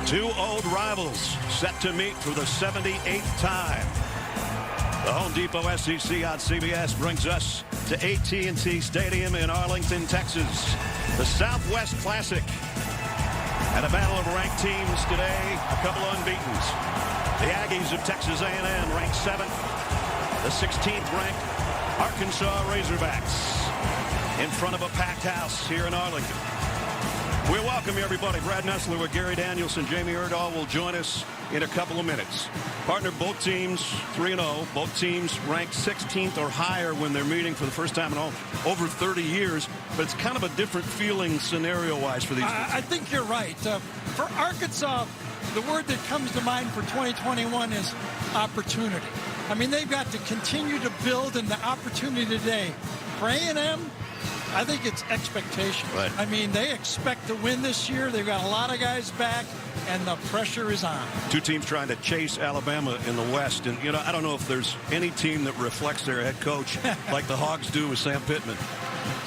Two old rivals set to meet for the 78th time. The Home Depot SEC on CBS brings us to AT&T Stadium in Arlington, Texas. The Southwest Classic. And a battle of ranked teams today, a couple unbeatens. The Aggies of Texas A&M ranked 7th. The 16th ranked Arkansas Razorbacks in front of a packed house here in Arlington. We welcome everybody. Brad Nessler with Gary Danielson. Jamie Erdahl will join us in a couple of minutes. Partner, both teams 3-0. Both teams ranked 16th or higher when they're meeting for the first time in over 30 years. But it's kind of a different feeling scenario-wise for these teams. I think you're right. For Arkansas, the word that comes to mind for 2021 is opportunity. I mean, they've got to continue to build, and the opportunity today. For A&M, I think it's expectation. Right. I mean, they expect to win this year. They've got a lot of guys back, and the pressure is on. Two teams trying to chase Alabama in the West. And, you know, I don't know if there's any team that reflects their head coach like the Hogs do with Sam Pittman.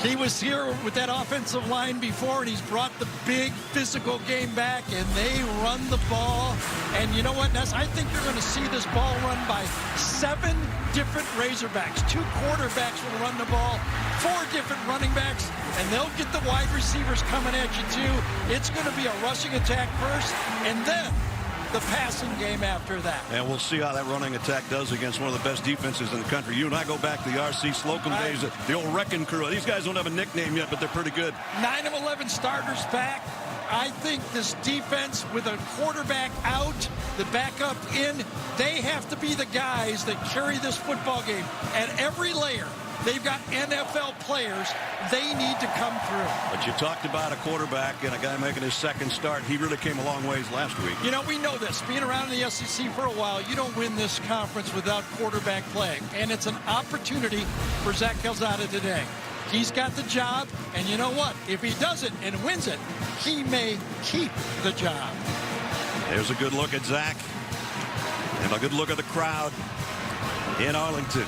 He was here with that offensive line before, and he's brought the big physical game back, and they run the ball. And you know what, Ness? I think you're going to see this ball run by 7 different Razorbacks. 2 quarterbacks will run the ball, 4 different running backs, and they'll get the wide receivers coming at you, too. It's going to be a rushing attack first, and then the passing game after that. And we'll see how that running attack does against one of the best defenses in the country. You and I go back to the R.C. Slocum days, the old Wrecking Crew. These guys don't have a nickname yet, but they're pretty good. 9 of 11 starters back. I think this defense with a quarterback out, the backup in, they have to be the guys that carry this football game. At every layer, they've got NFL players. They need to come through. But you talked about a quarterback and a guy making his second start. He really came a long ways last week. You know, we know this. Being around in the SEC for a while, you don't win this conference without quarterback play. And it's an opportunity for Zach Calzada today. He's got the job, and you know what? If he does it and wins it, he may keep the job. There's a good look at Zach and a good look at the crowd in Arlington.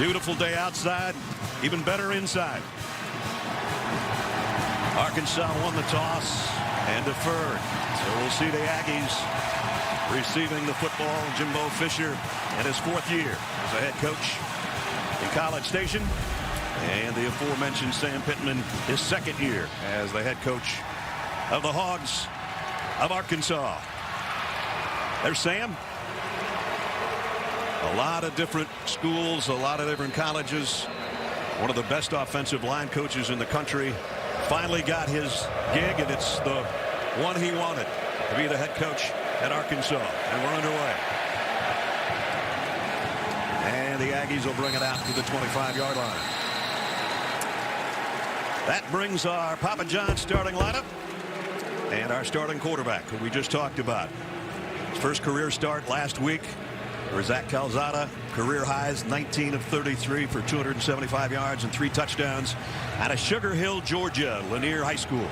Beautiful day outside, even better inside. Arkansas won the toss and deferred. So we'll see the Aggies receiving the football. Jimbo Fisher in his 4th year as a head coach in College Station. And the aforementioned Sam Pittman, his 2nd year as the head coach of the Hogs of Arkansas. There's Sam. A lot of different schools, a lot of different colleges. One of the best offensive line coaches in the country. Finally got his gig, and it's the one he wanted, to be the head coach at Arkansas. And we're underway. And the Aggies will bring it out to the 25-yard line. That brings our Papa John starting lineup and our starting quarterback, who we just talked about. His first career start last week for Zach Calzada. Career highs 19 of 33 for 275 yards and 3 touchdowns out of Sugar Hill, Georgia, Lanier High School.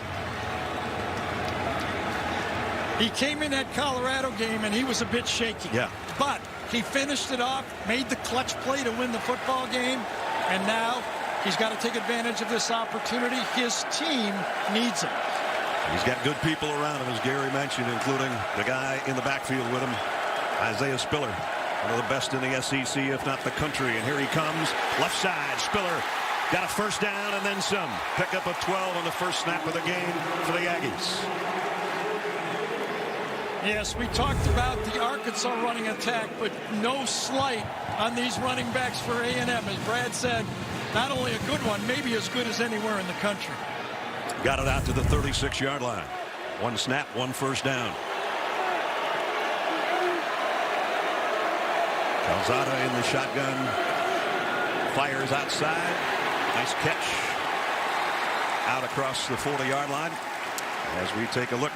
He came in that Colorado game, and he was a bit shaky. Yeah. But he finished it off, made the clutch play to win the football game, and now he's got to take advantage of this opportunity. His team needs him. He's got good people around him, as Gary mentioned, including the guy in the backfield with him, Isaiah Spiller, one of the best in the SEC, if not the country. And here he comes, left side. Spiller got a first down and then some. Pickup of 12 on the first snap of the game for the Aggies. Yes, we talked about the Arkansas running attack, but no slight on these running backs for A&M. As Brad said, not only a good one, maybe as good as anywhere in the country. Got it out to the 36-yard line. 1 snap, 1 first down. Calzada in the shotgun. Fires outside. Nice catch. Out across the 40-yard line. As we take a look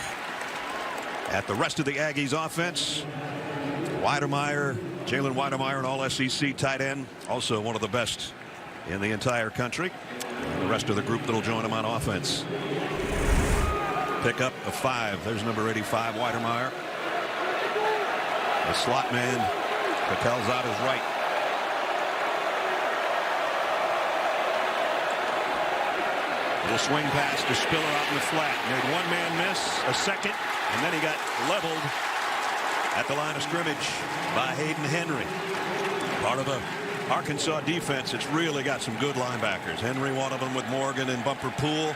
at the rest of the Aggies offense. Weidemeyer, Jalen Weidemeyer, an all-SEC tight end. Also one of the best in the entire country. And the rest of the group that'll join him on offense. Pick up a 5. There's number 85, Weidemeyer. The slot man to Calzada's right. Little swing pass to Spiller out in the flat. Made one man miss, a second, and then he got leveled at the line of scrimmage by Hayden Henry. Part of a Arkansas defense that's really got some good linebackers. Henry, one of them, with Morgan and Bumper Poole,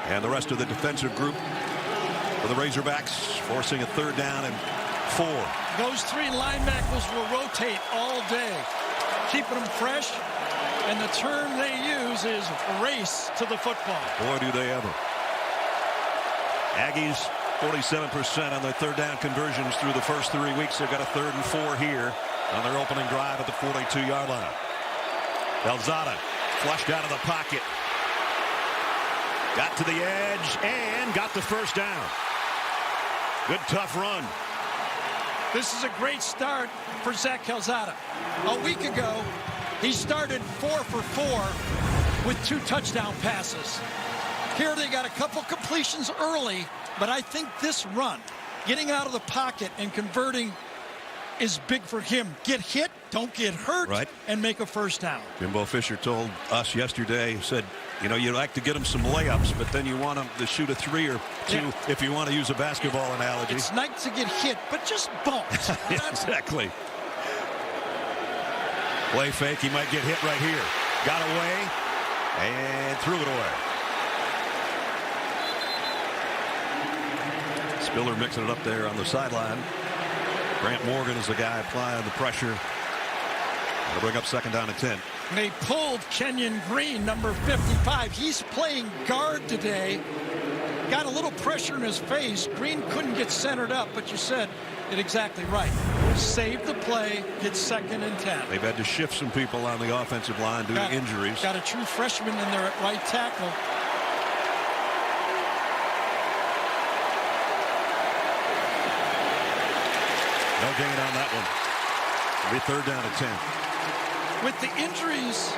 and the rest of the defensive group for the Razorbacks forcing a 3rd down and 4. Those 3 linebackers will rotate all day, keeping them fresh, and the term they use is race to the football. Boy, do they ever. Aggies 47% on their 3rd down conversions through the first 3 weeks. They've got a 3rd and 4 here on their opening drive at the 42-yard line. Calzada flushed out of the pocket. Got to the edge and got the 1st down. Good tough run. This is a great start for Zach Calzada. A week ago, he started 4 for 4 with 2 touchdown passes. Here they got a couple completions early, but I think this run, getting out of the pocket and converting, is big for him. Get hit, don't get hurt, right, and make a 1st down. Jimbo Fisher told us yesterday, said, you know, you like to get them some layups, but then you want them to shoot a 3 or 2 if you want to use a basketball analogy. It's nice to get hit, but just bumps. Exactly. Play fake. He might get hit right here. Got away and threw it away. Spiller mixing it up there on the sideline. Grant Morgan is the guy applying the pressure. That'll bring up 2nd down and 10. They pulled Kenyon Green, number 55. He's playing guard today. Got a little pressure in his face. Green couldn't get centered up, but you said it exactly right. Save the play, get 2nd and 10. They've had to shift some people on the offensive line due to injuries. Got a true freshman in there at right tackle. No gain on that one. It'll be 3rd down and 10. With the injuries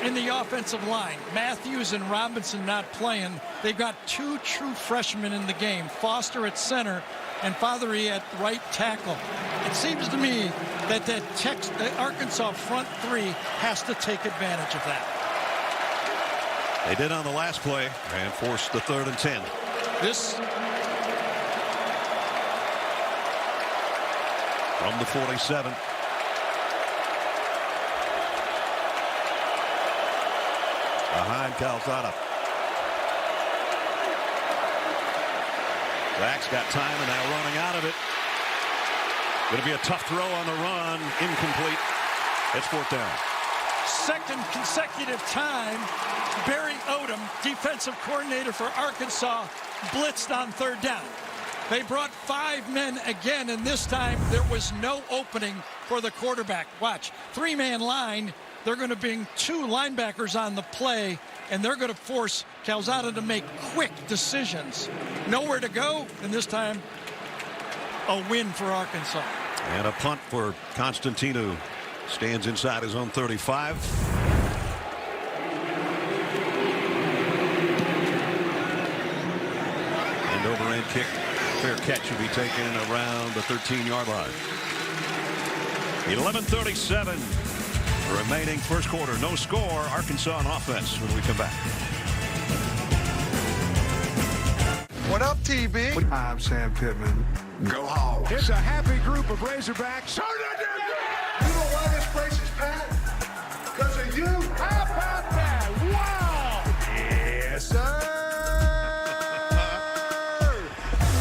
in the offensive line, Matthews and Robinson not playing, they've got 2 true freshmen in the game. Foster at center and Fatheree at right tackle. It seems to me that the Arkansas front 3 has to take advantage of that. They did on the last play and forced the 3rd and 10. This from the 47. Behind Calzada. Zach's got time and now running out of it. Going to be a tough throw on the run. Incomplete. It's 4th down. 2nd consecutive time Barry Odom, defensive coordinator for Arkansas, blitzed on 3rd down. They brought 5 men again, and this time there was no opening for the quarterback. Watch, 3-man line. They're going to bring 2 linebackers on the play, and they're going to force Calzada to make quick decisions. Nowhere to go, and this time a win for Arkansas. And a punt for Constantino. Stands inside his own 35. And over-end kick. Fair catch will be taken around the 13-yard line. 11:37 remaining first quarter. No score. Arkansas on offense when we come back. What up, TB? I'm Sam Pittman. Go Hogs. Here's a happy group of Razorbacks. You know why this place is packed? Because of you. How about that? Wow! Yes, sir.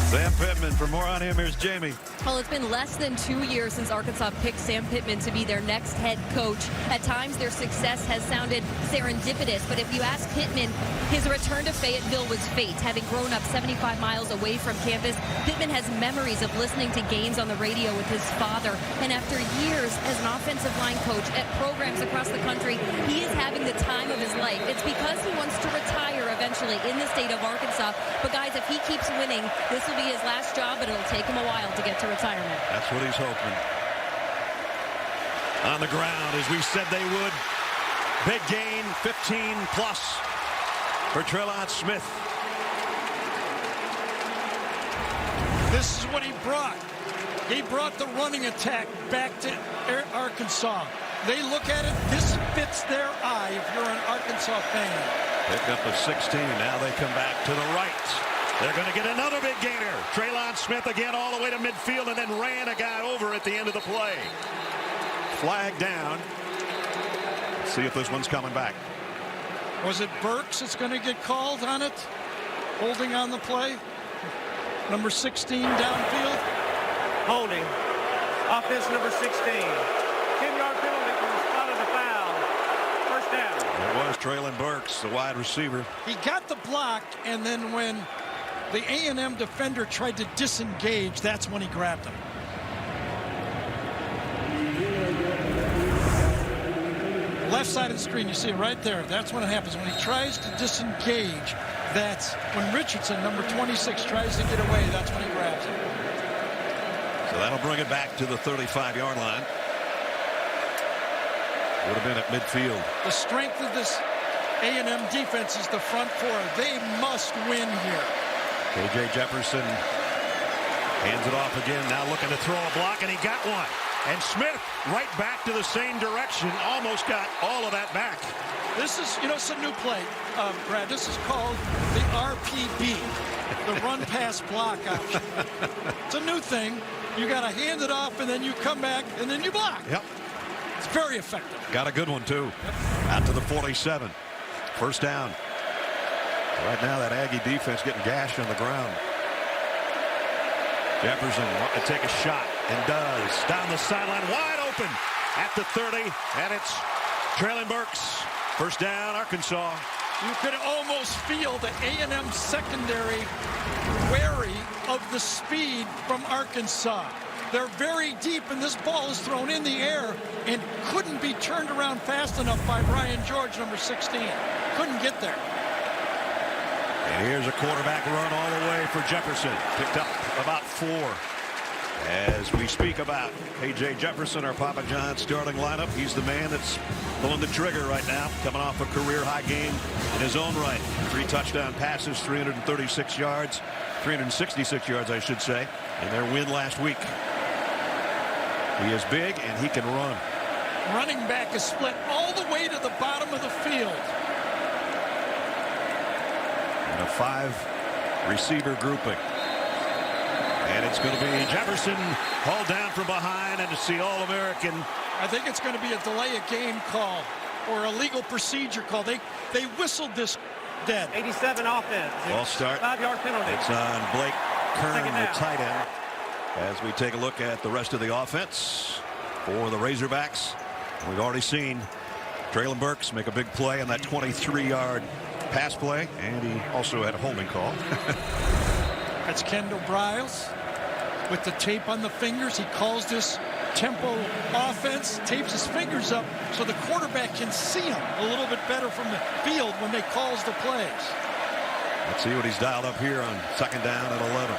Sam Pittman. For more on him, here's Jamie. Well, it's been less than 2 years since Arkansas picked Sam Pittman to be their next head coach. At times, their success has sounded serendipitous, but if you ask Pittman, his return to Fayetteville was fate. Having grown up 75 miles away from campus, Pittman has memories of listening to games on the radio with his father. And after years as an offensive line coach at programs across the country, he is having the time of his life. It's because he wants to retire eventually in the state of Arkansas. But guys, if he keeps winning, this will be his last job, but it'll take him a while to get to retirement. That's what he's hoping. On the ground, as we said they would. Big gain, 15 plus for Trelon Smith. This is what he brought. He brought the running attack back to Arkansas. They look at it. This fits their eye if you're an Arkansas fan. Pick up a 16. Now they come back to the right. They're going to get another big gainer. Trelon Smith again all the way to midfield and then ran a guy over at the end of the play. Flag down. Let's see if this one's coming back. Was it Burks that's going to get called on it? Holding on the play. Number 16 downfield. Holding. Offense number 16. 10-yard penalty from the spot of the foul. First down. It was Treylon Burks, the wide receiver. He got the block, and then when the A&M defender tried to disengage, that's when he grabbed him. Left side of the screen, you see it right there. That's when it happens. When he tries to disengage, that's when Richardson, number 26, tries to get away. That's when he grabs him. So that'll bring it back to the 35-yard line. Would have been at midfield. The strength of this A&M defense is the front four. They must win here. KJ Jefferson hands it off again. Now looking to throw a block, and he got one. And Smith right back to the same direction. Almost got all of that back. This is, it's a new play, Brad. This is called the RPB, the run pass block option. It's a new thing. You got to hand it off, and then you come back, and then you block. Yep. It's very effective. Got a good one, too. Yep. Out to the 47. First down. Right now, that Aggie defense getting gashed on the ground. Jefferson wanting to take a shot, and does. Down the sideline, wide open at the 30, and it's Treylon Burks. First down, Arkansas. You could almost feel the A&M secondary wary of the speed from Arkansas. They're very deep, and this ball is thrown in the air and couldn't be turned around fast enough by Brian George, number 16. Couldn't get there. And here's a quarterback run all the way for Jefferson. Picked up about 4. As we speak about KJ Jefferson, our Papa John starting lineup. He's the man that's pulling the trigger right now, coming off a career-high game in his own right. 3 touchdown passes, 336 yards, 366 yards, I should say, in their win last week. He is big, and he can run. Running back is split all the way to the bottom of the field. And a 5-receiver grouping. And it's going to be Jefferson hauled down from behind, and it's the All-American. I think it's going to be a delay of game call or a legal procedure call. They whistled this dead. 87 offense. Ball start. 5-yard penalty. It's on Blake Kern, the tight end. As we take a look at the rest of the offense for the Razorbacks, we've already seen Treylon Burks make a big play on that 23-yard pass play, and he also had a holding call. That's Kendall Briles with the tape on the fingers. He calls this tempo offense, tapes his fingers up so the quarterback can see him a little bit better from the field when they calls the plays. Let's see what he's dialed up here on second down at 11.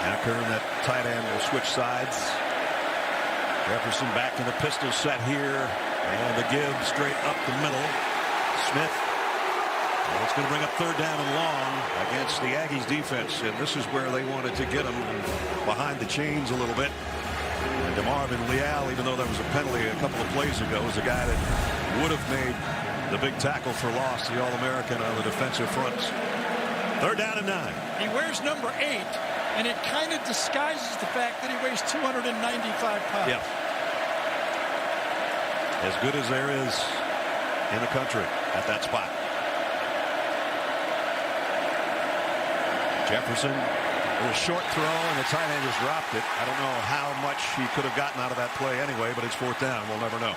Now Kern, that tight end, will switch sides. Jefferson back in the pistol set here, and the give straight up the middle. Smith. And it's going to bring up third down and long against the Aggies defense, and this is where they wanted to get him behind the chains a little bit. And DeMarvin Leal, even though there was a penalty a couple of plays ago, was a guy that would have made the big tackle for loss, the All-American on the defensive front. Third down and 9. He wears number 8, and it kind of disguises the fact that he weighs 295 pounds. Yeah. As good as there is in the country at that spot. Jefferson, a little short throw, and the tight end just dropped it. I don't know how much he could have gotten out of that play anyway, but it's fourth down. We'll never know.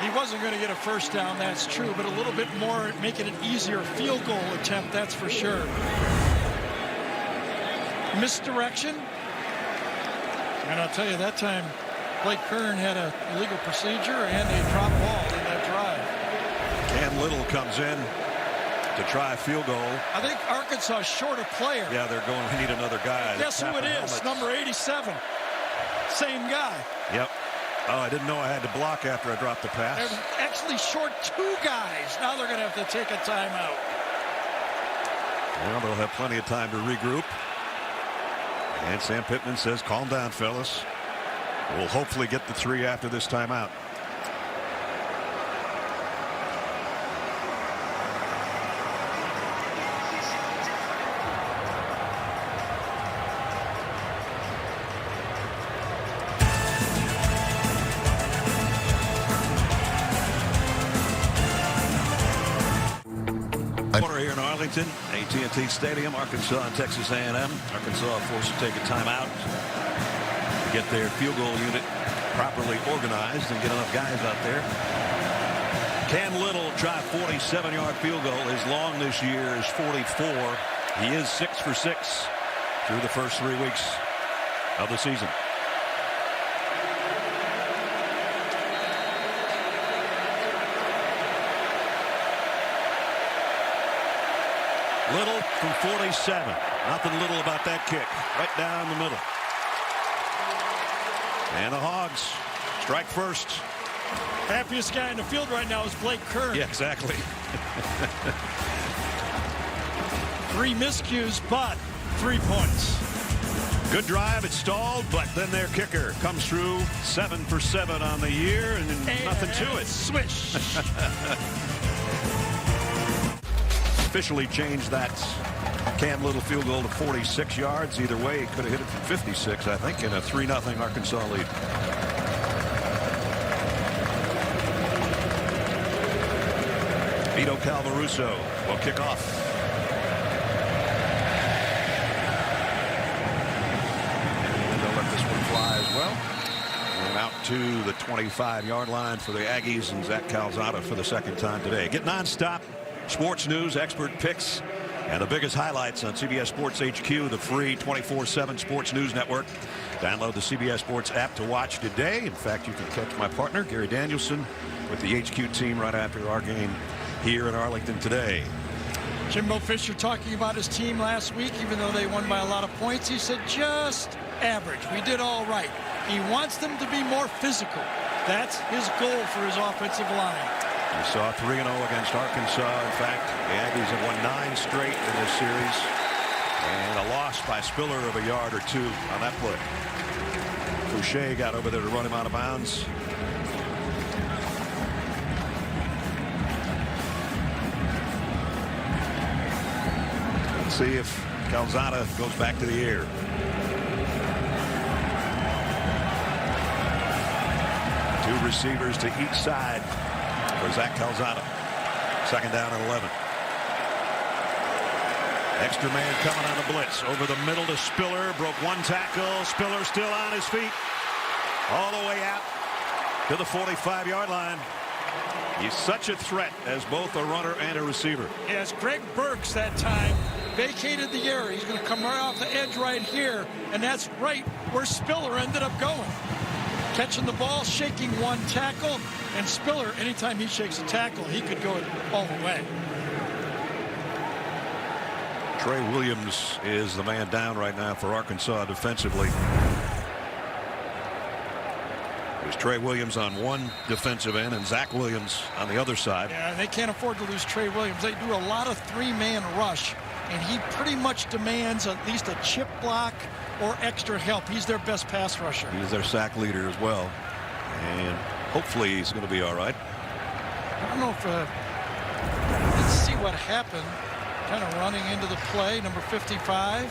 He wasn't going to get a first down, that's true, but a little bit more, make it an easier field goal attempt, that's for sure. Misdirection. And I'll tell you, that time, Blake Kern had an illegal procedure and a drop ball in that drive. Cam Little comes in to try a field goal. I think Arkansas is short a player. Yeah, they're going to need another guy. Guess who it is? Number 87. Same guy. Yep. Oh, I didn't know I had to block after I dropped the pass. They're actually short 2 guys. Now they're going to have to take a timeout. Well, they'll have plenty of time to regroup. And Sam Pittman says, calm down, fellas. We'll hopefully get the 3 after this timeout. Quarter here in Arlington, AT&T Stadium, Arkansas and Texas A&M. Arkansas forced to take a timeout to get their field goal unit properly organized and get enough guys out there. Cam Little tried 47-yard field goal. His long this year is 44. He is 6 for 6 through the first 3 weeks of the season. Little from 47. Nothing little about that kick. Right down the middle. And the Hogs strike first. Happiest guy in the field right now is Blake Kern. Yeah, exactly. 3 miscues, but 3 points. Good drive. It stalled, but then their kicker comes through. 7 for 7 on the year, and nothing to it. Swish. Officially changed that Cam Little field goal to 46 yards. Either way, he could have hit it from 56, I think, in a 3-0 Arkansas lead. Vito Calvaruso will kick off. And they'll let this one fly as well. And out to the 25-yard line for the Aggies, and Zach Calzada for the second time today. Get nonstop sports news, expert picks, and the biggest highlights on CBS Sports HQ, the free 24/7 Sports News Network. Download the CBS Sports app to watch today. In fact, you can catch my partner, Gary Danielson, with the HQ team right after our game here in Arlington today. Jimbo Fisher talking about his team last week, even though they won by a lot of points. He said just average. We did all right. He wants them to be more physical. That's his goal for his offensive line. We saw 3-0 against Arkansas. In fact, the Aggies have won 9 straight in this series. And a loss by Spiller of a yard or 2 on that play. Fouché got over there to run him out of bounds. Let's see if Calzada goes back to the air. Two receivers to each side for Zach Calzada. Second down and 11. Extra man coming on the blitz. Over the middle to Spiller. Broke 1 tackle. Spiller still on his feet. All the way out to the 45-yard line. He's such a threat as both a runner and a receiver. Yes, Greg Burks that time vacated the area. He's going to come right off the edge right here, and that's right where Spiller ended up going. Catching the ball, shaking 1 tackle, and Spiller, anytime he shakes a tackle, he could go all the way. Trey Williams is the man down right now for Arkansas defensively. There's Trey Williams on one defensive end and Zach Williams on the other side. Yeah, they can't afford to lose Trey Williams. They do a lot of 3-man rush, and he pretty much demands at least a chip block or extra help. He's their best pass rusher. He's their sack leader as well. And hopefully he's going to be all right. I don't know if let's see what happened. Kind of running into the play, number 55.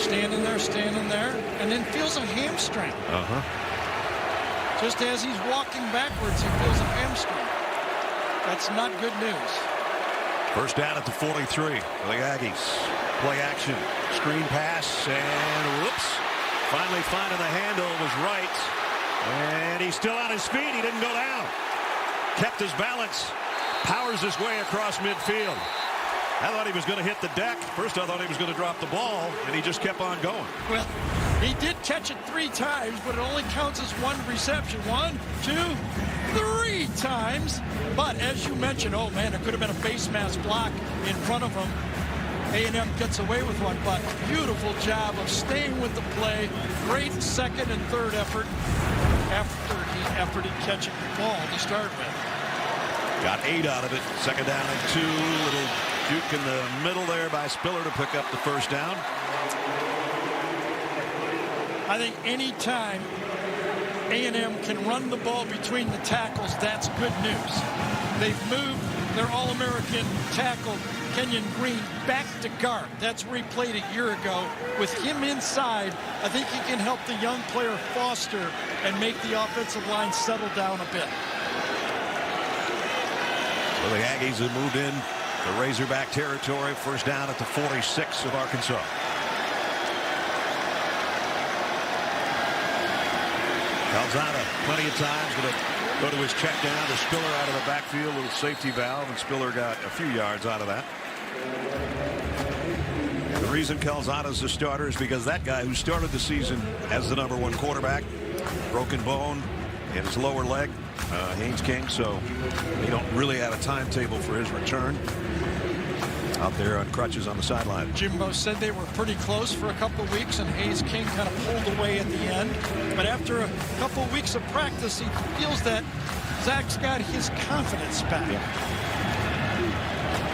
Standing there, and then feels a hamstring. Just as he's walking backwards, he feels a hamstring. That's not good news. First down at the 43 for the Aggies. Play action, screen pass, and whoops. Finally finding the handle was right. And he's still on his feet. He didn't go down. Kept his balance. Powers his way across midfield. I thought he was going to hit the deck. First, I thought he was going to drop the ball, and he just kept on going. Well, he did catch it 3 times, but it only counts as 1 reception. 1, 2, 3 times. But as you mentioned, oh man, it could have been a face mask block in front of him. A&M gets away with one, but beautiful job of staying with the play. Great second and third effort after he efforted catching the ball to start with. Got 8 out of it. Second down and 2. Little juke in the middle there by Spiller to pick up the first down. I think any time A&M can run the ball between the tackles, that's good news. They've moved their All-American tackle, Kenyon Green, back to guard. That's where he played a year ago. With him inside, I think he can help the young player Foster and make the offensive line settle down a bit. So the Aggies have moved in the Razorback territory. First down at the 46 of Arkansas. Calzada plenty of times going to go to his check down to Spiller out of the backfield, little safety valve, and Spiller got a few yards out of that. The reason Calzada's the starter is because that guy who started the season as the #1 quarterback, broken bone in his lower leg, Haynes King, so they don't really have a timetable for his return. Out there on crutches on the sideline. Jimbo said they were pretty close for a couple of weeks, and Haynes King kind of pulled away at the end. But after a couple of weeks of practice, he feels that Zach's got his confidence back. Yeah.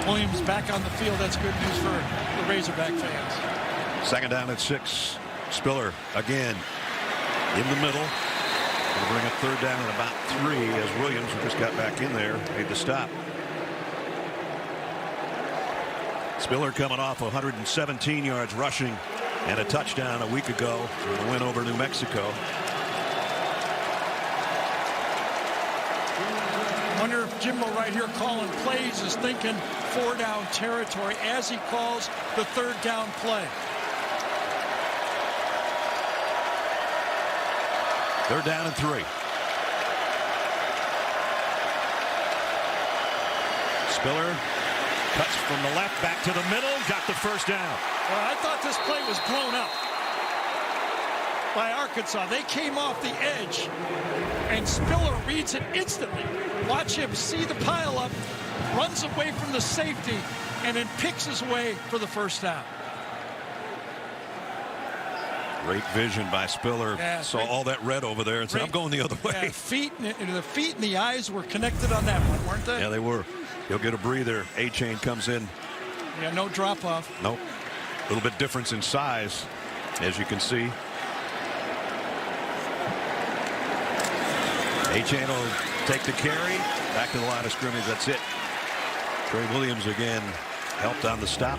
Williams back on the field. That's good news for the Razorback fans. Second down at 6. Spiller again in the middle. We'll bring up third down at about 3 as Williams, who just got back in there, made the stop. Spiller coming off 117 yards rushing and a touchdown a week ago for the win over New Mexico. Wonder if Jimbo right here calling plays is thinking 4-down territory as he calls the third down play. Third down and 3. Spiller cuts from the left back to the middle, got the first down. Well, I thought this play was blown up by Arkansas. They came off the edge, and Spiller reads it instantly. Watch him see the pileup, runs away from the safety, and then picks his way for the first down. Great vision by Spiller. Yeah, saw all that red over there and said, I'm going the other way. Yeah, the feet and the eyes were connected on that one, weren't they? Yeah, they were. He'll get a breather. A-Chain comes in. Yeah, no drop off. Nope. A little bit difference in size, as you can see. A-Chain will take the carry. Back to the line of scrimmage. That's it. Trey Williams again helped on the stop.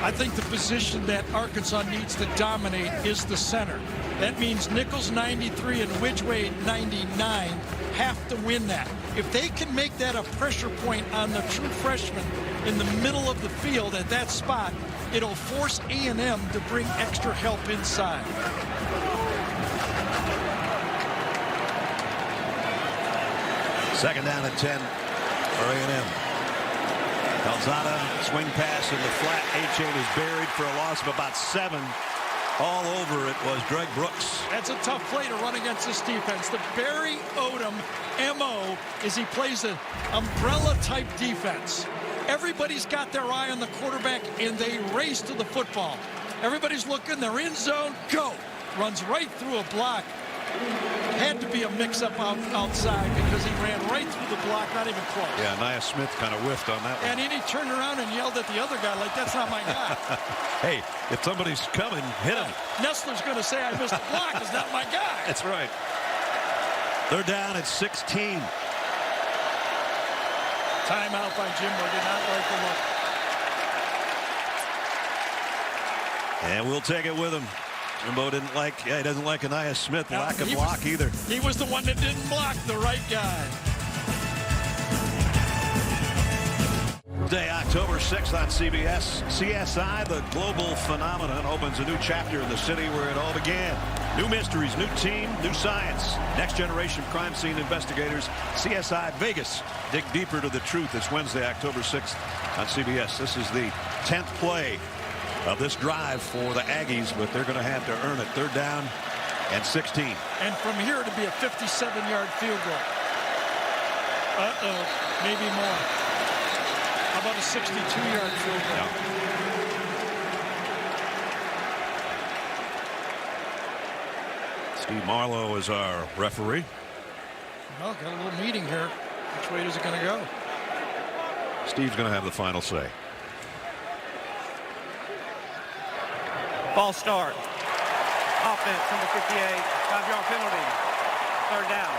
I think the position that Arkansas needs to dominate is the center. That means Nichols 93 and Widgway 99 have to win that. If they can make that a pressure point on the true freshman in the middle of the field at that spot, it'll force A&M to bring extra help inside. Second down and 10 for A&M. Calzada swing pass in the flat. A-Chain is buried for a loss of about 7. All over it was Greg Brooks. That's a tough play to run against this defense. The Barry Odom MO is he plays an umbrella type defense. Everybody's got their eye on the quarterback and they race to the football. Everybody's looking, they're in zone, go. Runs right through a block. Had to be a mix-up outside because he ran right through the block, not even close. Yeah, Ainias Smith kind of whiffed on that one. And then he turned around and yelled at the other guy like, that's not my guy. Hey, if somebody's coming, hit him. Nessler's going to say I missed the block. It's not my guy. That's right. They're down at 16. Timeout by Jimbo. Did not like the look. And we'll take it with him. Jimbo didn't like, he doesn't like Ainias Smith. Lack of block either. He was the one that didn't block the right guy. Day, October 6th on CBS. CSI, the global phenomenon, opens a new chapter in the city where it all began. New mysteries, new team, new science. Next generation crime scene investigators. CSI Vegas. Dig deeper to the truth. It's Wednesday, October 6th on CBS. This is the 10th play of this drive for the Aggies, but they're going to have to earn it. Third down and 16. And from here to be a 57-yard field goal. Maybe more. How about a 62-yard field goal? Yeah. Steve Marlowe is our referee. Well, got a little meeting here. Which way is it going to go? Steve's going to have the final say. Ball start. Offense, number 58. 5-yard penalty. Third down.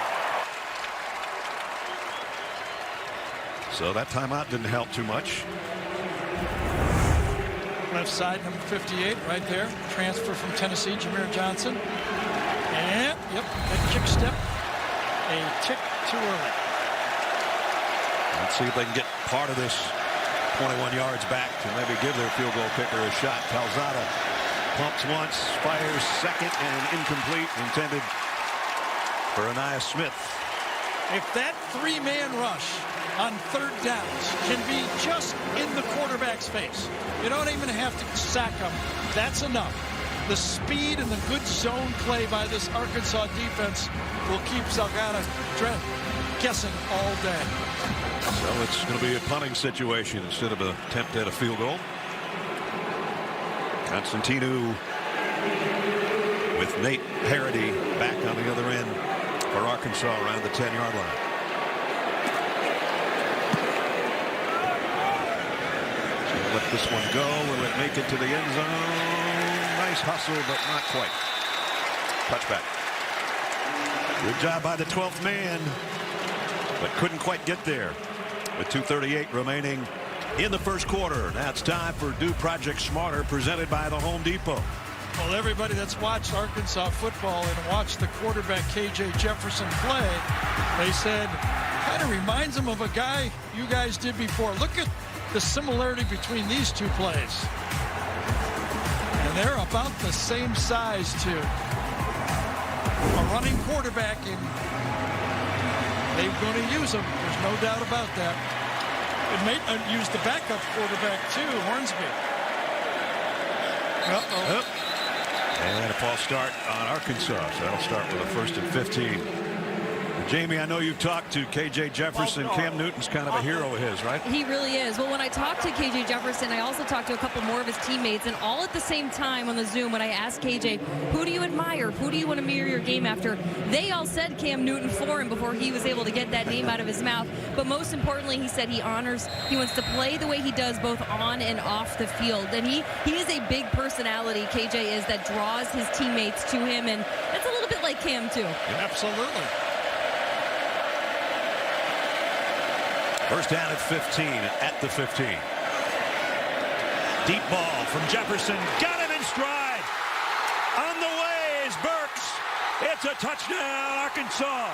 So that timeout didn't help too much. Left side, number 58, right there. Transfer from Tennessee, Jameer Johnson. And, yep, that kick step. A tick too early. Let's see if they can get part of this 21 yards back to maybe give their field goal kicker a shot. Calzada pumps once, fires second, and incomplete, intended for Ainias Smith. If that three-man rush on third downs can be just in the quarterback's face, you don't even have to sack him. That's enough. The speed and the good zone play by this Arkansas defense will keep Calzada guessing all day. So it's going to be a punting situation instead of an attempt at a field goal. Constantino with Nate Parody back on the other end for Arkansas around the 10-yard line. So let this one go. Will it make it to the end zone? Nice hustle, but not quite. Touchback. Good job by the 12th man, but couldn't quite get there. With 2:38 remaining in the first quarter. Now it's time for Do Project Smarter, presented by the Home Depot. Well, everybody that's watched Arkansas football and watched the quarterback KJ Jefferson play, they said kind of reminds them of a guy you guys did before. Look at the similarity between these two plays. And they're about the same size too. A running quarterback, and they're going to use him. There's no doubt about that. It may use the backup quarterback too, Hornsby. Uh-oh. And a false start on Arkansas, so that'll start with a 1st and 15. Jamie, I know you've talked to KJ Jefferson. Cam Newton's kind of a hero of his, right? He really is. Well, when I talked to KJ Jefferson, I also talked to a couple more of his teammates, and all at the same time on the Zoom, when I asked KJ, who do you admire? Who do you want to mirror your game after? They all said Cam Newton for him before he was able to get that name out of his mouth. But most importantly, he said he wants to play the way he does both on and off the field. And he is a big personality, KJ is, that draws his teammates to him. And that's a little bit like Cam, too. Absolutely. First down at 15 at the 15. Deep ball from Jefferson. Got him in stride. On the way is Burks. It's a touchdown, Arkansas.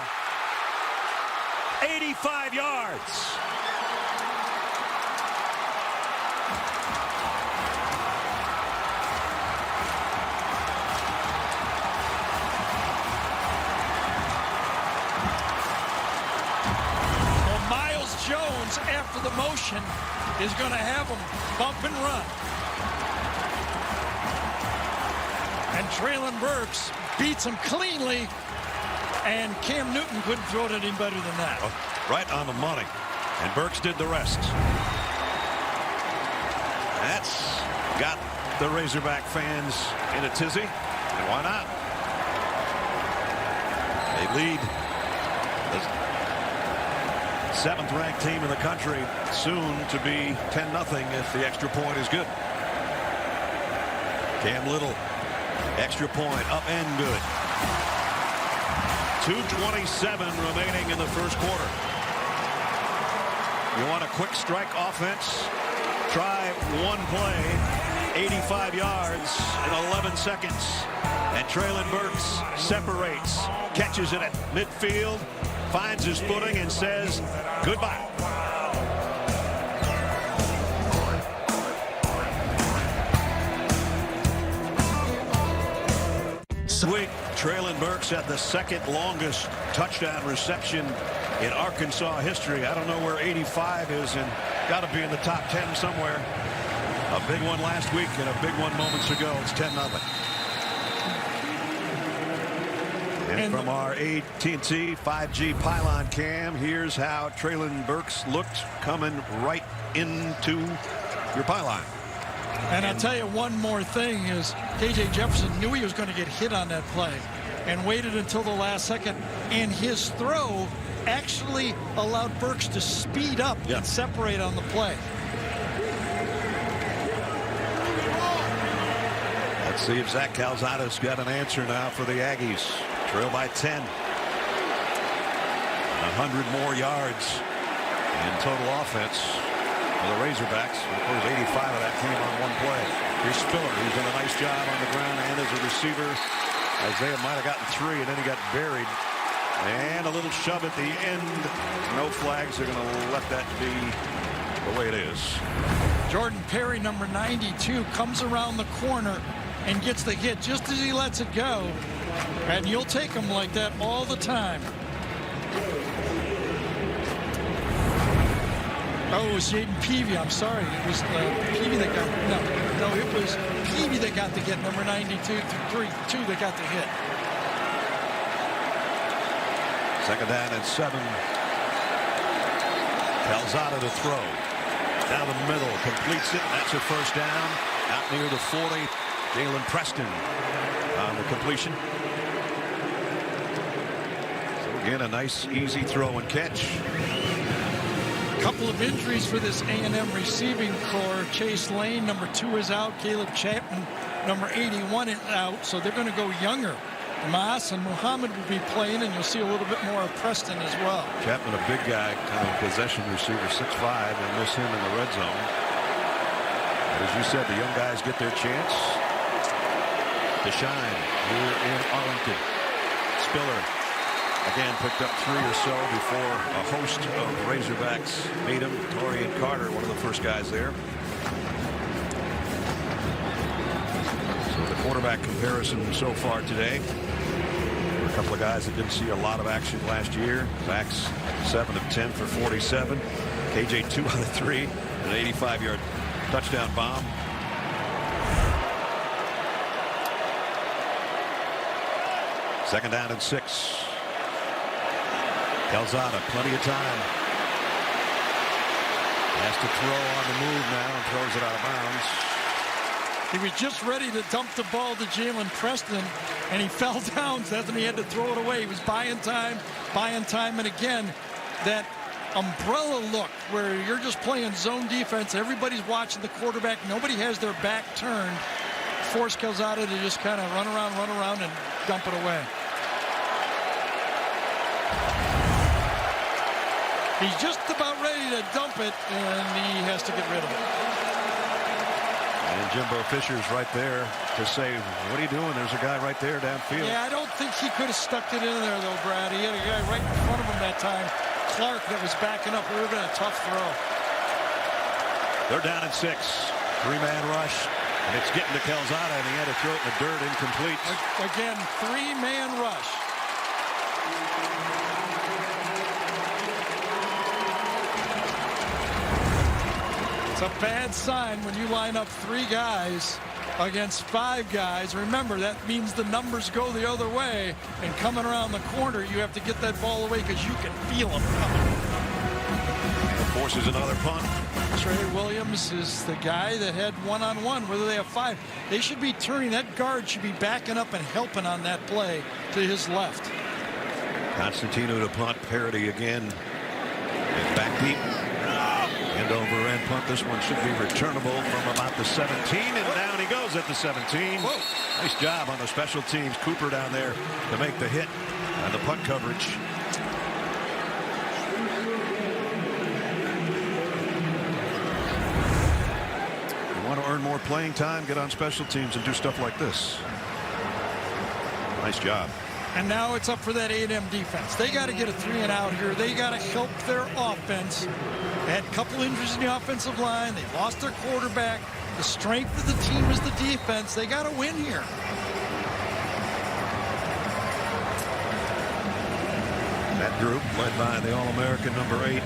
85 yards. Jones, after the motion, is going to have him bump and run. And Treylon Burks beats him cleanly, and Cam Newton couldn't throw it any better than that. Right on the money, and Burks did the rest. That's got the Razorback fans in a tizzy, and why not? They lead the 7th-ranked team in the country, soon to be 10-0 if the extra point is good. Cam Little, extra point, up and good. 2:27 remaining in the first quarter. You want a quick strike offense? Try one play, 85 yards in 11 seconds. And Treylon Burks separates, catches it at midfield, finds his footing, and says goodbye. Sweet. Treylon Burks had the 2nd longest touchdown reception in Arkansas history. I don't know where 85 is, and got to be in the top 10 somewhere. A big one last week and a big one moments ago. It's 10-0. And from our AT&T 5G pylon cam, here's how Treylon Burks looked coming right into your pylon. And I'll tell you one more thing is KJ Jefferson knew he was going to get hit on that play and waited until the last second. And his throw actually allowed Burks to speed up and separate on the play. Let's see if Zach Calzada's got an answer now for the Aggies. Trail by 10. 100 more yards in total offense for the Razorbacks. Of course, 85 of that came on one play. Here's Spiller. He's done a nice job on the ground and as a receiver. Isaiah might have gotten 3, and then he got buried And a little shove at the end. No flags. They're going to let that be the way it is. Jordan Perry, number 92, comes around the corner and gets the hit just as he lets it go. And you'll take him like that all the time. Oh, it was Jaden Peavy. I'm sorry. It was Peavy that got no. It was Peavy that got the hit. Number 92, 2 that got the hit. 2nd down and 7. Calzada to throw. Down the middle, completes it. That's a 1st down. Out near the 40. Jalen Preston on the completion. So again, a nice, easy throw and catch. Couple of injuries for this A&M receiving corps. Chase Lane, number 2, is out. Caleb Chapman, number 81, is out. So they're going to go younger. Maas and Muhammad will be playing, and you'll see a little bit more of Preston as well. Chapman, a big guy, kind of possession receiver, 6'5", and miss him in the red zone. But as you said, the young guys get their chance to shine here in Arlington. Spiller again picked up 3 or so before a host of Razorbacks made him. Torian Carter, one of the first guys there. So the quarterback comparison so far today. A couple of guys that didn't see a lot of action last year. Backs 7 of 10 for 47. KJ 2 out of 3. An 85-yard touchdown bomb. Second down and 6. Calzada, plenty of time. Has to throw on the move now and throws it out of bounds. He was just ready to dump the ball to Jalen Preston, and he fell down, so that's when he had to throw it away. He was buying time, and again, that umbrella look where you're just playing zone defense. Everybody's watching the quarterback. Nobody has their back turned. Force Calzada to just kind of run around, and dump it away. He's just about ready to dump it, and he has to get rid of it. And Jimbo Fisher's right there to say, what are you doing? There's a guy right there downfield. Yeah, I don't think he could have stuck it in there, though, Brad. He had a guy right in front of him that time. Clark that was backing up. It would have been a tough throw. They're down at 6. 3-man rush. And it's getting to Calzada, and he had to throw it in the dirt, incomplete. Again, 3-man rush. It's a bad sign when you line up 3 guys against 5 guys. Remember, that means the numbers go the other way, and coming around the corner, you have to get that ball away because you can feel them coming. Forces another punt. Trey Williams is the guy that had one-on-one, whether they have 5. They should be turning. That guard should be backing up and helping on that play to his left. Constantino to punt. Parody again. It's back deep. End over end punt. This one should be returnable from about the 17, and down he goes at the 17. Whoa. Nice job on the special teams. Cooper down there to make the hit on the punt coverage. You want to earn more playing time, get on special teams and do stuff like this. Nice job. And now it's up for that A&M defense. They got to get a 3-and-out here. They got to help their offense. They had a couple injuries in the offensive line. They lost their quarterback. The strength of the team is the defense. They got to win here. That group led by the All-American number 8,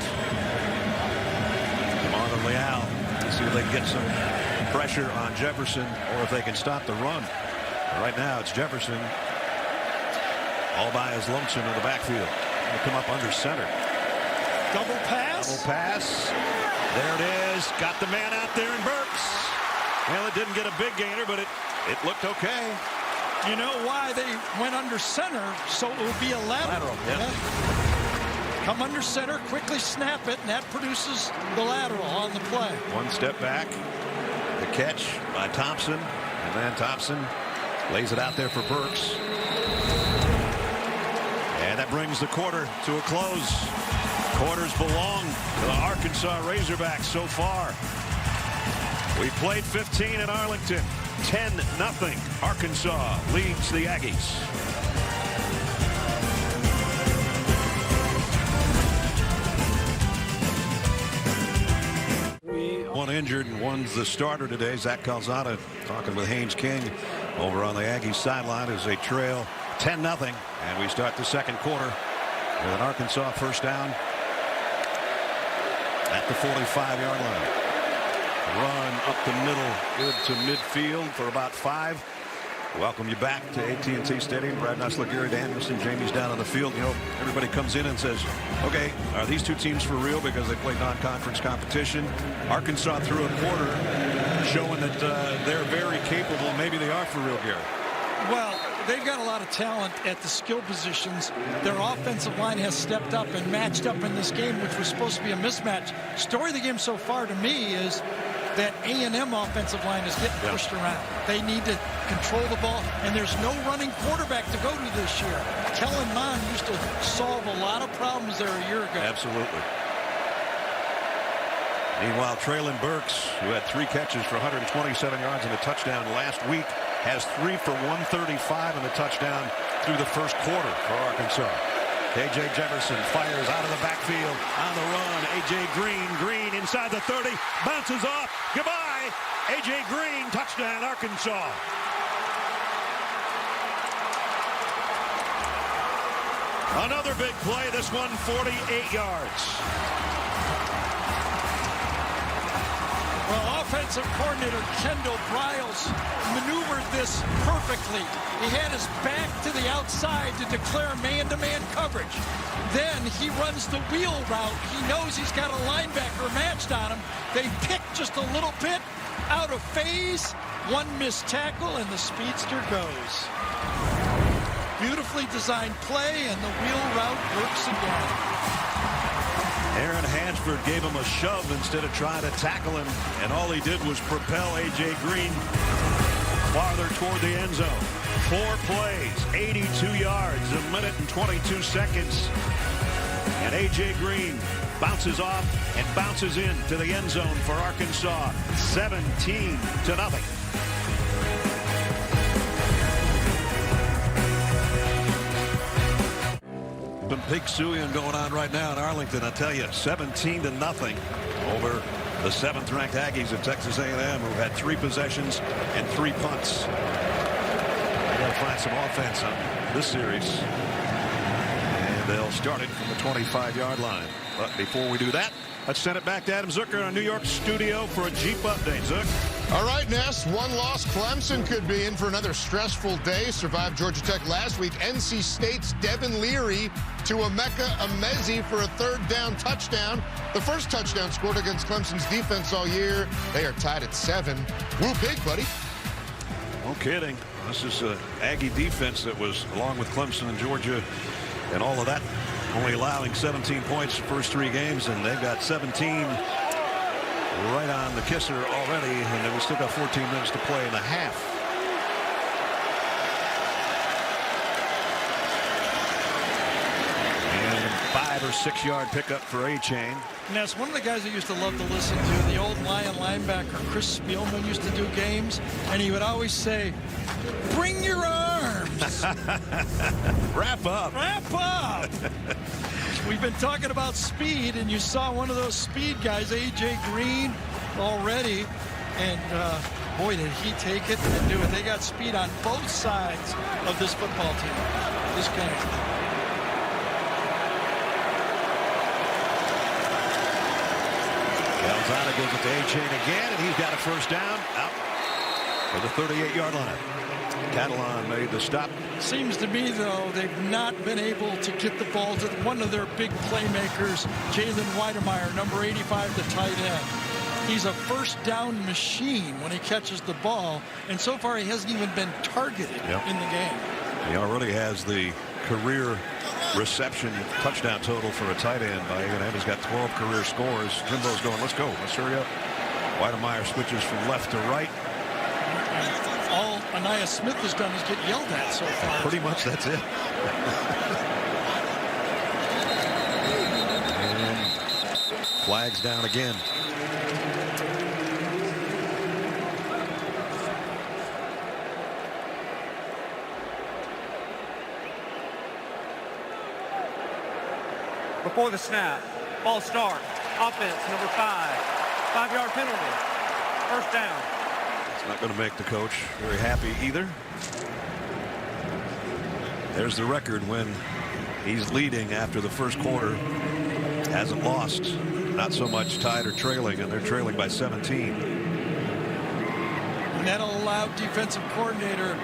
Marlon Leal. See if they can get some pressure on Jefferson or if they can stop the run. Right now it's Jefferson all by his lonesome in the backfield. He'll come up under center. Double pass. Double pass. There it is. Got the man out there in Burks. Well, it didn't get a big gainer, but it looked okay. You know why they went under center? So it will be a lateral. Yeah. Come under center, quickly snap it, and that produces the lateral on the play. One step back. The catch by Thompson. And then Thompson lays it out there for Burks. And that brings the quarter to a close. Quarters belong to the Arkansas Razorbacks so far. We played 15 in Arlington. 10-0. Arkansas leads the Aggies. one injured and one's the starter today. Zach Calzada talking with Haynes King over on the Aggies sideline as they trail 10-0. And we start the second quarter with an Arkansas first down at the 45-yard line. Run up the middle, good to midfield for about 5. Welcome you back to AT&T Stadium. Brad Nessler, Gary Danielson, Jamie's down on the field. You know, everybody comes in and says, okay, are these two teams for real because they play non-conference competition? Arkansas threw a quarter showing that they're very capable. Maybe they are for real, Gary. Well, they've got a lot of talent at the skill positions. Their offensive line has stepped up and matched up in this game, which was supposed to be a mismatch. Story of the game so far to me is that A&M offensive line is getting pushed around. They need to control the ball, and there's no running quarterback to go to this year. Kellen Mond used to solve a lot of problems there a year ago. Absolutely. Meanwhile, Treylon Burks, who had 3 catches for 127 yards and a touchdown last week, has 3 for 135 and a touchdown through the first quarter for Arkansas. KJ Jefferson fires out of the backfield on the run. A.J. Green inside the 30, bounces off. Goodbye. A.J. Green, touchdown, Arkansas. Another big play, this one 48 yards. Well, offensive coordinator Kendall Briles maneuvered this perfectly. He had his back to the outside to declare man-to-man coverage. Then he runs the wheel route. He knows he's got a linebacker matched on him. They pick just a little bit out of phase. One missed tackle, and the speedster goes. Beautifully designed play, and the wheel route works again. Aaron Hansford gave him a shove instead of trying to tackle him, and all he did was propel A.J. Green farther toward the end zone. 4 plays, 82 yards, 1 minute and 22 seconds. And A.J. Green bounces off and bounces into the end zone for Arkansas, 17-0. Some pig suing going on right now in Arlington. I tell you, 17-0 over the 7th-ranked Aggies of Texas A&M, who had 3 possessions and 3 punts. They got to find some offense on this series, and they'll start it from the 25-yard line. But before we do that, let's send it back to Adam Zucker in our New York studio for a Jeep update. Zuck. All right, Ness, one loss. Clemson could be in for another stressful day. Survived Georgia Tech last week. NC State's Devin Leary to Emeka Emezi for a 3rd down touchdown. The first touchdown scored against Clemson's defense all year. They are tied at 7. Woo big, buddy. No kidding. This is an Aggie defense that was, along with Clemson and Georgia and all of that, only allowing 17 points the first 3 games, and they've got 17 right on the kisser already, and then we still got 14 minutes to play in the half. And 5 or 6 yard pickup for A-Chain. And that's one of the guys I used to love to listen to. The old Lion linebacker Chris Spielman used to do games, and he would always say, "Bring your arms." Wrap up. Wrap up. We've been talking about speed, and you saw one of those speed guys, A.J. Green, already. And boy, did he take it and do it. They got speed on both sides of this football team, this game. Calzada gives it to A-Chain again, and he's got a first down out for the 38-yard line. Trelon made the stop. Seems to me, though, they've not been able to get the ball to one of their big playmakers, Jalen Weidemeyer, number 85, the tight end. He's a first down machine when he catches the ball, and so far he hasn't even been targeted in the game. He already has the career reception touchdown total for a tight end by A&M. He's got 12 career scores. Jimbo's going, let's go, let's hurry up. Weidemeyer switches from left to right. All Ainias Smith has done is get yelled at so far. Pretty much that's it. And flags down again. Before the snap, ball start. Offense, number 5. 5-yard penalty. First down. It's not going to make the coach very happy either. There's the record when he's leading after the first quarter. Hasn't lost. Not so much tied or trailing, and they're trailing by 17. And that'll allow defensive coordinator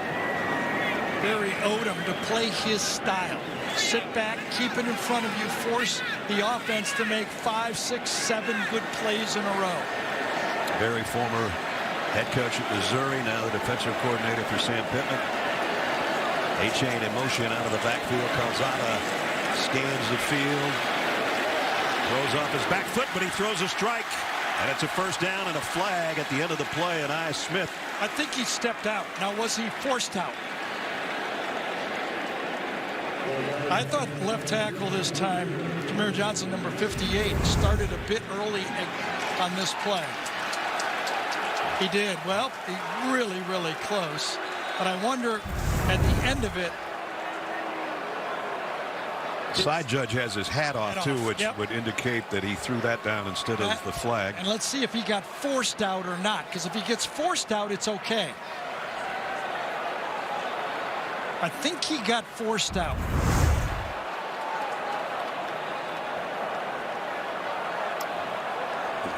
Barry Odom to play his style. Sit back, keep it in front of you, force the offense to make 5, 6, 7 good plays in a row. Barry, former head coach at Missouri, now the defensive coordinator for Sam Pittman. A-chain in motion out of the backfield. Calzada scans the field. Throws off his back foot, but he throws a strike. And it's a first down and a flag at the end of the play. And Ainias Smith. I think he stepped out. Now, was he forced out? I thought left tackle this time, Jameer Johnson, number 58, started a bit early on this play. He did. Well, he really, really close. But I wonder at the end of it. Side judge has his hat off, too, which yep. would indicate that he threw that down instead of the flag. And let's see if he got forced out or not, because if he gets forced out, it's okay. I think he got forced out.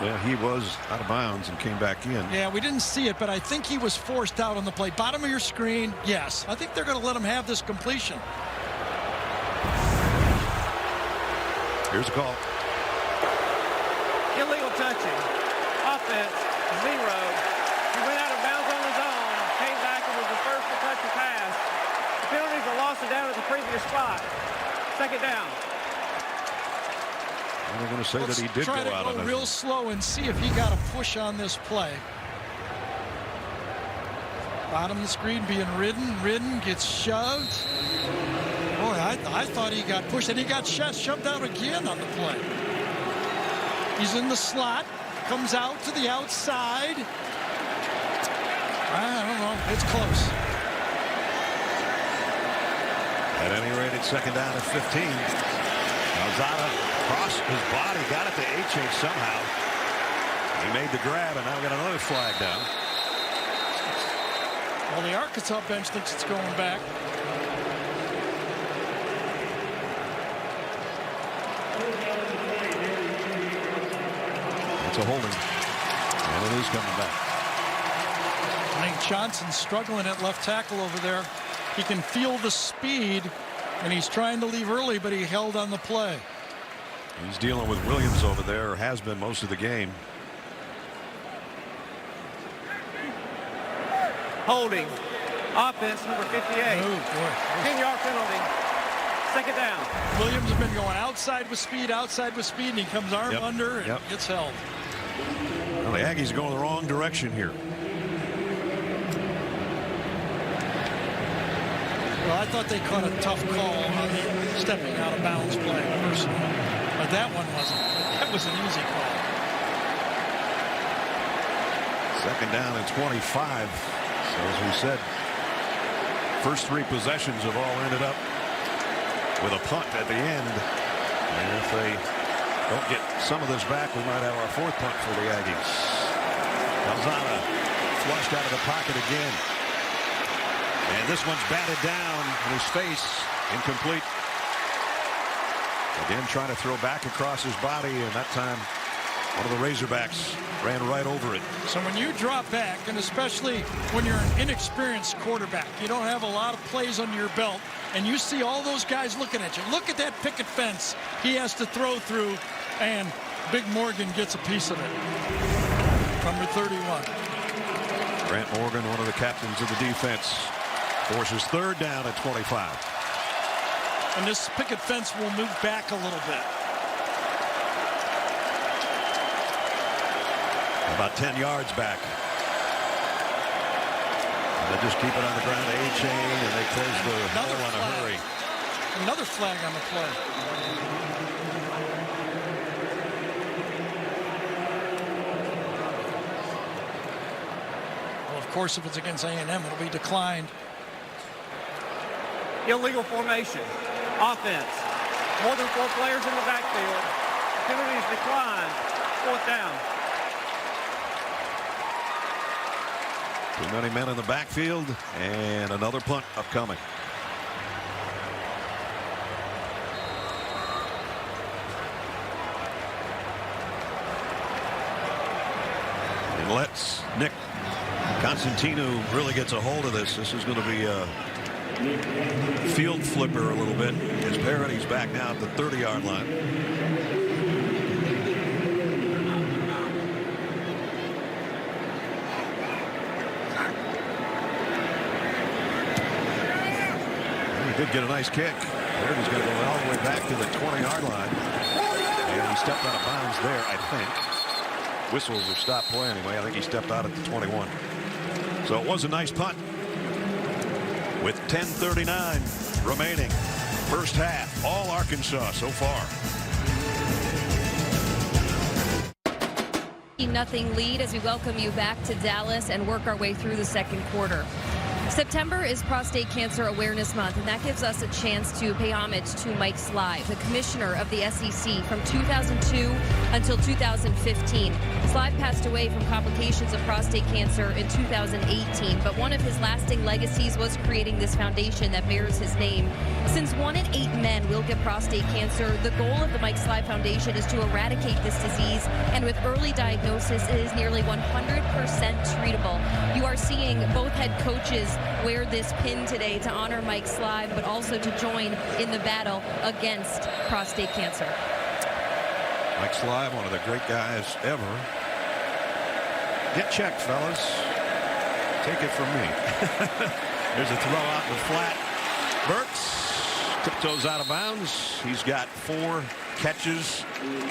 Yeah, he was out of bounds and came back in. Yeah, we didn't see it, but I think he was forced out on the play. Bottom of your screen, yes. I think they're going to let him have this completion. Here's a call. Illegal touching. Offense, 0. He went out of bounds on his own, came back and was the first to touch the pass. The penalties are lost and down at the previous spot. Second down. And they're going to say that he did go out Try to go real slow and see if he got a push on this play. Bottom of the screen being ridden, gets shoved. Boy, I thought he got pushed, and he got shoved out again on the play. He's in the slot, comes out to the outside. I don't know, it's close. At any rate, it's second down at 15. Calzada crossed his body, got it to A-chain somehow. He made the grab, and now we got another flag down. Well, the Arkansas bench thinks it's going back. It's a holding, and it is coming back. I think Johnson's struggling at left tackle over there. He can feel the speed, and he's trying to leave early, but he held on the play. He's dealing with Williams over there, or has been most of the game. Holding. Offense, number 58. 10-yard penalty. Second down. Williams has been going outside with speed, and he comes arm under and gets held. Well, the Aggies are going the wrong direction here. Well, I thought they caught a tough call on the stepping out of bounds play, personally. But that one wasn't. That was an easy call. Second down and 25. So as we said, first 3 possessions have all ended up with a punt at the end. And if they don't get some of this back, we might have our 4th punt for the Aggies. Calzada flushed out of the pocket again. And this one's batted down in his face. Incomplete. Again, trying to throw back across his body, and that time one of the Razorbacks ran right over it. So when you drop back, and especially when you're an inexperienced quarterback, you don't have a lot of plays under your belt, and you see all those guys looking at you. Look at that picket fence he has to throw through, and Big Morgan gets a piece of it. Number 31. Grant Morgan, one of the captains of the defense, forces 3rd down at 25. And this picket fence will move back a little bit. About 10 yards back. And they just keep it on the ground. A-chain, and they close the hole in a hurry. Another flag on the play. Well, of course, if it's against A&M, it'll be declined. Illegal formation. Offense. More than 4 players in the backfield. Penalties declined. 4th down. Too many men in the backfield, and another punt upcoming. And let's Nick Constantino really gets a hold of this. This is going to be a field flipper a little bit. As Parody's back now at the 30-yard line. He did get a nice kick. Parody's going to go all the way back to the 20-yard line. And he stepped out of bounds there, I think. Whistles or stop play anyway. I think he stepped out at the 21. So it was a nice punt. With 10:39 remaining. First half. All Arkansas so far. 0-0 lead as we welcome you back to Dallas and work our way through the second quarter. September is Prostate Cancer Awareness Month, and that gives us a chance to pay homage to Mike Slive, the commissioner of the SEC from 2002 until 2015. Slive passed away from complications of prostate cancer in 2018, but one of his lasting legacies was creating this foundation that bears his name. Since 1 in 8 men will get prostate cancer, the goal of the Mike Slive Foundation is to eradicate this disease, and with early diagnosis, it is nearly 100% treatable. You are seeing both head coaches wear this pin today to honor Mike Slive, but also to join in the battle against prostate cancer. Mike Slive, one of the great guys ever. Get checked, fellas. Take it from me. There's a throw out in the flat. Burks tiptoes out of bounds. He's got 4 catches,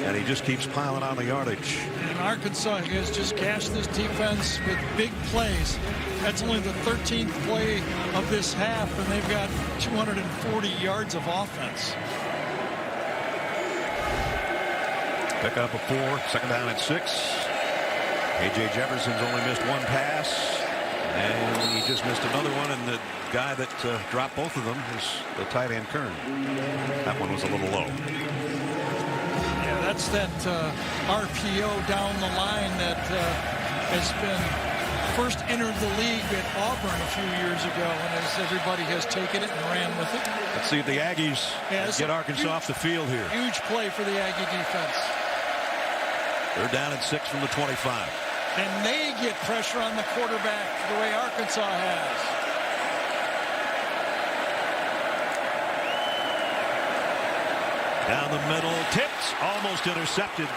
and he just keeps piling on the yardage. And Arkansas has just gashed this defense with big plays. That's only the 13th play of this half, and they've got 240 yards of offense. Pick up a 4, second down at 6. KJ Jefferson's only missed 1 pass, and he just missed another one, and the guy that dropped both of them is the tight end Kern. That one was a little low. Yeah, that's that RPO down the line that has been first entered the league at Auburn a few years ago, and as everybody has taken it and ran with it. Let's see if the Aggies get Arkansas off the field here. Huge play for the Aggie defense. They're down at 6 from the 25. And they get pressure on the quarterback the way Arkansas has. Down the middle, tipped, almost intercepted.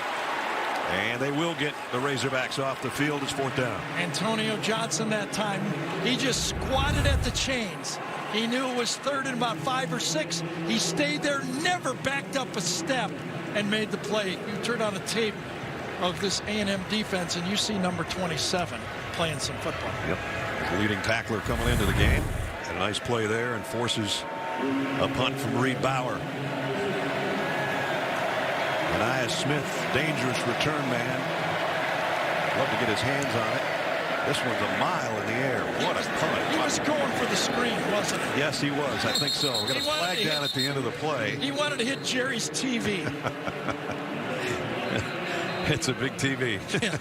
And they will get the Razorbacks off the field. It's 4th down. Antonio Johnson that time, he just squatted at the chains. He knew it was 3rd and about 5 or 6. He stayed there, never backed up a step, and made the play. You turn on a tape of this A&M defense, and you see number 27 playing some football. Yep. The leading tackler coming into the game. Had a nice play there and forces a punt from Reed Bauer. Ainias Smith, dangerous return man. Love to get his hands on it. This one's a mile in the air. What a punt. He was going for the screen, wasn't he? Yes, he was. I think so. We got a flag down at the end of the play. He wanted to hit Jerry's TV. It's a big TV. Yeah.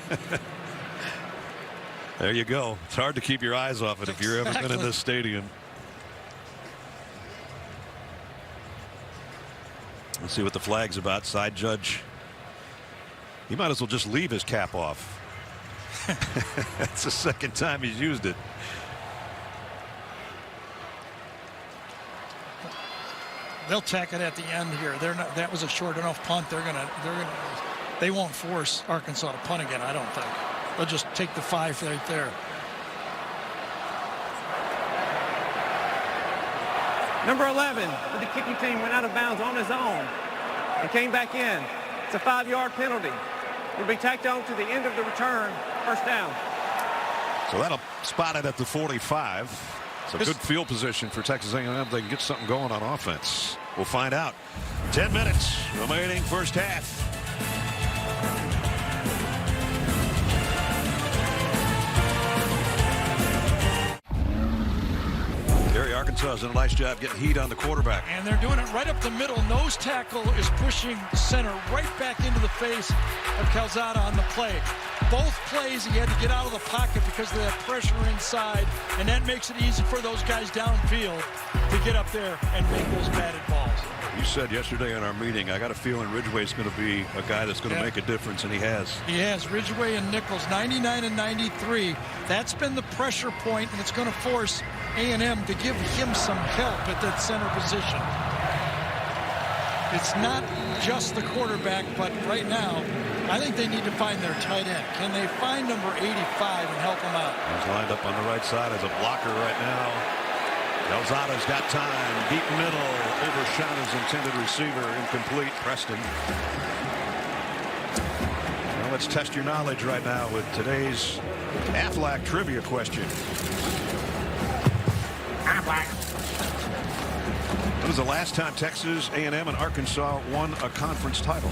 There you go. It's hard to keep your eyes off it if you've ever been in this stadium. Let's see what the flag's about. Side judge. He might as well just leave his cap off. That's the second time he's used it. They'll tack it at the end here. They're not. That was a short enough punt. They won't force Arkansas to punt again, I don't think. They'll just take the 5 right there. Number 11 for the kicking team went out of bounds on his own and came back in. It's a 5-yard penalty. It'll be tacked on to the end of the return. First down. So that'll spot it at the 45. It's a good field position for Texas A&M. They can get something going on offense. We'll find out. 10 minutes remaining first half. Arkansas has done a nice job getting heat on the quarterback. And they're doing it right up the middle. Nose tackle is pushing center right back into the face of Calzada on the play. both plays, he had to get out of the pocket because of that pressure inside, and that makes it easy for those guys downfield to get up there and make those batted balls. You said yesterday in our meeting, I got a feeling Ridgway's going to be a guy that's going to make a difference, and he has. He has. Ridgway and Nichols, 99 and 93. That's been the pressure point, and it's going to force A&M to give him some help at that center position. It's not just the quarterback, but right now, I think they need to find their tight end. Can they find number 85 and help him out? He's lined up on the right side as a blocker right now. Calzada's got time. Deep middle. Overshot his intended receiver. Incomplete. Preston. Well, let's test your knowledge right now with today's Aflac trivia question. When was the last time Texas A&M and Arkansas won a conference title?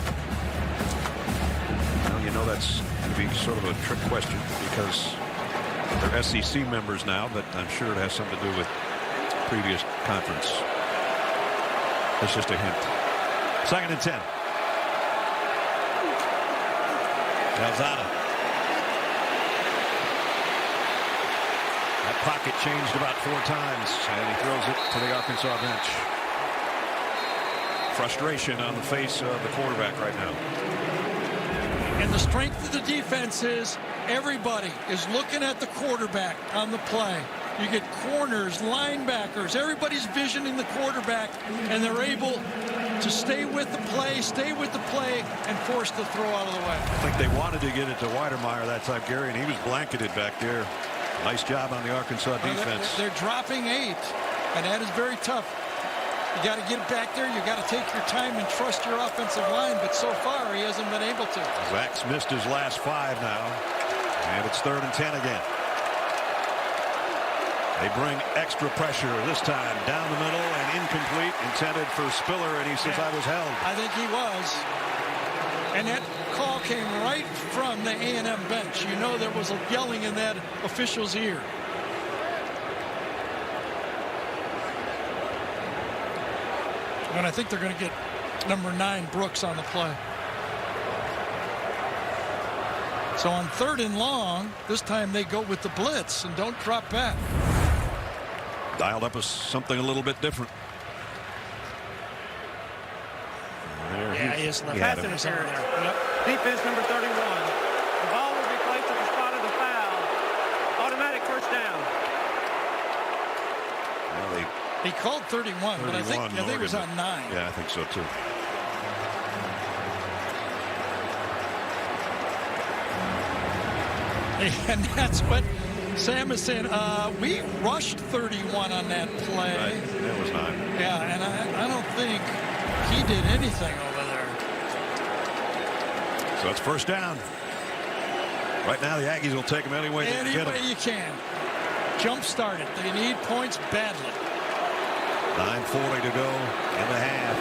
Well, you know that's going to be sort of a trick question because they're SEC members now, but I'm sure it has something to do with previous conference. That's just a hint. 2nd and 10. Calzada. That pocket changed about 4 times, and he throws it to the Arkansas bench. Frustration on the face of the quarterback right now. And the strength of the defense is everybody is looking at the quarterback on the play. You get corners, linebackers, everybody's visioning the quarterback, and they're able to stay with the play, and force the throw out of the way. I think they wanted to get it to Weidermeyer that time, Gary, and he was blanketed back there. Nice job on the Arkansas defense. They're dropping 8, and that is very tough. You got to get it back there. You got to take your time and trust your offensive line, but so far he hasn't been able to. Zach's missed his last 5 now, and it's 3rd and 10 again. They bring extra pressure this time down the middle and incomplete, intended for Spiller, and he says, I was held. I think he was. And that call came right from the A&M bench. You know there was a yelling in that official's ear. And I think they're going to get number 9, Brooks, on the play. So on 3rd and long, this time they go with the blitz and don't drop back. Dialed up as something a little bit different. Yeah, he is. Pass interference. Defense number 31. The ball will be placed at the spot of the foul. Automatic first down. Well, he called 31, but I think it was on 9. Yeah, I think so too. And that's what Sam is saying. We rushed 31 on that play. Right. That was 9. Yeah, and I don't think he did anything over there. So it's 1st down. Right now the Aggies will take them any way they can get them. Any way you can. Jump start it. They need points badly. 9:40 to go in the half.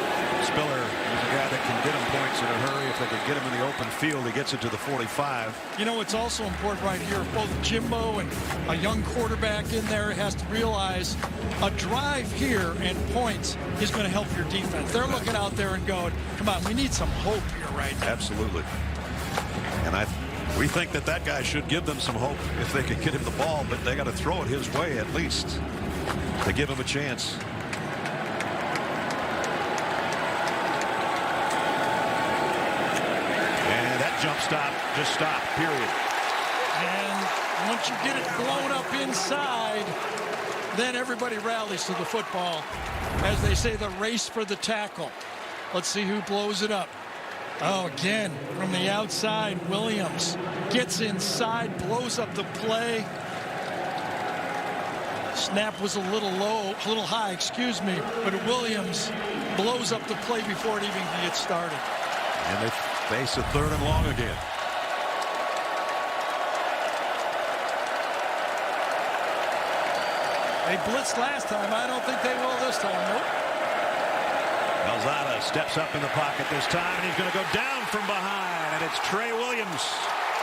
Spiller is a guy that can get him points in a hurry. If they could get him in the open field, he gets it to the 45. You know, it's also important right here. Both Jimbo and a young quarterback in there has to realize a drive here and points is going to help your defense. They're looking out there and going, come on, we need some hope here right now. Absolutely. And we think that guy should give them some hope if they could get him the ball, but they got to throw it his way at least to give him a chance. Jump stop, just stop, period. And once you get it blown up inside, then everybody rallies to the football. As they say, the race for the tackle. Let's see who blows it up. Oh, again, from the outside, Williams gets inside, blows up the play. Snap was a little low, a little high, excuse me, but Williams blows up the play before it even gets started. And they face a 3rd and long again. They blitzed last time. I don't think they will this time. Nope. Calzada steps up in the pocket this time, and he's going to go down from behind, and it's Trey Williams.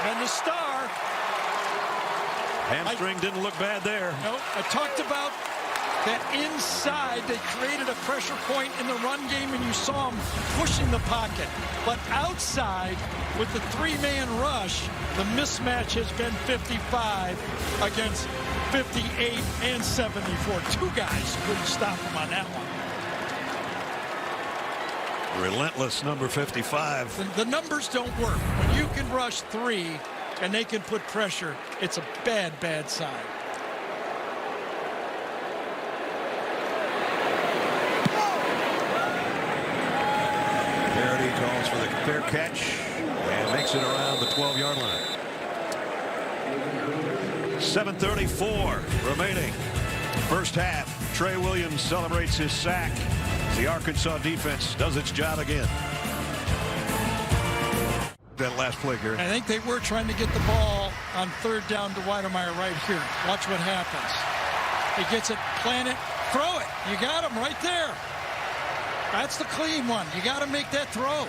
And the star. Hamstring didn't look bad there. Nope. I talked about that inside they created a pressure point in the run game, and you saw them pushing the pocket. But outside, with the three-man rush, the mismatch has been 55 against 58 and 74. Two guys couldn't stop him on that one. Relentless number 55. The numbers don't work. When you can rush three and they can put pressure, it's a bad, bad sign. Verity calls for the fair catch and makes it around the 12-yard line. 7:34 remaining. First half. Trey Williams celebrates his sack. The Arkansas defense does its job again. That last play, Gary. I think they were trying to get the ball on third down to Weidemeyer right here. Watch what happens. He gets it, plant it, throw it. You got him right there. That's the clean one. You got to make that throw.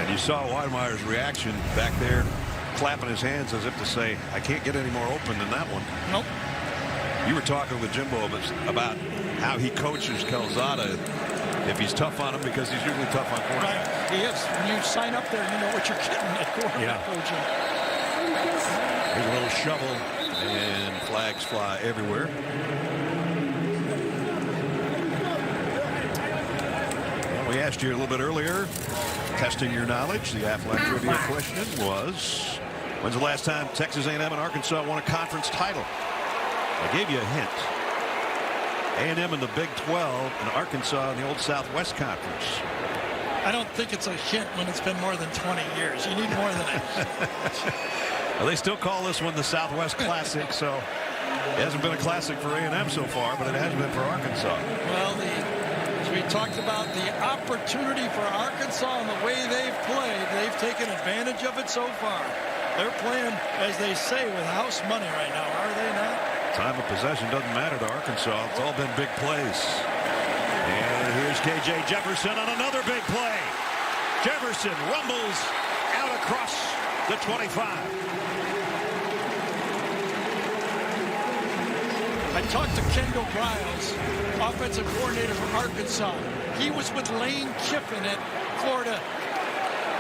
And you saw Weidemeyer's reaction back there, clapping his hands as if to say, I can't get any more open than that one. Nope. You were talking with Jimbo about how he coaches Calzada, if he's tough on him, because he's usually tough on quarterback. Right. He is. When you sign up there, you know what you're getting at quarterback coaching. Here's a little shovel, and flags fly everywhere. Well, we asked you a little bit earlier, testing your knowledge. The athletic trivia question was, when's the last time Texas A&M and Arkansas won a conference title? I gave you a hint. A&M in the Big 12 and Arkansas in the old Southwest Conference. I don't think it's a hint when it's been more than 20 years. You need more than that. Well, they still call this one the Southwest Classic, so it hasn't been a classic for A&M so far, but it has been for Arkansas. Well, as we talked about the opportunity for Arkansas and the way they've played, they've taken advantage of it so far. They're playing, as they say, with house money right now, are they not? Time of possession doesn't matter to Arkansas. It's all been big plays. And here's KJ Jefferson on another big play. Jefferson rumbles out across the 25. I talked to Kendall Briles, offensive coordinator for Arkansas. He was with Lane Kiffin at Florida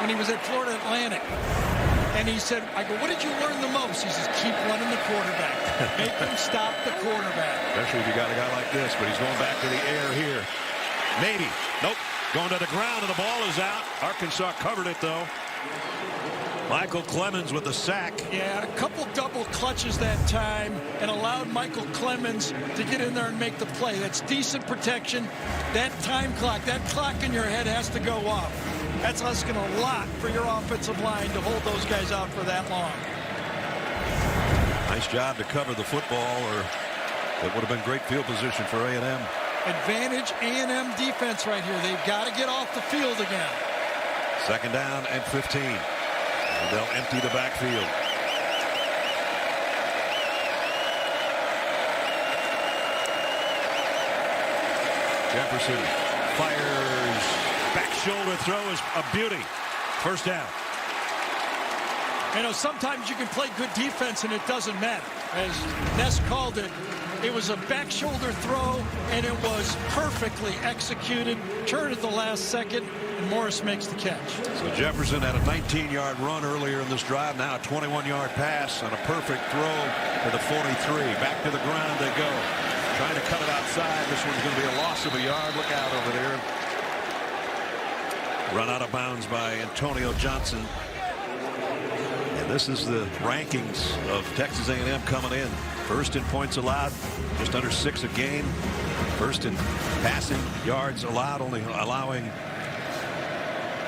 when he was at Florida Atlantic. And he said, I go, what did you learn the most? He says, keep running the quarterback. Make him stop the quarterback. Especially if you got a guy like this, but he's going back to the air here. Maybe. Nope. Going to the ground, and the ball is out. Arkansas covered it, though. Michael Clemens with the sack. Yeah, a couple double clutches that time and allowed Michael Clemens to get in there and make the play. That's decent protection. That time clock, that clock in your head has to go off. That's asking a lot for your offensive line to hold those guys out for that long. Nice job to cover the football, or it would have been great field position for A&M. Advantage A&M defense right here. They've got to get off the field again. Second down and 15. And they'll empty the backfield. Jefferson fires. Back shoulder throw is a beauty. First down. You know, sometimes you can play good defense and it doesn't matter. As Ness called it, it was a back shoulder throw and it was perfectly executed. Turn at the last second, and Morris makes the catch. So Jefferson had a 19-yard run earlier in this drive. Now a 21-yard pass and a perfect throw to the 43. Back to the ground they go. Trying to cut it outside. This one's going to be a loss of a yard. Look out over there. Run out of bounds by Antonio Johnson. And this is the rankings of Texas A&M coming in. First in points allowed, just under 6 a game. First in passing yards allowed, only allowing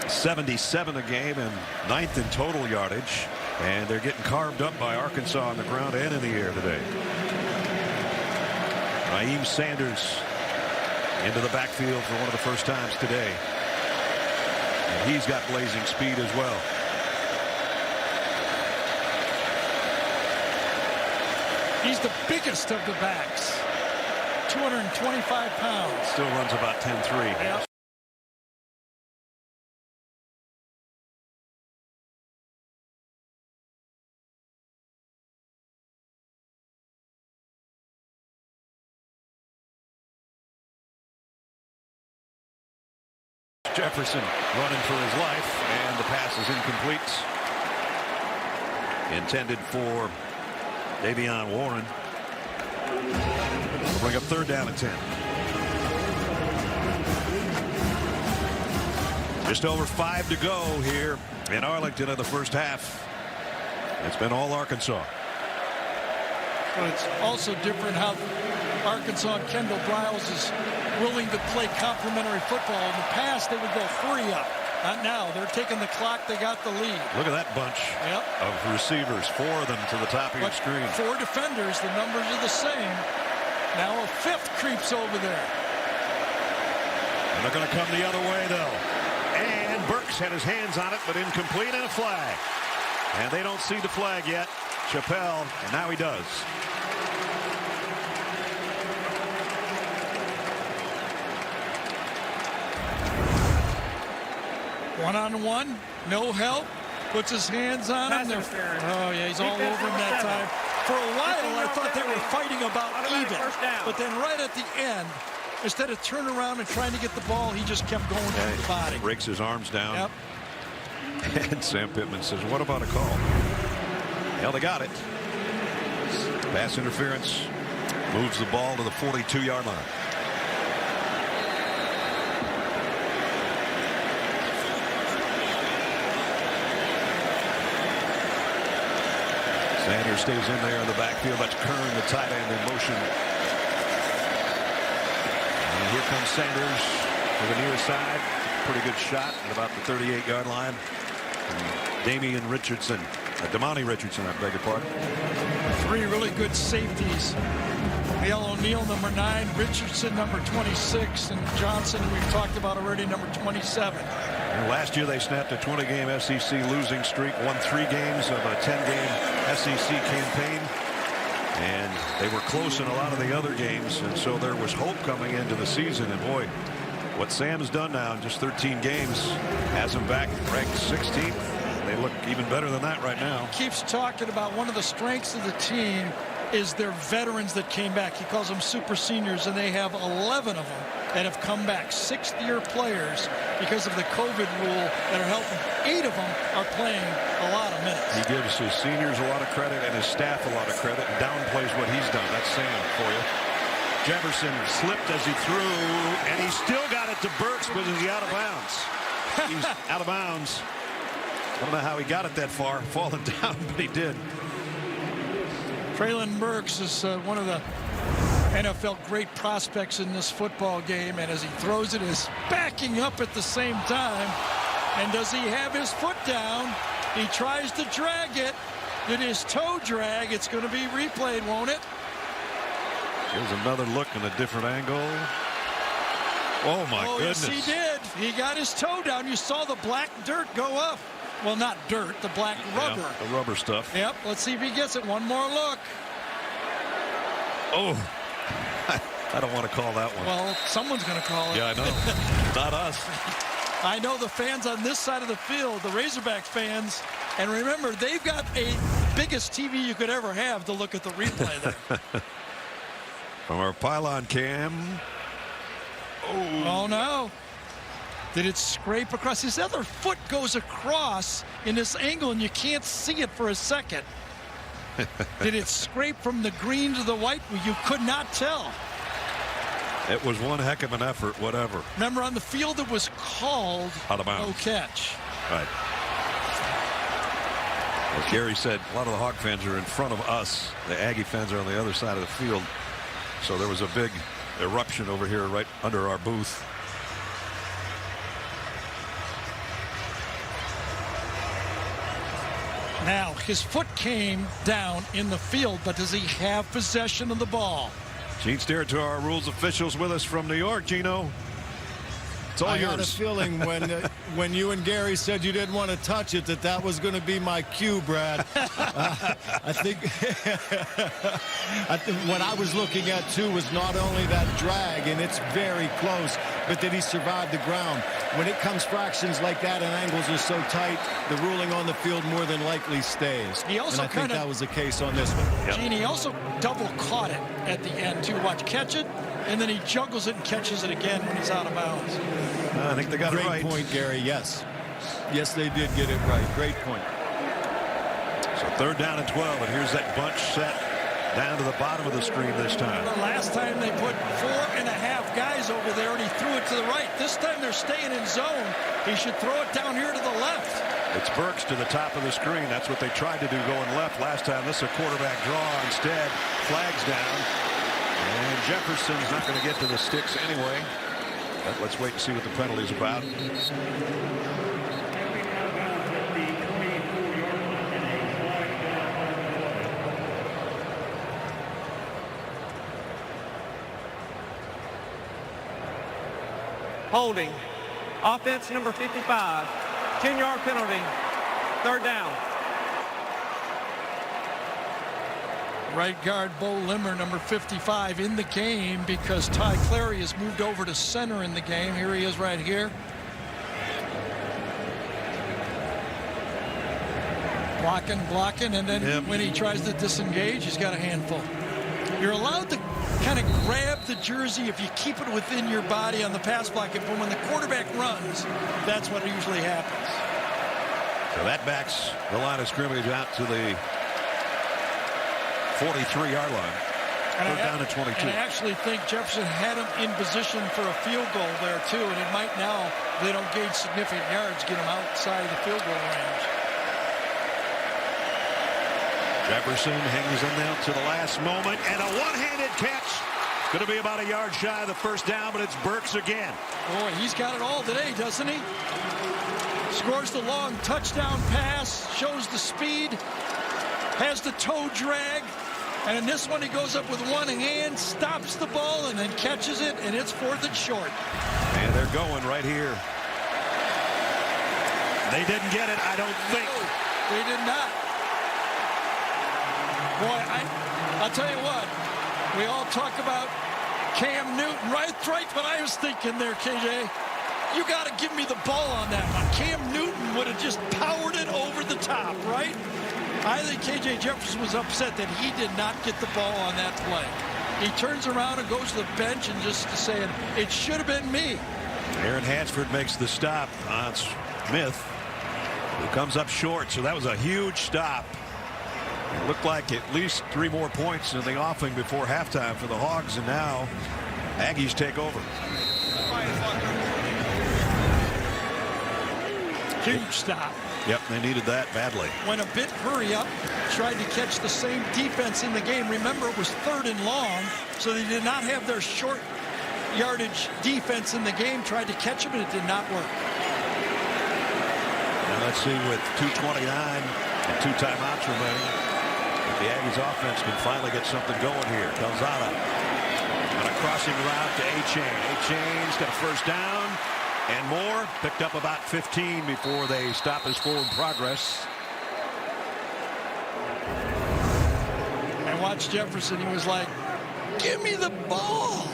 77 a game, and 9th in total yardage. And they're getting carved up by Arkansas on the ground and in the air today. Raheem Sanders into the backfield for one of the first times today. And he's got blazing speed as well. He's the biggest of the backs. 225 pounds. Still runs about 10-3. Yep. Jefferson running for his life, and the pass is incomplete. Intended for Davion Warren. We'll bring up 3rd down and 10. Just over 5 to go here in Arlington in the first half. It's been all Arkansas. But it's also different how Arkansas and Kendall Briles is willing to play complementary football. In the past, they would go 3 up. Not now. They're taking the clock. They got the lead. Look at that bunch of receivers. 4 of them to the top of your screen. 4 defenders. The numbers are the same. Now a 5th creeps over there. And they're going to come the other way, though. And Burks had his hands on it, but incomplete, and a flag. And they don't see the flag yet. Chappelle, and now he does. One-on-one, no help, puts his hands on him. Oh, yeah, he's all over him that time. For a while, I thought they were fighting about even, but then right at the end, instead of turning around and trying to get the ball, he just kept going to the body. Breaks his arms down. Yep. And Sam Pittman says, what about a call? Hell, they got it. Pass interference moves the ball to the 42-yard line. Sanders stays in there in the backfield. That's Kern, the tight end, in motion. And here comes Sanders to the near side. Pretty good shot at about the 38-yard line. Damani Richardson, I beg your pardon. 3 really good safeties. Neil O'Neal, number 9, Richardson, number 26, and Johnson, we've talked about already, number 27. And last year they snapped a 20-game SEC losing streak, won 3 games of a 10-game SEC campaign, and they were close in a lot of the other games, and so there was hope coming into the season. And boy, what Sam's done now in just 13 games has him back ranked 16th. They look even better than that right now. Keeps talking about one of the strengths of the team is their veterans that came back. He calls them super seniors, and they have 11 of them that have come back. 6th-year players because of the COVID rule that are helping. 8 of them are playing a lot of minutes. He gives his seniors a lot of credit and his staff a lot of credit and downplays what he's done. That's Sam for you. Jefferson slipped as he threw, and he still got it to Burks, but is he out of bounds? He's out of bounds. I don't know how he got it that far, falling down, but he did. Treylon Burks is one of the NFL great prospects in this football game, and as he throws it, is backing up at the same time. And does he have his foot down? He tries to drag it. Did his toe drag? It's going to be replayed, won't it? Here's another look in a different angle. Oh, my goodness. Yes, he did. He got his toe down. You saw the black dirt go up. Well, not dirt, the black rubber. Yeah, the rubber stuff. Yep, let's see if he gets it. One more look. Oh, I don't want to call that one. Well, someone's going to call it. Yeah, I know. Not us. I know the fans on this side of the field, the Razorbacks fans, and remember, they've got a biggest TV you could ever have to look at the replay there. From our pylon cam. Oh, no. Did it scrape across? His other foot goes across in this angle, and you can't see it for a second. Did it scrape from the green to the white? Well, you could not tell. It was one heck of an effort, whatever. Remember, on the field it was called out of bounds. No catch. Right. As Gary said, a lot of the Hawk fans are in front of us. The Aggie fans are on the other side of the field. So there was a big eruption over here right under our booth. Now, his foot came down in the field, but does he have possession of the ball? Gene Steer to our rules officials with us from New York. Gino, it's all yours. I had a feeling when you and Gary said you didn't want to touch it that was going to be my cue, Brad. I think what I was looking at too was not only that drag, and it's very close, but that he survived the ground. When it comes fractions like that and angles are so tight, the ruling on the field more than likely stays. He also and I think that was the case on this one. Yep. Gene, he also double caught it at the end too. Watch, catch it, and then he juggles it and catches it again when he's out of bounds. I think they got it right. Great point, Gary. Yes. Yes, they did get it right. Great point. So 3rd down and 12, and here's that bunch set down to the bottom of the screen this time. The last time they put 4.5 guys over there, and he threw it to the right. This time they're staying in zone. He should throw it down here to the left. It's Burks to the top of the screen. That's what they tried to do going left last time. This is a quarterback draw. Instead, flags down. And Jefferson's not going to get to the sticks anyway. But let's wait and see what the penalty's about. Holding. Offense number 55. 10-yard penalty. 3rd down. Right guard Bo Limmer, number 55, in the game because Ty Clary has moved over to center in the game. Here he is right here. Blocking, and then when he tries to disengage, he's got a handful. You're allowed to kind of grab the jersey if you keep it within your body on the pass blocking, but when the quarterback runs, that's what usually happens. So that backs the line of scrimmage out to the 43-yard line. We're down to 22. And I actually think Jefferson had him in position for a field goal there, too, and it might now, if they don't gauge significant yards, get him outside of the field goal range. Jefferson hangs in there to the last moment, and a one-handed catch. Going to be about a yard shy of the 1st down, but it's Burks again. Boy, he's got it all today, doesn't he? Scores the long touchdown pass, shows the speed, has the toe drag, and in this one he goes up with one hand, stops the ball, and then catches it, and it's 4th and short. And they're going right here. They didn't get it, I don't think. No, they did not. Boy, I'll tell you what, we all talk about Cam Newton, right what I was thinking there, KJ. You got to give me the ball on that one. Cam Newton would have just powered it over the top, right? I think KJ Jefferson was upset that he did not get the ball on that play. He turns around and goes to the bench and just saying, it should have been me. Aaron Hansford makes the stop on Smith, who comes up short, so that was a huge stop. It looked like at least 3 more points in the offing before halftime for the Hogs, and now Aggies take over. Huge stop. Yep, they needed that badly. Went a bit hurry up, tried to catch the same defense in the game. Remember, it was 3rd and long, so they did not have their short yardage defense in the game. Tried to catch him, and it did not work. Now let's see, with 2:29 and 2 timeouts remaining, if the Aggies offense can finally get something going here. Calzada on a crossing route to A-Chain. A-Chain's got a 1st down. And Moore picked up about 15 before they stop his forward progress. And watch Jefferson. He was like, give me the ball.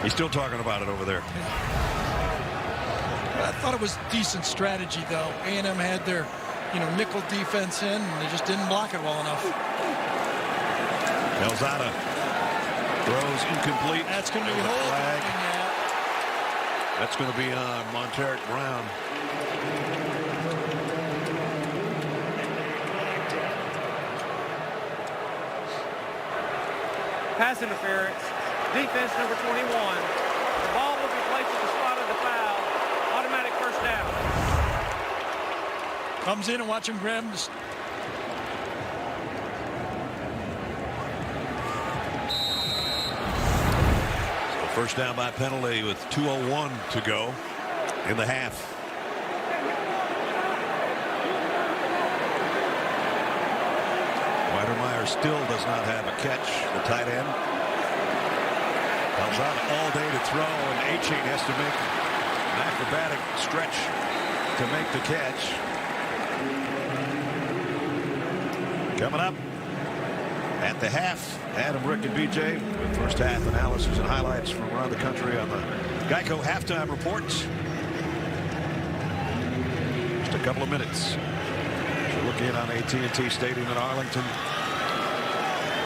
He's still talking about it over there. I thought it was decent strategy, though. A&M had their, nickel defense in, and they just didn't block it well enough. Calzada throws incomplete. That's going to be holding. That's going to be on Monteric Brown. Pass interference. Defense number 21. The ball will be placed at the spot of the foul. Automatic 1st down. Comes in and watch him grab him. First down by penalty with 2:01 to go in the half. Weidermeyer still does not have a catch, the tight end. Calzada all day to throw, and A-Chain has to make an acrobatic stretch to make the catch. Coming up at the half, Adam, Rick, and BJ with first half analysis and highlights from around the country on the Geico halftime reports. Just a couple of minutes. So look in on AT&T Stadium in Arlington,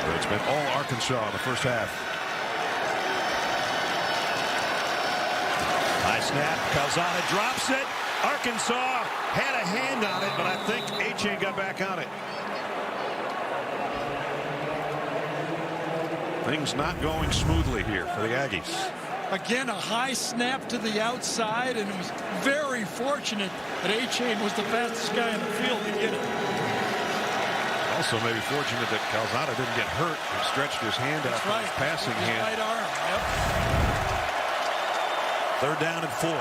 where it's been all Arkansas in the first half. snap. Calzada drops it. Arkansas had a hand on it, but I think A-Chain got back on it. Things not going smoothly here for the Aggies. Again, a high snap to the outside, and it was very fortunate that A-Chain was the fastest guy in the field to get it. Also maybe fortunate that Calzada didn't get hurt and stretched his hand out for his passing hand. Right arm, yep. 3rd down and 4.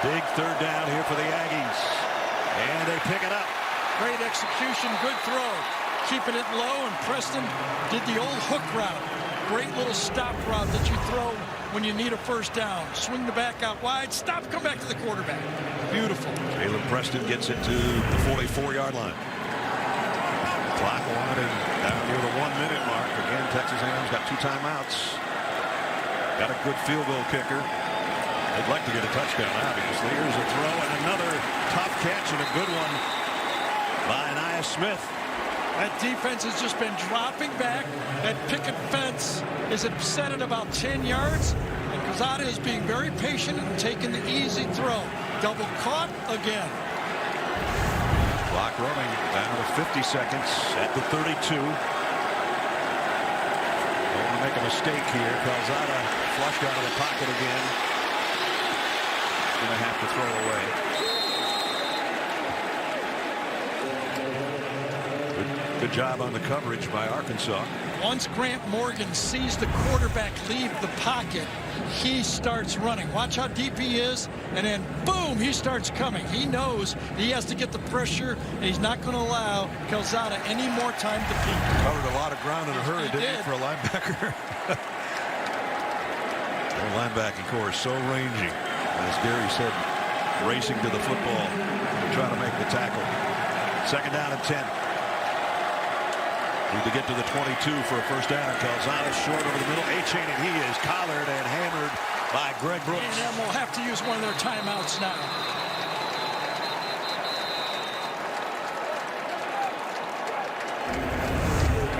Big 3rd down here for the Aggies. And they pick it up. Great execution, good throw. Keeping it low, and Preston did the old hook route. Great little stop route that you throw when you need a 1st down. Swing the back out wide, stop, come back to the quarterback. Beautiful. Jalen Preston gets it to the 44-yard line. Clock winding down near the 1-minute mark. Again, Texas A&M's got 2 timeouts. Got a good field goal kicker. They'd like to get a touchdown now because here's a throw and another tough catch and a good one by Ainias Smith. That defense has just been dropping back. That picket fence is set at about 10 yards. And Calzada is being very patient and taking the easy throw. Double caught again. Clock running down to 50 seconds at the 32. Don't want to make a mistake here. Calzada flushed out of the pocket again. Going to have to throw away. Good job on the coverage by Arkansas. Once Grant Morgan sees the quarterback leave the pocket, he starts running. Watch how deep he is, and then boom, he starts coming. He knows he has to get the pressure, and he's not going to allow Calzada any more time to peek. Covered a lot of ground in a hurry, didn't he, for a linebacker? The linebacking core is so rangy. As Gary said, racing to the football, trying to make the tackle. 2nd down and 10. Need to get to the 22 for a 1st down. Calzada short over the middle. A-Chain, and he is collared and hammered by Greg Brooks. A&M will have to use one of their timeouts now.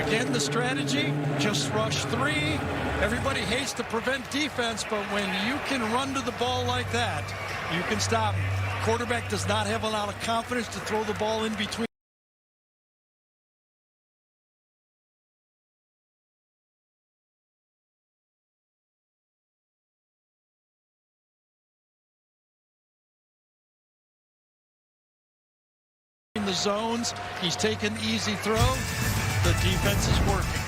Again, the strategy, just rush 3. Everybody hates to prevent defense, but when you can run to the ball like that, you can stop him. Quarterback does not have a lot of confidence to throw the ball in between. In the zones, he's taking the easy throw. The defense is working.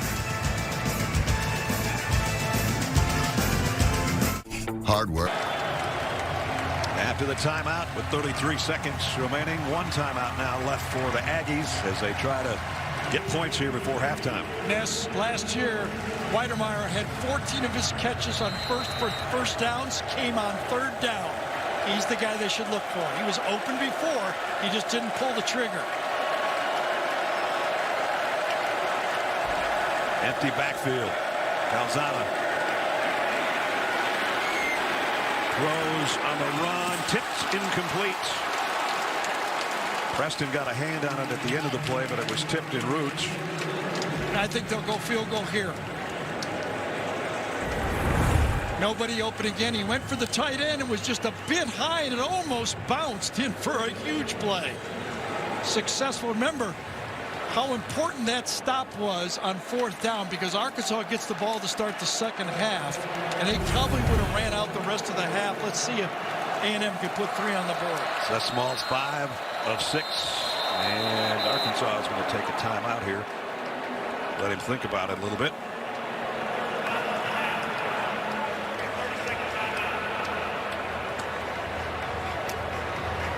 Hard work. After the timeout with 33 seconds remaining, 1 timeout now left for the Aggies as they try to get points here before halftime. Ness, last year, Weidemeyer had 14 of his catches on first downs came on 3rd down. He's the guy they should look for. He was open before, he just didn't pull the trigger. Empty backfield. Calzada throws on the run, tipped incomplete. Preston got a hand on it at the end of the play, but it was tipped en route. I think they'll go field goal here. Nobody open again. He went for the tight end and was just a bit high, and it almost bounced in for a huge play. Successful. Remember how important that stop was on 4th down, because Arkansas gets the ball to start the 2nd half, and they probably would have ran out the rest of the half. Let's see if A&M could put 3 on the board. Seth Small's 5 of 6, and Arkansas is going to take a timeout here. Let him think about it a little bit.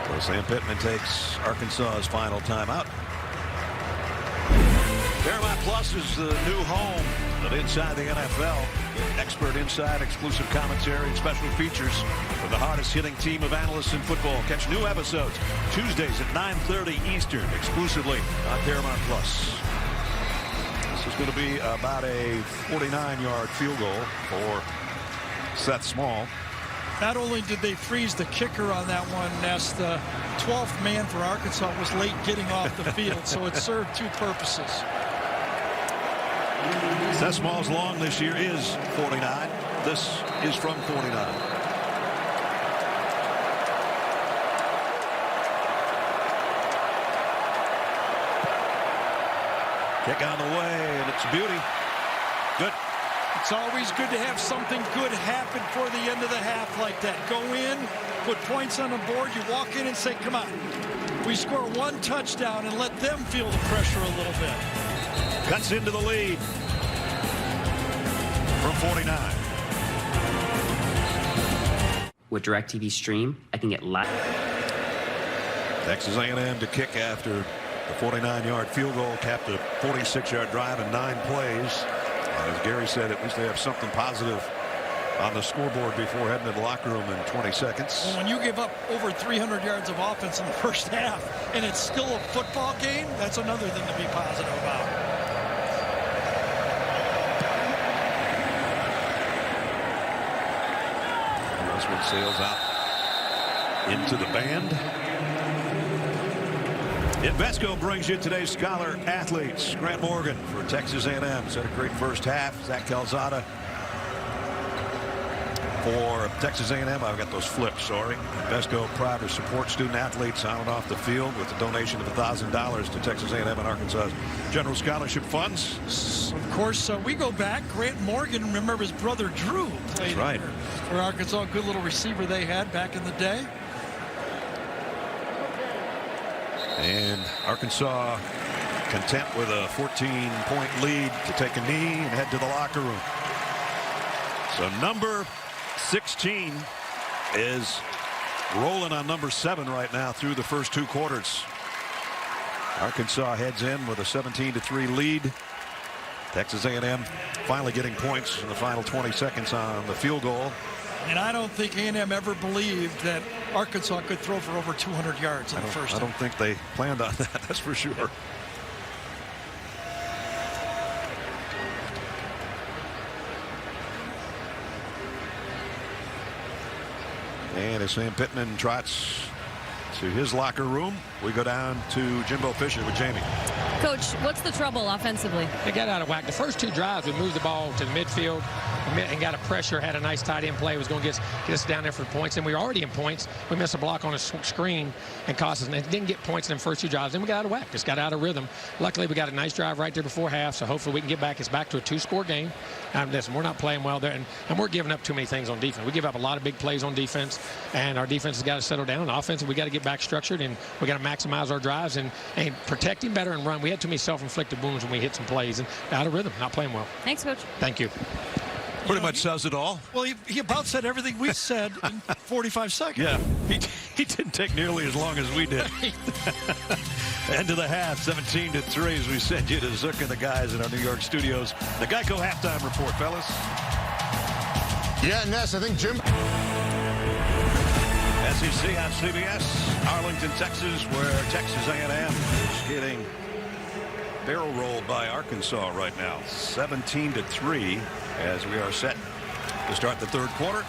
So Sam Pittman takes Arkansas's final timeout. Paramount Plus is the new home of Inside the NFL. Expert insight, exclusive commentary, and special features for the hardest hitting team of analysts in football. Catch new episodes Tuesdays at 9:30 Eastern exclusively on Paramount Plus. This is going to be about a 49-yard field goal for Seth Small. Not only did they freeze the kicker on that one, Ness, the 12th man for Arkansas was late getting off the field, so it served 2 purposes. Seth Small's long this year is 49. This is from 49. Kick on the way, and it's beauty. Good. It's always good to have something good happen for the end of the half like that. Go in, put points on the board, you walk in and say, come on. We score one touchdown and let them feel the pressure a little bit. Cuts into the lead from 49. With DirecTV Stream, I can get live. Texas A&M to kick after the 49-yard field goal, capped a 46-yard drive in 9 plays. As Gary said, at least they have something positive on the scoreboard before heading to the locker room in 20 seconds. Well, when you give up over 300 yards of offense in the first half and it's still a football game, that's another thing to be positive about. And this one sails out into the band. Invesco brings you today's Scholar Athletes. Grant Morgan for Texas A&M has had a great first half. Zach Calzada for Texas A&M. I've got those flips, sorry. Invesco proud to support student athletes on and off the field with a donation of $1,000 to Texas A&M and Arkansas General Scholarship Funds. Of course, we go back. Grant Morgan, remember his brother Drew played for Arkansas. Good little receiver they had back in the day. And Arkansas content with a 14-point lead to take a knee and head to the locker room. So number 16 is rolling on number 7 right now through the first 2 quarters. Arkansas heads in with a 17-3 lead. Texas A&M finally getting points in the final 20 seconds on the field goal. And I don't think A&M ever believed that Arkansas could throw for over 200 yards in the first half. I don't think they planned on that, that's for sure. And as Sam Pittman trots to his locker room, we go down to Jimbo Fisher with Jamie. Coach, what's the trouble offensively? They got out of whack. The first 2 drives, we moved the ball to the midfield and got a pressure, had a nice tight end play, was going to get us down there for points, and we were already in points. We missed a block on a screen and cost us, and didn't get points in the first 2 drives. Then we got out of whack, just got out of rhythm. Luckily, we got a nice drive right there before half, so hopefully we can get back. It's back to a 2-score game. Listen, we're not playing well there, and we're giving up too many things on defense. We give up a lot of big plays on defense, and our defense has got to settle down. Offensively, we got to get back structured, and we got to maximize our drives and protect him better and run. We had too many self-inflicted wounds when we hit some plays, and out of rhythm, not playing well. Thanks, Coach. Thank you. Pretty much says it all. Well, he about said everything we said in 45 seconds. Yeah, he didn't take nearly as long as we did. End of the half, 17-3, as we send you to Zook and the guys in our New York studios. The Geico halftime report, fellas. Yeah, Ness, I think Jim. SEC on CBS, Arlington, Texas, where Texas A&M is getting barrel rolled by Arkansas right now. 17-3 as we are set to start the 3rd quarter.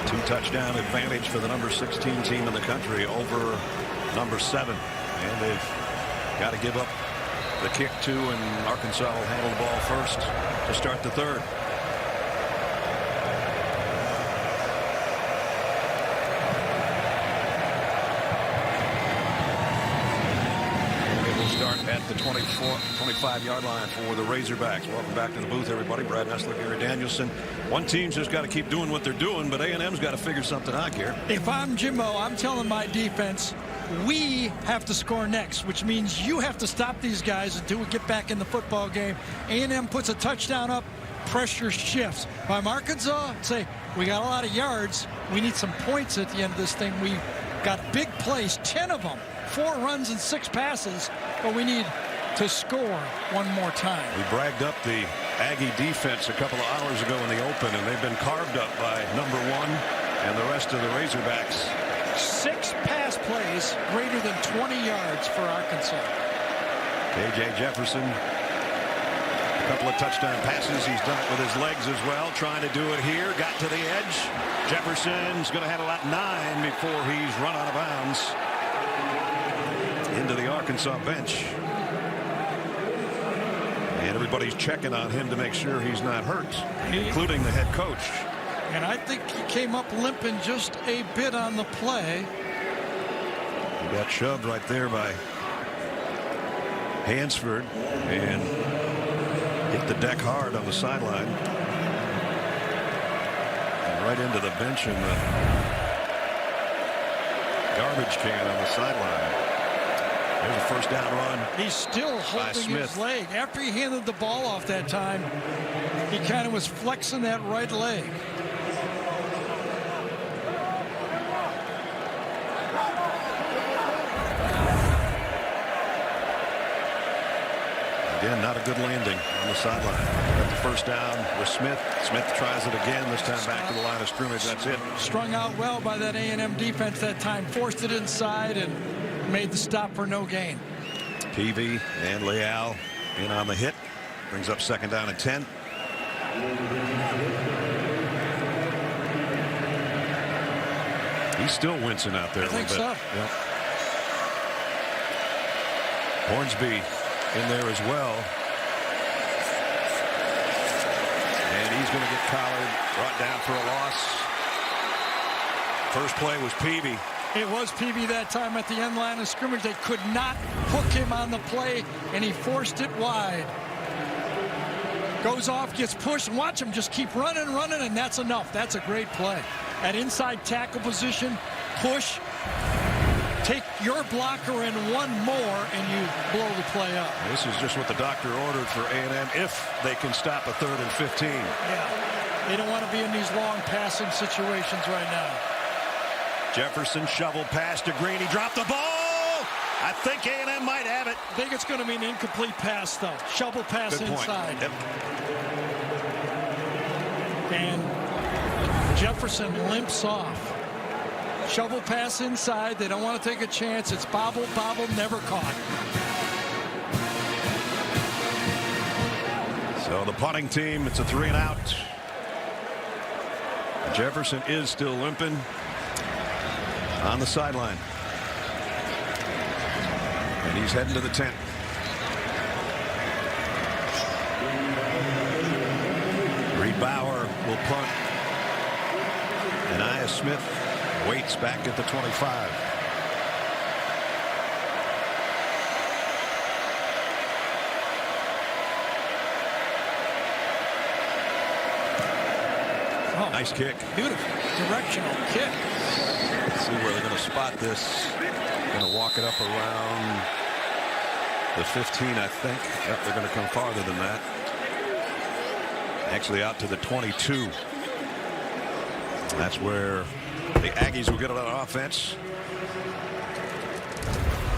Two-touchdown advantage for the number 16 team in the country over number 7. And they've got to give up the kick too, and Arkansas will handle the ball first to start the 3rd. At the 25-yard line for the Razorbacks. Welcome back to the booth, everybody. Brad Nessler, Gary Danielson. One team's just got to keep doing what they're doing, but A&M's got to figure something out here. If I'm Jimbo, I'm telling my defense, we have to score next, which means you have to stop these guys until we get back in the football game. A&M puts a touchdown up, pressure shifts. If I'm Arkansas, say, we got a lot of yards. We need some points at the end of this thing. We got big plays, 10 of them. 4 runs and 6 passes, but we need to score one more time. We bragged up the Aggie defense a couple of hours ago in the open, and they've been carved up by number 1 and the rest of the Razorbacks. 6 pass plays greater than 20 yards for Arkansas. KJ Jefferson, a couple of touchdown passes. He's done it with his legs as well, trying to do it here. Got to the edge. Jefferson's going to have about 9 before he's run out of bounds into the Arkansas bench. And everybody's checking on him to make sure he's not hurt, including the head coach. And I think he came up limping just a bit on the play. Got shoved right there by Hansford and hit the deck hard on the sideline. And right into the bench and the garbage can on the sideline. There's a first down run. He's still holding his leg. After he handed the ball off that time, he kind of was flexing that right leg. Again, not a good landing on the sideline. Got the first down with Smith. Smith tries it again, this time back to the line of scrimmage. That's it. Strung out well by that A&M defense that time. Forced it inside and made the stop for no gain. Peavy and Leal in on the hit. Brings up second down and 10. He's still wincing out there a little bit. So. Yep. Hornsby in there as well. And he's going to get collared, brought down for a loss. First play was Peavy. It was Peavy that time at the end line of scrimmage. They could not hook him on the play, and he forced it wide. Goes off, gets pushed, and watch him just keep running, and that's enough. That's a great play. At inside tackle position, push, take your blocker and one more, and you blow the play up. This is just what the doctor ordered for A&M if they can stop a 3rd and 15. Yeah, they don't want to be in these long passing situations right now. Jefferson shovel pass to Green. He dropped the ball. I think A&M might have it. I think it's going to be an incomplete pass, though. Shovel pass Good point. inside. Yep. And Jefferson limps off. Shovel pass inside. They don't want to take a chance. It's bobble, never caught. So the punting team, it's a 3 and out. Jefferson is still limping on the sideline. And he's heading to the 10. Reed Bauer will punt. And Ainias Smith waits back at the 25. Oh, nice kick. Beautiful directional kick. Let's see where they're going to spot this. Going to walk it up around the 15, I think. Yep, they're going to come farther than that. Actually out to the 22. That's where the Aggies will get it on offense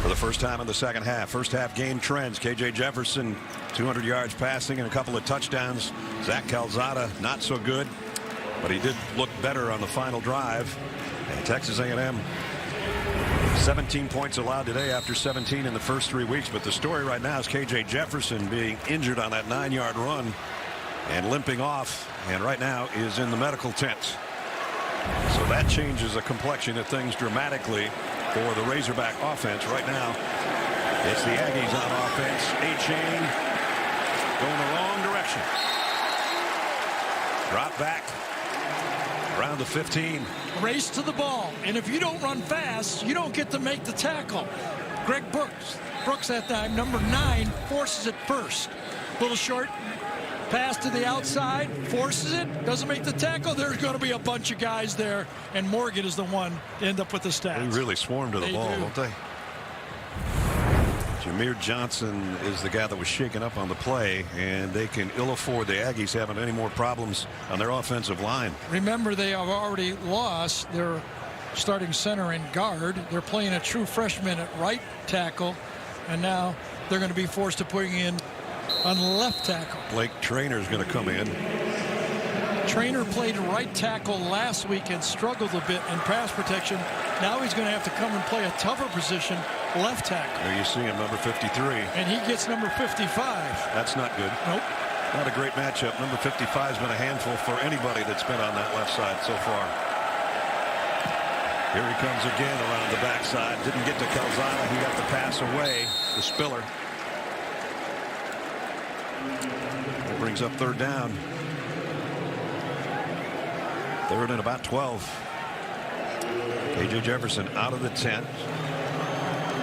for the first time in the second half. First half game trends. KJ Jefferson 200 yards passing and a couple of touchdowns. Zach Calzada not so good, but he did look better on the final drive. And Texas A&M 17 points allowed today after 17 in the first 3 weeks. But the story right now is KJ Jefferson being injured on that 9-yard run and limping off, and right now is in the medical tent. So that changes the complexion of things dramatically for the Razorback offense. Right now, it's the Aggies on offense. A-Chain going the wrong direction. Drop back around the 15. Race to the ball, and if you don't run fast, you don't get to make the tackle. Greg Brooks that time, number 9, forces it first. Little short pass to the outside, forces it, doesn't make the tackle. There's going to be a bunch of guys there, and Morgan is the one to end up with the stats. They really swarm to the ball, don't they? Jameer Johnson is the guy that was shaken up on the play, and they can ill afford the Aggies having any more problems on their offensive line. Remember, they have already lost their starting center and guard. They're playing a true freshman at right tackle, and now they're going to be forced to put in on left tackle. Blake Traynor is going to come in. Traynor played right tackle last week and struggled a bit in pass protection. Now he's going to have to come and play a tougher position, left tackle. There you see him, number 53. And he gets number 55. That's not good. Nope. Not a great matchup. Number 55 has been a handful for anybody that's been on that left side so far. Here he comes again around the backside. Didn't get to Calzada. He got the pass away. The Spiller. That brings up third down. Third and about 12. KJ Jefferson out of the tent.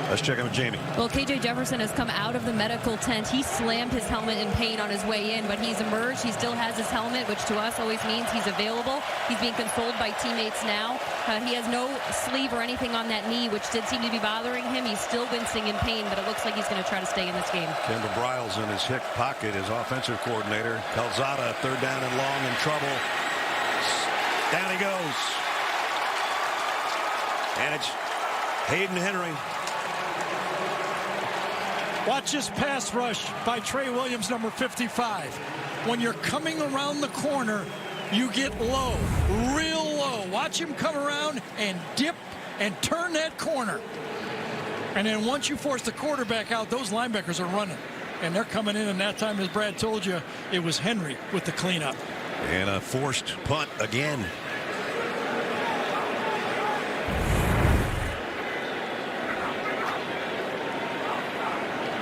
Let's check in with Jamie. Well, KJ Jefferson has come out of the medical tent. He slammed his helmet in pain on his way in, but he's emerged. He still has his helmet, which to us always means he's available. He's being consoled by teammates now. He has no sleeve or anything on that knee, which did seem to be bothering him. He's still wincing in pain, but it looks like he's going to try to stay in this game. Kendall Briles in his hip pocket, his offensive coordinator. Calzada, third down and long, in trouble. Down he goes. And it's Hayden Henry. Watch this pass rush by Trey Williams, number 55. When you're coming around the corner, you get low, real low. Watch him come around and dip and turn that corner. And then once you force the quarterback out, those linebackers are running. And they're coming in, and that time, as Brad told you, it was Henry with the cleanup. And a forced punt again.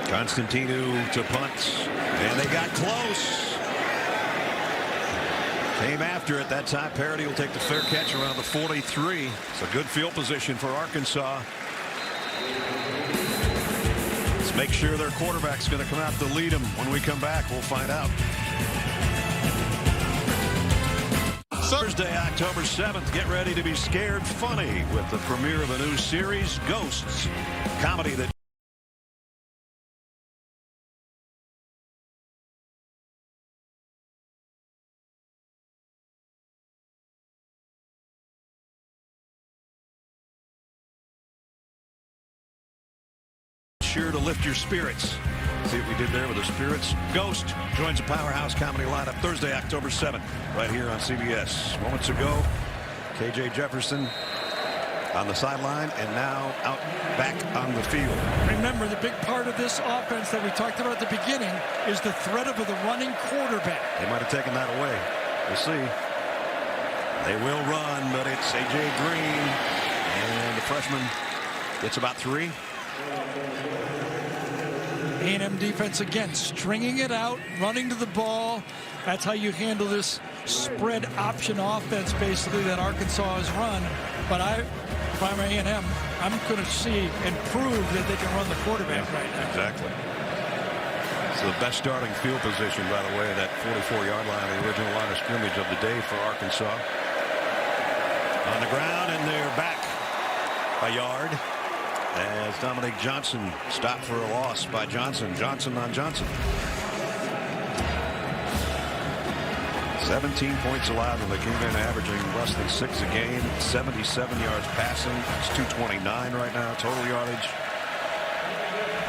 Constantino to punt, and they got close. Came after it that time. Parody will take the fair catch around the 43. It's a good field position for Arkansas. Let's make sure their quarterback's going to come out to lead them. When we come back, we'll find out. Thursday, October 7th, get ready to be scared funny with the premiere of a new series, Ghosts, comedy that sure to lift your spirits. See what we did there with the spirits. Ghost joins the Powerhouse comedy lineup Thursday, October 7th, right here on CBS. Moments ago, KJ Jefferson on the sideline and now out back on the field. Remember, the big part of this offense that we talked about at the beginning is the threat of the running quarterback. They might have taken that away. We'll see. They will run, but it's A.J. Green, and the freshman gets about 3. A&M defense again stringing it out, running to the ball. That's how you handle this spread option offense basically that Arkansas has run. But if I'm A&M, I'm going to see and prove that they can run the quarterback right now. Exactly. It's the best starting field position, by the way, that 44-yard line, the original line of scrimmage of the day for Arkansas. On the ground, and they're back a yard. As Dominic Johnson stopped for a loss by Johnson. Johnson on Johnson. 17 points allowed when they came in, averaging less than 6 a game. 77 yards passing. It's 229 right now. Total yardage.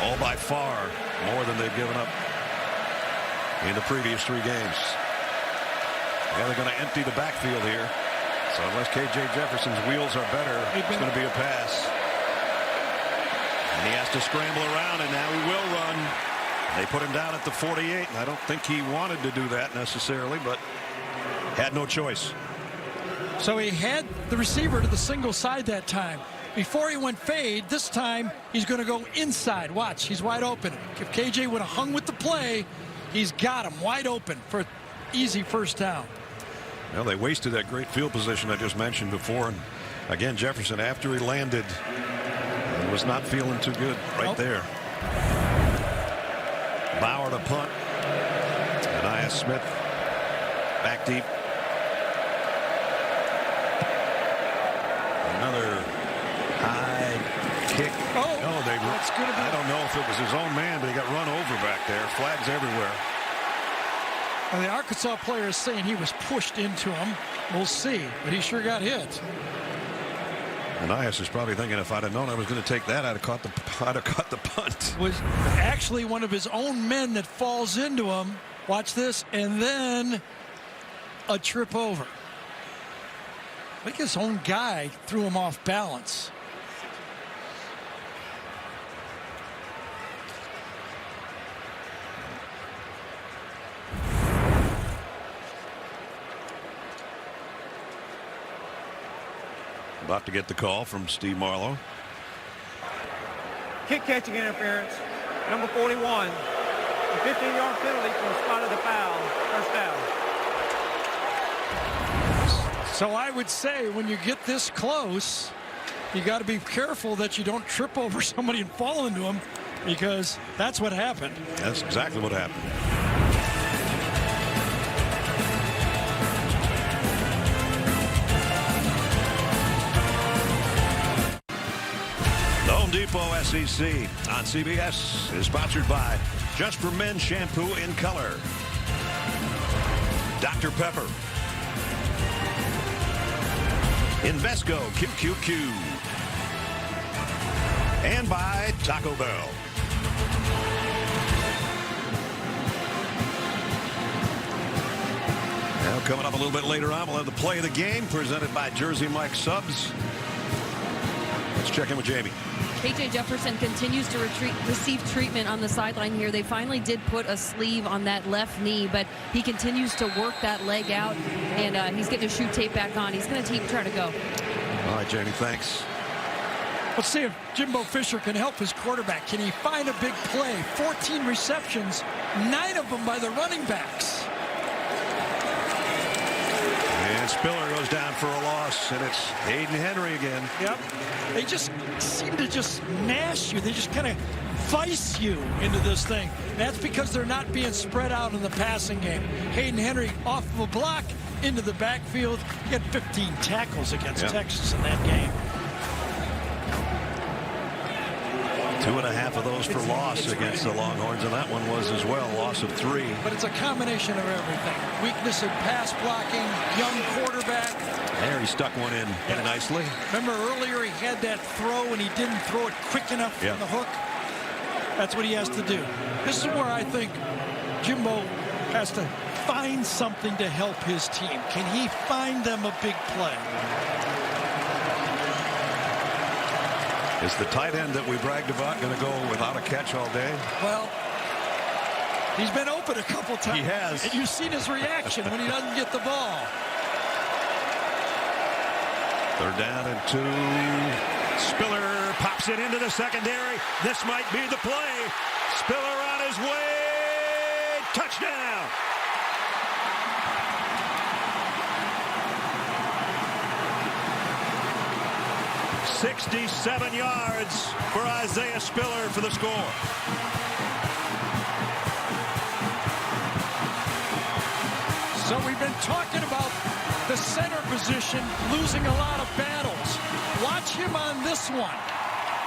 All by far more than they've given up in the previous 3 games. Yeah, they're going to empty the backfield here. So unless KJ Jefferson's wheels are better, it's going to be a pass. And he has to scramble around, and now he will run. They put him down at the 48, and I don't think he wanted to do that necessarily, but had no choice. So he had the receiver to the single side that time. Before he went fade, this time he's going to go inside. Watch, he's wide open. If KJ would have hung with the play, he's got him wide open for an easy first down. Well, they wasted that great field position I just mentioned before. And again, Jefferson, after he landed, was not feeling too good right there. Bauer to punt. Ainias Smith back deep. Another high kick. Oh, no, that's going to be. I don't know if it was his own man, but he got run over back there. Flags everywhere. Well, the Arkansas player is saying he was pushed into him. We'll see, but he sure got hit. Ainias is probably thinking, if I'd have known I was going to take that, I'd have caught the punt. Was actually one of his own men that falls into him. Watch this, and then a trip over. I think his own guy threw him off balance. About to get the call from Steve Marlowe. Kick catching interference, number 41. A 15-yard penalty from the spot of the foul. First down. So I would say when you get this close, you got to be careful that you don't trip over somebody and fall into them, because that's what happened. That's exactly what happened. The Home Depot SEC on CBS is sponsored by Just for Men Shampoo in Color, Dr. Pepper, Invesco QQQ, and by Taco Bell. Now coming up a little bit later on, we'll have the play of the game presented by Jersey Mike Subs. Let's check in with Jamie. KJ Jefferson continues to receive treatment on the sideline here. They finally did put a sleeve on that left knee, but he continues to work that leg out, and he's getting his shoe tape back on. He's going to try to go. All right, Jamie, thanks. Let's see if Jimbo Fisher can help his quarterback. Can he find a big play? 14 receptions, 9 of them by the running backs. And Spiller goes down for a loss, and it's Hayden Henry again. Yep. They just seem to just mash you. They just kind of vice you into this thing. That's because they're not being spread out in the passing game. Hayden Henry off of a block into the backfield. He had 15 tackles against Texas in that game. 2.5 of those for loss against the Longhorns, and that one was as well, loss of 3. But it's a combination of everything. Weakness in pass blocking, young quarterback. There he stuck one in nicely. Remember earlier he had that throw and he didn't throw it quick enough from the hook. That's what he has to do. This is where I think Jimbo has to find something to help his team. Can he find them a big play? Is the tight end that we bragged about going to go without a catch all day? Well, he's been open a couple times. He has. And you've seen his reaction when he doesn't get the ball. 3rd down and 2. Spiller pops it into the secondary. This might be the play. Spiller on his way. Touchdown. "67 yards for Isaiah Spiller for the score." So we've been talking about the center position losing a lot of battles. Watch him on this one.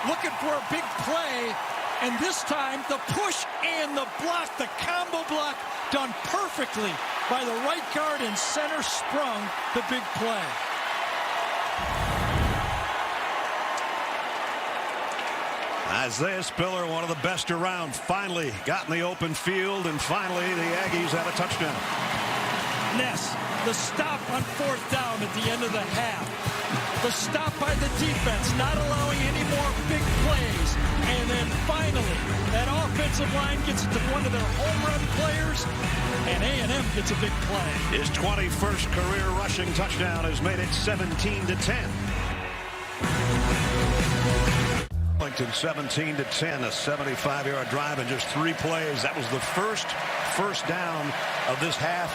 Looking for a big play. And this time the push and the block, the combo block, done perfectly by the right guard, and center sprung the big play. Isaiah Spiller, one of the best around, finally got in the open field, and finally the Aggies have a touchdown. Ness, the stop on 4th down at the end of the half. The stop by the defense, not allowing any more big plays. And then finally, that offensive line gets it to one of their home run players, and A&M gets a big play. His 21st career rushing touchdown has made it 17-10. Arlington 17-10, a 75-yard drive in just 3 plays. That was the first down of this half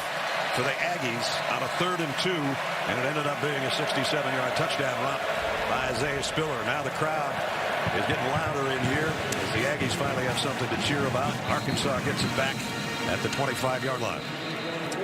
for the Aggies on a 3rd and 2, and it ended up being a 67-yard touchdown run by Isaiah Spiller. Now the crowd is getting louder in here as the Aggies finally have something to cheer about. Arkansas gets it back at the 25-yard line.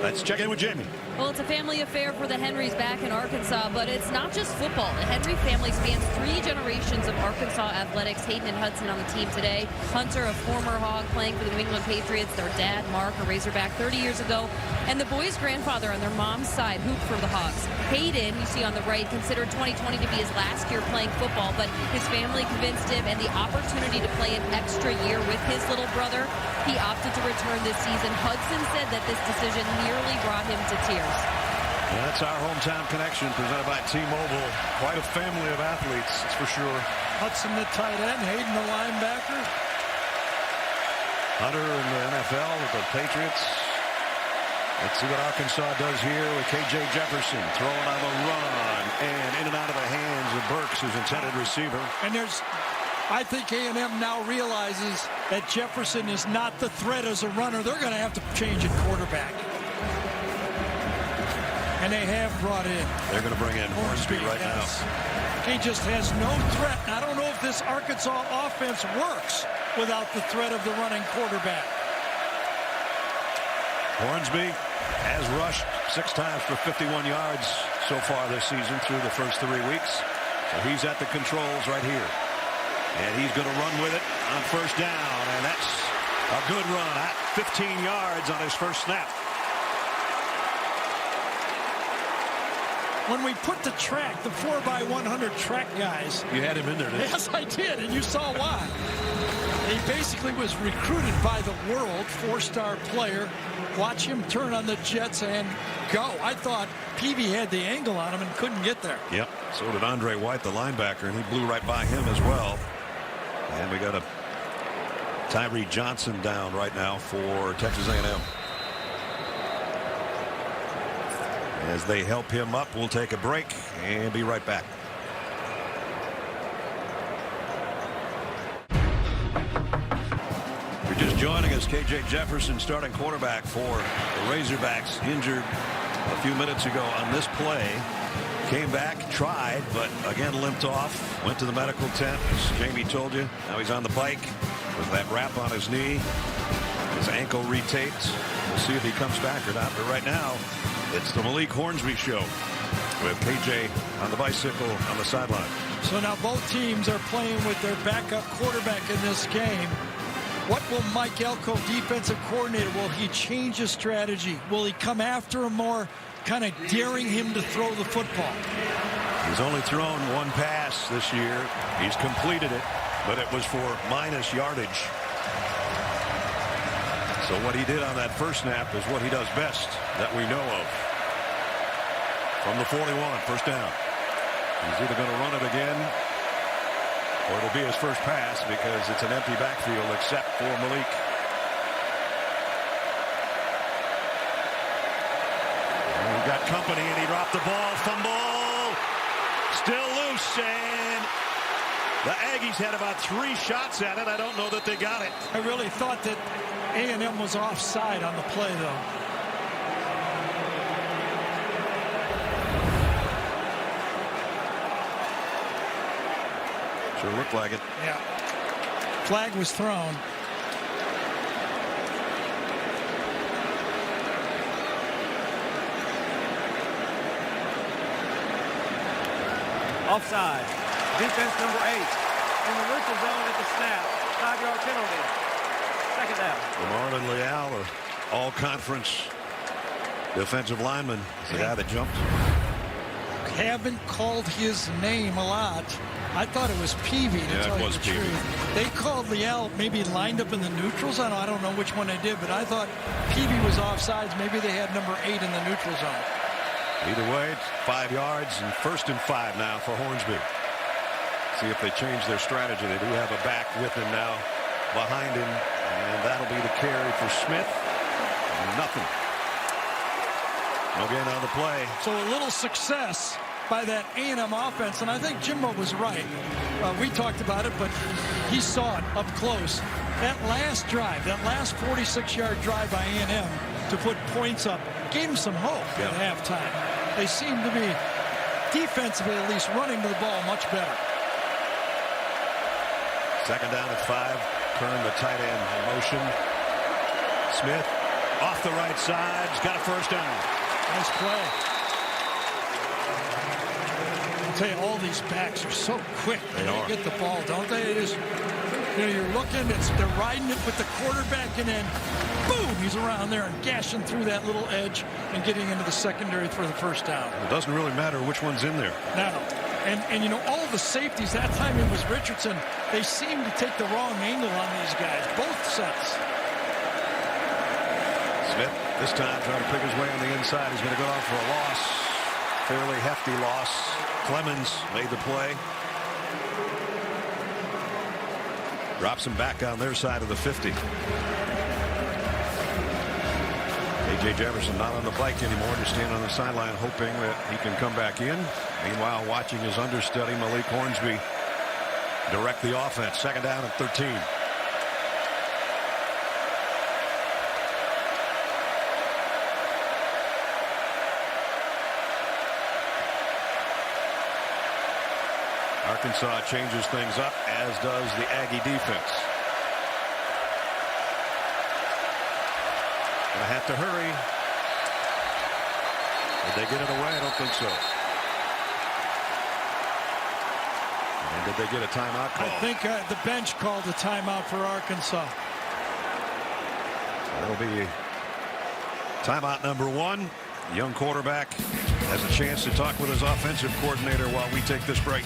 Let's check in with Jamie. Well, it's a family affair for the Henrys back in Arkansas, but it's not just football. The Henry family spans 3 generations of Arkansas athletics. Hayden and Hudson on the team today. Hunter, a former Hog playing for the New England Patriots. Their dad, Mark, a Razorback 30 years ago. And the boys' grandfather on their mom's side hooped for the Hogs. Hayden, you see on the right, considered 2020 to be his last year playing football, but his family convinced him, and the opportunity to play an extra year with his little brother, he opted to return this season. Hudson said that this decision nearly brought him to tears. That's our hometown connection presented by T-Mobile. Quite a family of athletes, that's for sure. Hudson the tight end, Hayden the linebacker. Hunter in the NFL with the Patriots. Let's see what Arkansas does here with KJ Jefferson throwing on the run and in and out of the hands of Burks, his intended receiver. And I think A&M now realizes that Jefferson is not the threat as a runner. They're going to have to change at quarterback. And they have brought in. They're going to bring in Hornsby right now. He just has no threat. And I don't know if this Arkansas offense works without the threat of the running quarterback. Hornsby has rushed 6 times for 51 yards so far this season through the first 3 weeks. So he's at the controls right here. And he's going to run with it on first down. And that's a good run at 15 yards on his first snap. When we put the track, the 4x100 track guys. You had him in there, didn't you? Yes, I did, and you saw why. He basically was recruited by the world, 4-star player. Watch him turn on the jets and go. I thought Peavy had the angle on him and couldn't get there. Yep, so did Andre White, the linebacker, and he blew right by him as well. And we got a Tyree Johnson down right now for Texas A&M. As they help him up, we'll take a break and be right back. If you're just joining us, KJ Jefferson, starting quarterback for the Razorbacks, injured a few minutes ago on this play. Came back, tried, but again limped off. Went to the medical tent, as Jamie told you. Now he's on the bike with that wrap on his knee. His ankle retaped. We'll see if he comes back or not. But right now, it's the Malik Hornsby Show with KJ on the bicycle on the sideline. So now both teams are playing with their backup quarterback in this game. What will Mike Elko, defensive coordinator, will he change his strategy? Will he come after him more, kind of daring him to throw the football? He's only thrown 1 pass this year. He's completed it, but it was for minus yardage. So what he did on that first snap is what he does best that we know of. From the 41, first down. He's either going to run it again or it'll be his first pass because it's an empty backfield except for Malik. And he got company and he dropped the ball. Fumble. Still loose, and the Aggies had about 3 shots at it. I don't know that they got it. I really thought that A&M was offside on the play, though. Sure looked like it. Yeah. Flag was thrown. Offside. Defense number 8 in the neutral zone at the snap. 5-yard penalty. Second down. Marlon Leal, an all-conference defensive lineman, is the guy that jumped. Haven't called his name a lot. I thought it was Peavy, to tell you the truth. They called Leal maybe lined up in the neutral zone. I don't know which one they did, but I thought Peavy was offsides. Maybe they had number 8 in the neutral zone. Either way, it's 5 yards and 1st and 5 now for Hornsby. See if they change their strategy. They do have a back with him now behind him, and that'll be the carry for Smith. Nothing. No gain on the play. So a little success by that A&M offense, and I think Jimbo was right. We talked about it, but he saw it up close. That last drive, that last 46-yard drive by A&M to put points up, gave him some hope at halftime. They seem to be, defensively at least, running to the ball much better. Second down at 5. Kern, the tight end, in motion. Smith off the right side. He's got a first down. Nice play. I'll tell you, all these backs are so quick. They get the ball, don't they? It is, you know, you're looking, they're riding it with the quarterback, and then boom, he's around there and gashing through that little edge and getting into the secondary for the first down. It doesn't really matter which one's in there. No. And you know, all the safeties, that time it was Richardson, they seem to take the wrong angle on these guys, both sets. Smith this time trying to pick his way on the inside. He's going to go out for a loss. Fairly hefty loss. Clemens made the play. Drops him back on their side of the 50. KJ Jefferson not on the bike anymore, just standing on the sideline hoping that he can come back in. Meanwhile, watching his understudy Malik Hornsby direct the offense. Second down at 13. Arkansas changes things up, as does the Aggie defense. Gonna have to hurry. Did they get it away? I don't think so. And did they get a timeout call? I think the bench called a timeout for Arkansas. That'll be timeout number 1. Young quarterback has a chance to talk with his offensive coordinator while we take this break.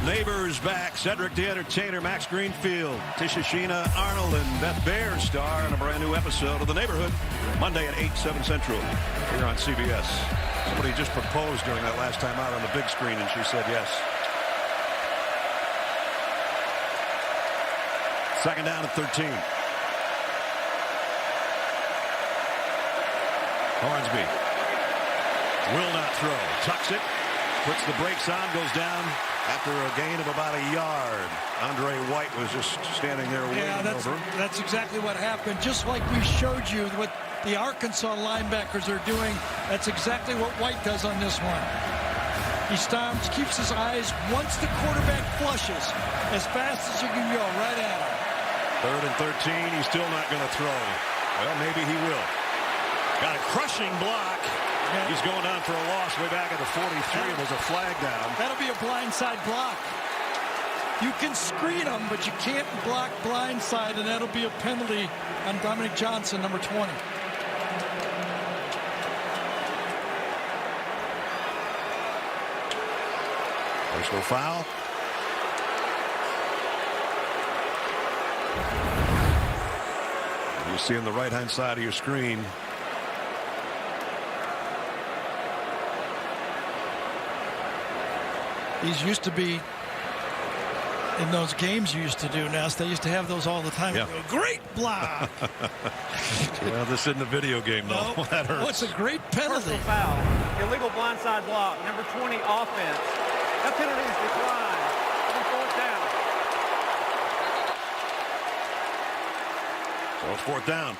Neighbors back. Cedric the Entertainer, Max Greenfield, Tisha Sheena Arnold, and Beth Baer star in a brand new episode of The Neighborhood, Monday at 8, 7 Central here on CBS. Somebody just proposed during that last time out on the big screen, and she said yes. Second down at 13. Hornsby will not throw. Tucks it. Puts the brakes on. Goes down after a gain of about a yard. Andre White was just standing there waiting over. That's exactly what happened. Just like we showed you what the Arkansas linebackers are doing, that's exactly what White does on this one. He stops, keeps his eyes, once the quarterback flushes, as fast as you can go, right at him. Third and 13. He's still not going to throw. Well, maybe he will. Got a crushing block. He's going down for a loss way back at the 43. There's a flag down. That'll be a blindside block. You can screen them, but you can't block blindside, and that'll be a penalty on Dominic Johnson, number 20. Personal foul. You see on the right-hand side of your screen. These used to be in those games you used to do, Ness. They used to have those all the time. Yeah. Great block. Well, this isn't a video game, though. No. That hurts. Oh, it's a great penalty. Personal foul. Illegal blindside block. Number 20 offense. That penalty is declined. It'll be fourth down. So it's fourth down.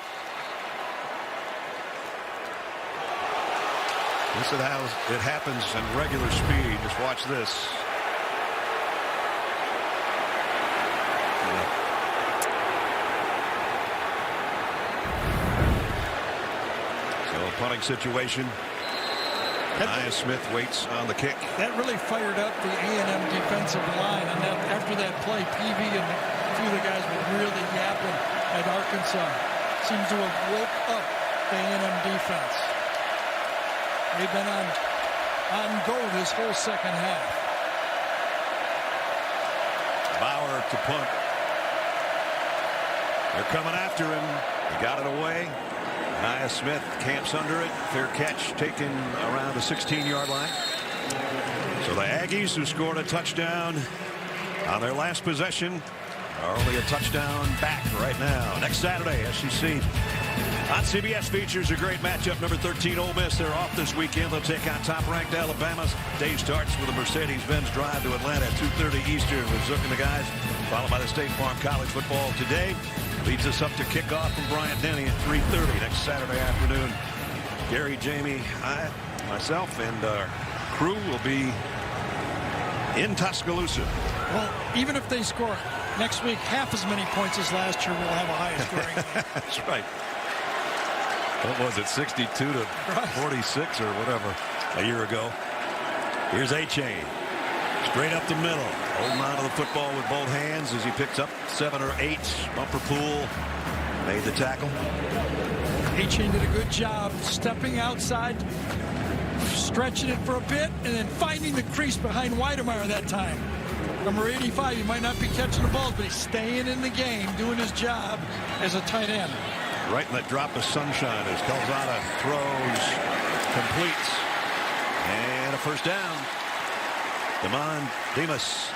This is how it happens in regular speed. Just watch this. So a punting situation. Ainias Smith waits on the kick. That really fired up the A&M defensive line, and then after that play, PV and a few of the guys were really yapping at Arkansas. Seems to have woke up the A&M defense. They've been on go this whole second half. Bauer to punt. They're coming after him. He got it away. Ainias Smith camps under it. Fair catch taken around the 16-yard line. So the Aggies, who scored a touchdown on their last possession, are only a touchdown back right now. Next Saturday, SEC on CBS features a great matchup. Number 13 Ole Miss. They're off this weekend. They'll take on top-ranked Alabama. Day starts with a Mercedes-Benz drive to Atlanta at 2:30 Eastern with Zook and the guys, followed by the State Farm College Football Today. Leads us up to kickoff from Bryant Denny at 3:30 next Saturday afternoon. Gary, Jamie, I, myself, and our crew will be in Tuscaloosa. Well, even if they score next week half as many points as last year, we'll have a higher scoring game. That's right. What was it, 62 to 46 or whatever a year ago? Here's A-Chain. Straight up the middle. Holding on to the football with both hands as he picks up 7 or 8. Bumper Pool made the tackle. A-Chain did a good job stepping outside, stretching it for a bit, and then finding the crease behind Weidemeyer that time. Number 85, he might not be catching the balls, but he's staying in the game, doing his job as a tight end. Right in that drop of sunshine as Calzada throws, completes, and a first down. Damon Demas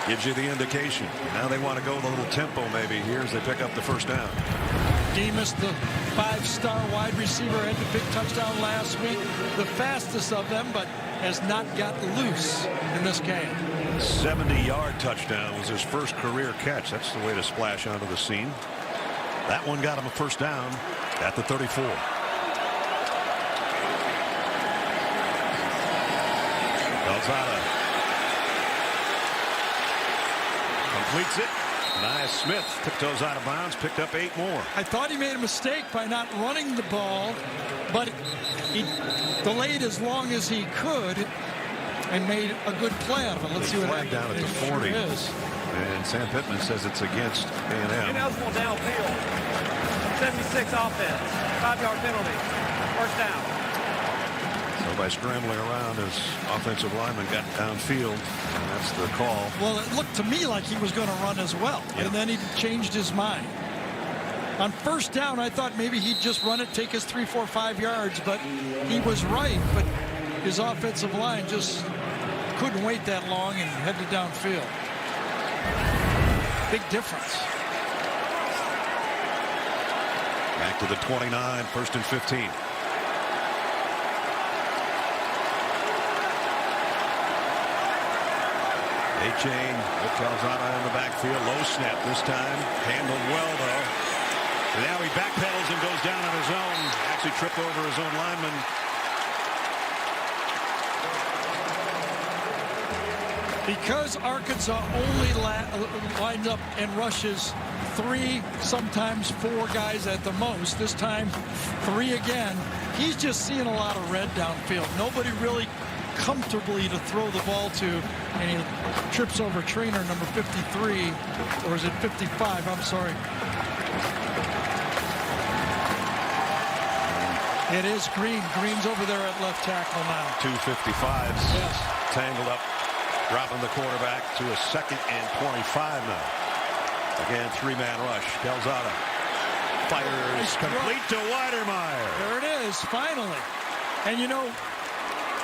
gives you the indication. Now they want to go with a little tempo maybe here as they pick up the first down. Demas, the 5-star wide receiver, had the big touchdown last week. The fastest of them, but has not gotten loose in this game. 70-yard touchdown was his first career catch. That's the way to splash onto the scene. That one got him a first down at the 34. Calzada completes it. Ainias Smith tiptoes out of bounds, picked up 8 more. I thought he made a mistake by not running the ball, but he delayed as long as he could and made a good play out of it. Let's see what flag down at the 40. Sure is. And Sam Pittman says it's against A&M. Ineligible downfield. 76 offense. 5-yard penalty. First down. So by scrambling around, his offensive lineman got downfield, and that's the call. Well, it looked to me like he was going to run as well, and then he changed his mind. On first down, I thought maybe he'd just run it, take his 3, 4, 5 yards, but he was right. But his offensive line just couldn't wait that long and headed downfield. Big difference. Back to the 29, 1st and 15. A-Chain with Calzada in the backfield. Low snap this time. Handled well, though. And now he backpedals and goes down on his own. Actually tripped over his own lineman. Because Arkansas only lines up and rushes 3, sometimes 4 guys at the most. This time 3 again. He's just seeing a lot of red downfield. Nobody really comfortably to throw the ball to, and he trips over trainer number 53, or is it 55? I'm sorry. It is Green. Green's over there at left tackle now. 2 55s. Yes. Tangled up, dropping the quarterback to a 2nd and 25 now. Again, 3-man rush. Calzada fires complete to Weidermeyer. There it is, finally. And you know,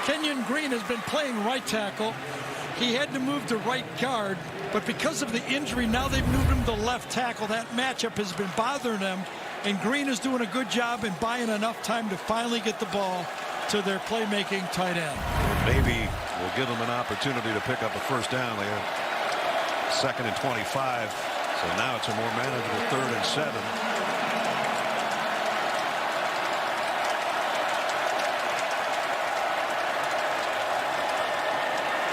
Kenyon Green has been playing right tackle. He had to move to right guard, but because of the injury, now they've moved him to left tackle. That matchup has been bothering them, and Green is doing a good job in buying enough time to finally get the ball to their playmaking tight end. Maybe we'll give them an opportunity to pick up a first down. They have 2nd and 25, so now it's a more manageable 3rd and 7.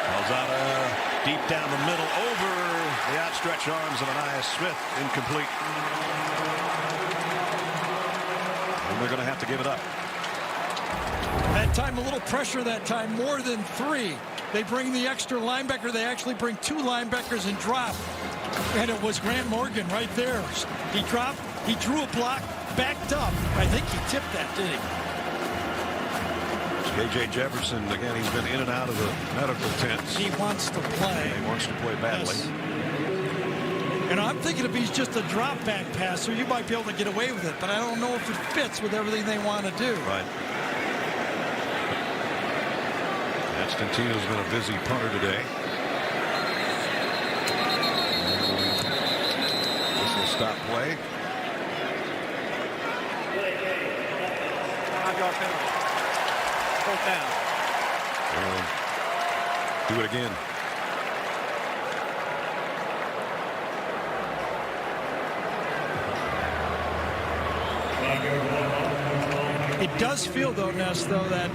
Calzada deep down the middle, over the outstretched arms of Ainias Smith, incomplete. And they're going to have to give it up. That time, a little pressure that time, more than 3. They bring the extra linebacker. They actually bring 2 linebackers and drop. And it was Grant Morgan right there. He dropped, he drew a block, backed up. I think he tipped that, did he? KJ Jefferson, again, he's been in and out of the medical tents. He wants to play. He wants to play badly. Yes. And I'm thinking if he's just a drop back passer, you might be able to get away with it. But I don't know if it fits with everything they want to do. Right. Constantino's been a busy punter today. This will stop play. 5-yard penalty. Fourth down. Do it again. It does feel, though, Ness, that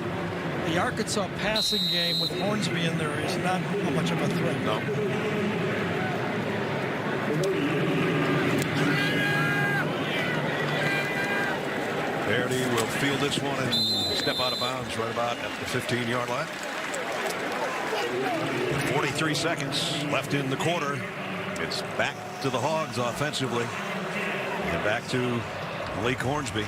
the Arkansas passing game with Hornsby in there is not much of a threat. No. Erdahl will field this one and step out of bounds right about at the 15-yard line. 43 seconds left in the quarter. It's back to the Hogs offensively. And back to Malik Hornsby.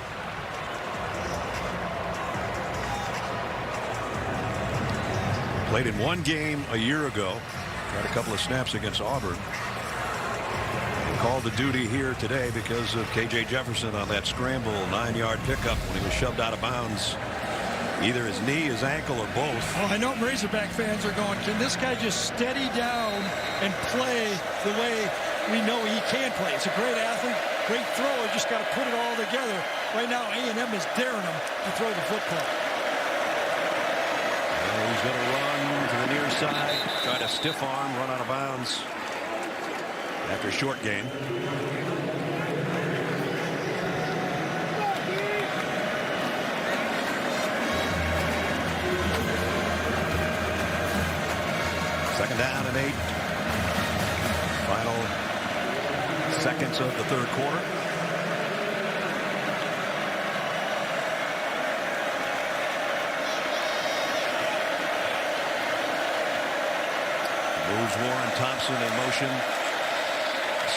Played in one game a year ago. Got a couple of snaps against Auburn. And called the duty here today because of KJ Jefferson on that scramble 9-yard pickup when he was shoved out of bounds. Either his knee, his ankle, or both. Oh, I know Razorback fans are going, can this guy just steady down and play the way we know he can play? He's a great athlete. Great thrower, just got to put it all together. Right now, A&M is daring him to throw the football. He's going to run to the near side, try to stiff arm, run out of bounds after a short gain. Second down and 8. Final seconds of the third quarter. Moves Warren Thompson in motion.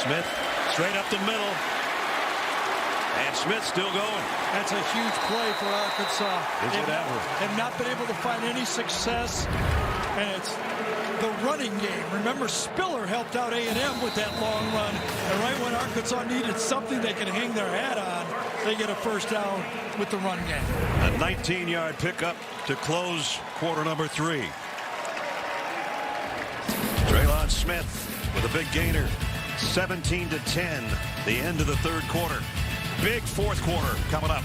Smith straight up the middle. And Smith still going. That's a huge play for Arkansas. Is it ever? Have not been able to find any success. And it's the running game. Remember, Spiller helped out A&M with that long run. And right when Arkansas needed something they could hang their hat on, they get a first down with the run game. A 19-yard pickup to close quarter number 3. Trelon Smith with a big gainer. 17-10, the end of the third quarter. Big fourth quarter coming up.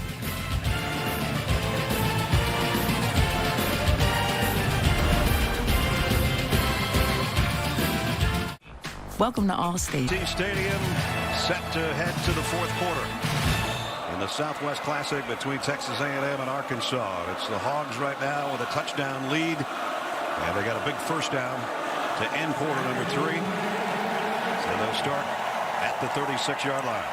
Welcome to Allstate. Stadium set to head to the fourth quarter in the Southwest Classic between Texas A&M and Arkansas. It's the Hogs right now with a touchdown lead, and they got a big first down to end quarter number 3. So they'll start at the 36-yard line.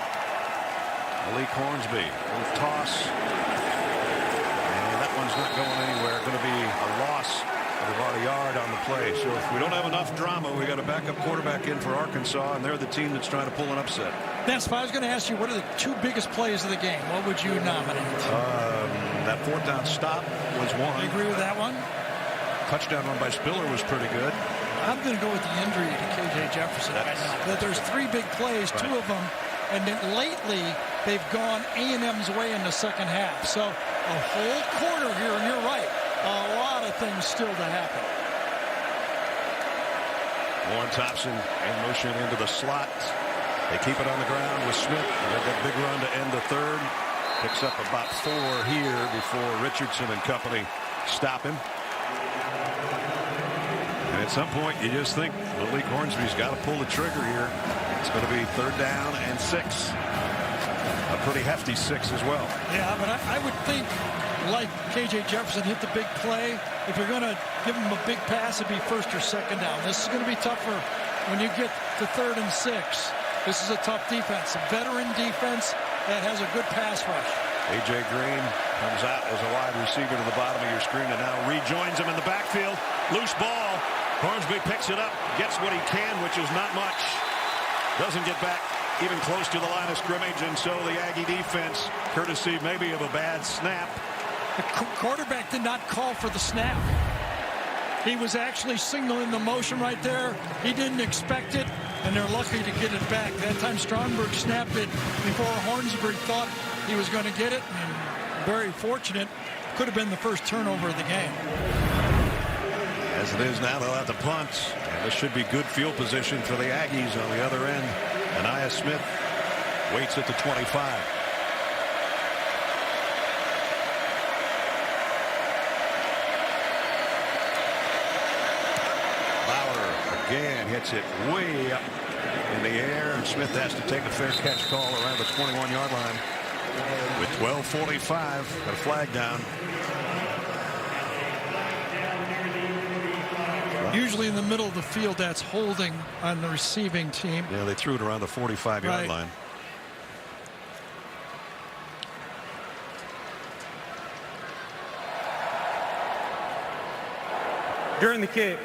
Malik Hornsby will toss, and that one's not going anywhere. Going to be a loss of about a yard on the play. So if we don't have enough drama, we got a backup quarterback in for Arkansas, and they're the team that's trying to pull an upset. Ness, if I was going to ask you, what are the 2 biggest plays of the game? What would you nominate? That fourth down stop was one. I agree with that one. Touchdown run by Spiller was pretty good. I'm going to go with the injury to KJ Jefferson right now. But there's 3 big plays, right. 2 of them, and then lately they've gone A&M's way in the second half. So a whole quarter here, and you're right, a lot of things still to happen. Warren Thompson in motion into the slot. They keep it on the ground with Smith. They've got a big run to end the third. Picks up about 4 here before Richardson and company stop him. And at some point, you just think Malik Hornsby's got to pull the trigger here. It's going to be 3rd down and 6. A pretty hefty 6 as well. Yeah, but I would think, like KJ Jefferson hit the big play, if you're going to give him a big pass, it'd be 1st or 2nd down. This is going to be tougher when you get to 3rd and 6. This is a tough defense, a veteran defense that has a good pass rush. A.J. Green comes out as a wide receiver to the bottom of your screen and now rejoins him in the backfield. Loose ball. Hornsby picks it up, gets what he can, which is not much. Doesn't get back even close to the line of scrimmage, and so the Aggie defense, courtesy maybe of a bad snap. The quarterback did not call for the snap. He was actually signaling the motion right there. He didn't expect it, and they're lucky to get it back. That time Stromberg snapped it before Hornsby thought he was going to get it, and very fortunate. Could have been the first turnover of the game. As it is now, they'll have to punt. And this should be good field position for the Aggies on the other end. Ainias Smith waits at the 25. Bauer again hits it way up in the air, and Smith has to take a fair catch call around the 21-yard line. With 12:45, got a flag down. Usually in the middle of the field, that's holding on the receiving team. Yeah, they threw it around the 45-yard line. During the kick,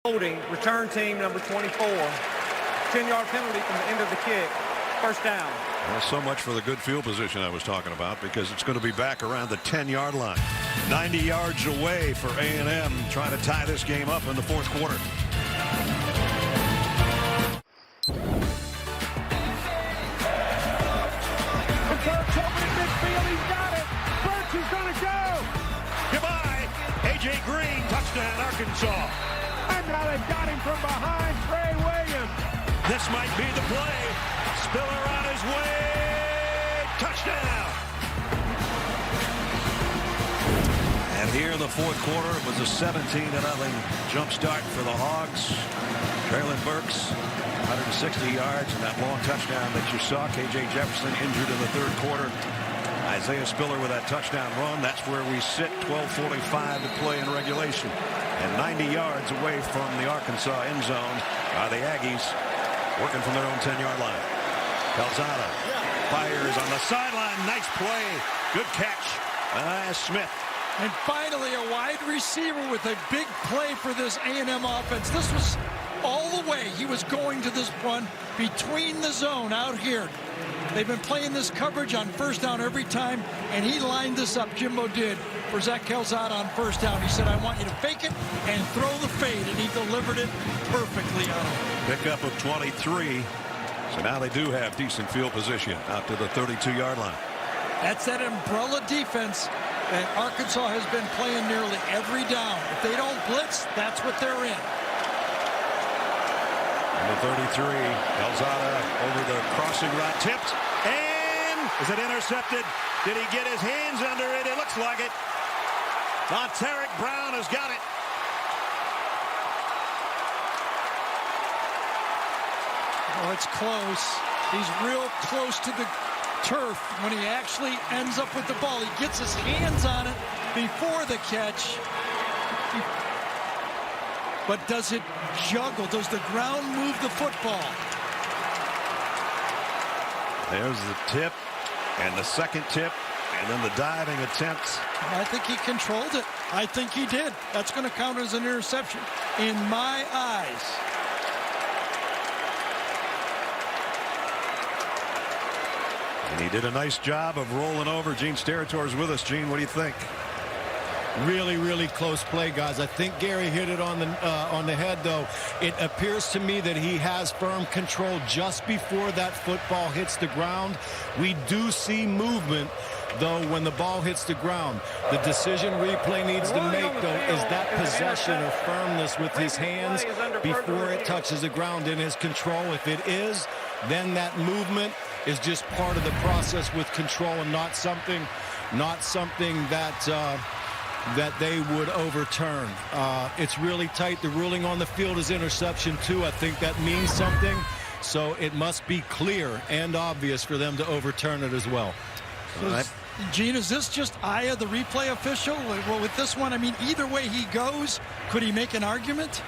holding, return team number 24. 10-yard penalty from the end of the kick. First down. Well, so much for the good field position I was talking about, because it's going to be back around the 10-yard line. 90 yards away for A&M, trying to tie this game up in the fourth quarter. A.J. Green, touchdown, Arkansas. And now they've got him from behind. Trey Williams. This might be the play. Spiller on his way. Touchdown. And here in the fourth quarter, it was a 17-0 jump start for the Hogs. Treylon Burks, 160 yards, and that long touchdown that you saw. KJ Jefferson injured in the third quarter. Isaiah Spiller with that touchdown run. That's where we sit. 12:45 to play in regulation. And 90 yards away from the Arkansas end zone are the Aggies, working from their own 10-yard line. Calzada fires on the sideline. Nice play. Good catch. Ainias Smith. And finally, a wide receiver with a big play for this A&M offense. This was all the way. He was going to this one between the zone out here. They've been playing this coverage on first down every time, and he lined this up, Jimbo did, for Zach Calzada on first down. He said, I want you to fake it and throw the fade, and he delivered it perfectly on him. Pickup of 23. So now they do have decent field position out to the 32-yard line. That's that umbrella defense that Arkansas has been playing nearly every down. If they don't blitz, that's what they're in. The 33, Calzada over the crossing route, tipped, and is it intercepted? Did he get his hands under it? It looks like it. Monteric Brown has got it. Oh, it's close. He's real close to the turf when he actually ends up with the ball. He gets his hands on it before the catch. But does it juggle? Does the ground move the football? There's the tip and the second tip and then the diving attempt. I think he controlled it. I think he did. That's going to count as an interception in my eyes. And he did a nice job of rolling over. Gene Steratore with us. Gene, what do you think? Really, really close play, guys. I think Gary hit it on the head, though. It appears to me that he has firm control just before that football hits the ground. We do see movement, though, when the ball hits the ground. The decision replay needs to make, though, is that possession or firmness with his hands before it touches the ground in his control. If it is, then that movement is just part of the process with control and not something that they would overturn. It's really tight. The ruling on the field is interception too. I think that means something. So it must be clear and obvious for them to overturn it as well. Gene, is this just eye of the replay official? Well, with this one, I mean, either way he goes, could he make an argument?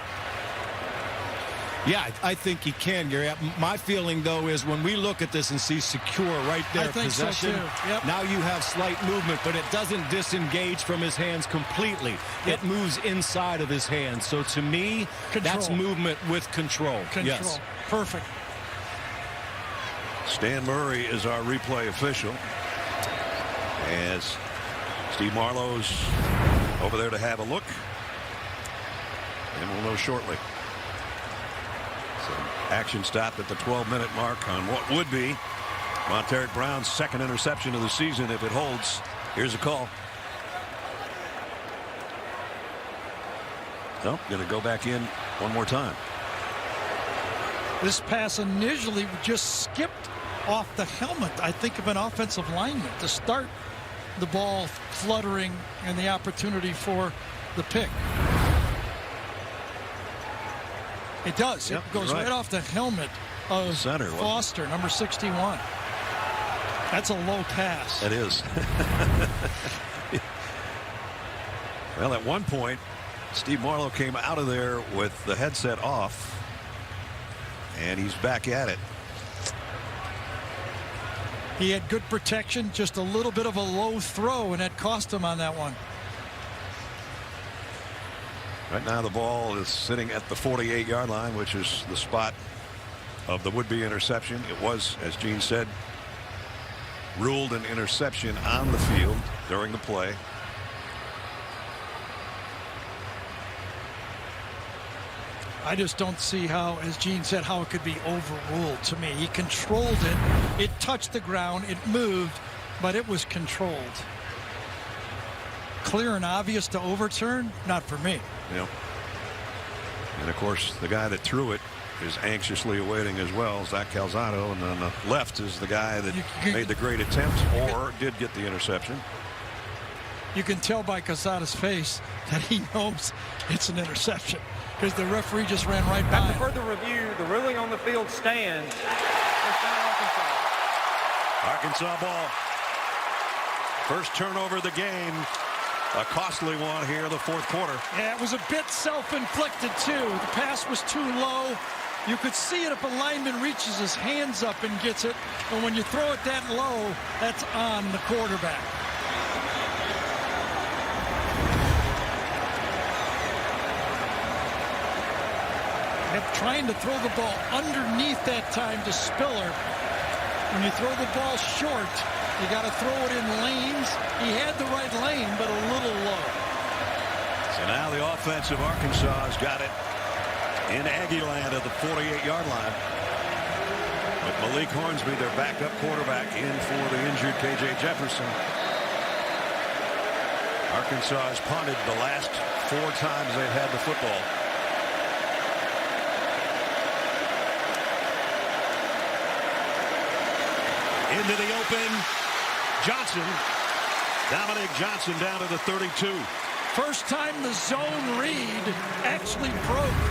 Yeah, I think he can, Gary. My feeling, though, is when we look at this and see secure right there possession, so yep. Now you have slight movement, but it doesn't disengage from his hands completely. Yep. It moves inside of his hands. So to me, that's movement with control. Yes. Perfect. Stan Murray is our replay official, as Steve Marlowe's over there to have a look, and we'll know shortly. Action stopped at the 12-minute mark on what would be Monteric Brown's second interception of the season if it holds. Here's a call. Nope, going to go back in one more time. This pass initially just skipped off the helmet, I think, of an offensive lineman to start the ball fluttering and the opportunity for the pick. It does. Yep, it goes right off the helmet of center, Foster, number 61. That's a low pass. It is. Well, at one point, Steve Marlowe came out of there with the headset off, and he's back at it. He had good protection, just a little bit of a low throw, and that cost him on that one. Right now the ball is sitting at the 48-yard line, which is the spot of the would-be interception. It was, as Gene said, ruled an interception on the field during the play. I just don't see how, as Gene said, how it could be overruled to me. He controlled it. It touched the ground. It moved, but it was controlled. clear and obvious to overturn, not for me. Yep. And of course, the guy that threw it is anxiously awaiting as well, Zach Calzada, and on the left is the guy that made the great attempt or did get the interception. You can tell by Calzada's face that he knows it's an interception because the referee just ran right by. After further review, the ruling on the field stands. Arkansas ball. First turnover of the game. A costly one here in the fourth quarter. Yeah, it was a bit self-inflicted, too. The pass was too low. You could see it if a lineman reaches his hands up and gets it. And when you throw it that low, that's on the quarterback. Kept trying to throw the ball underneath that time to Spiller. When you throw the ball short, you got to throw it in lanes. He had the right lane, but a little low. So now the offense of Arkansas has got it in Aggie land at the 48-yard line. With Malik Hornsby, their backup quarterback, in for the injured KJ Jefferson. Arkansas has punted the last 4 times they've had the football. Into the open. Johnson. Dominic Johnson down to the 32. First time the zone read actually broke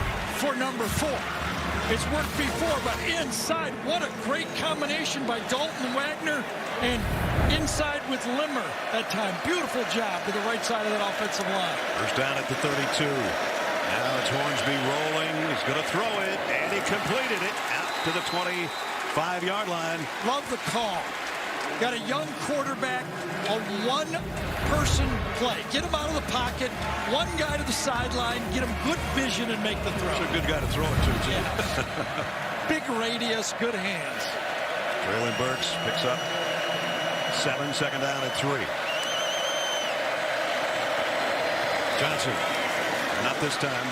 for number 4. It's worked before, but inside, what a great combination by Dalton Wagner and inside with Limmer that time. Beautiful job to the right side of that offensive line. First down at the 32. Now it's Hornsby rolling. He's going to throw it, and he completed it out to the 25-yard line. Love the call. Got a young quarterback, a one-person play. Get him out of the pocket, one guy to the sideline, get him good vision and make the throw. He's a good guy to throw it to, too. Yes. Big radius, good hands. Treylon Burks picks up 7, second down at 3. Johnson, not this time.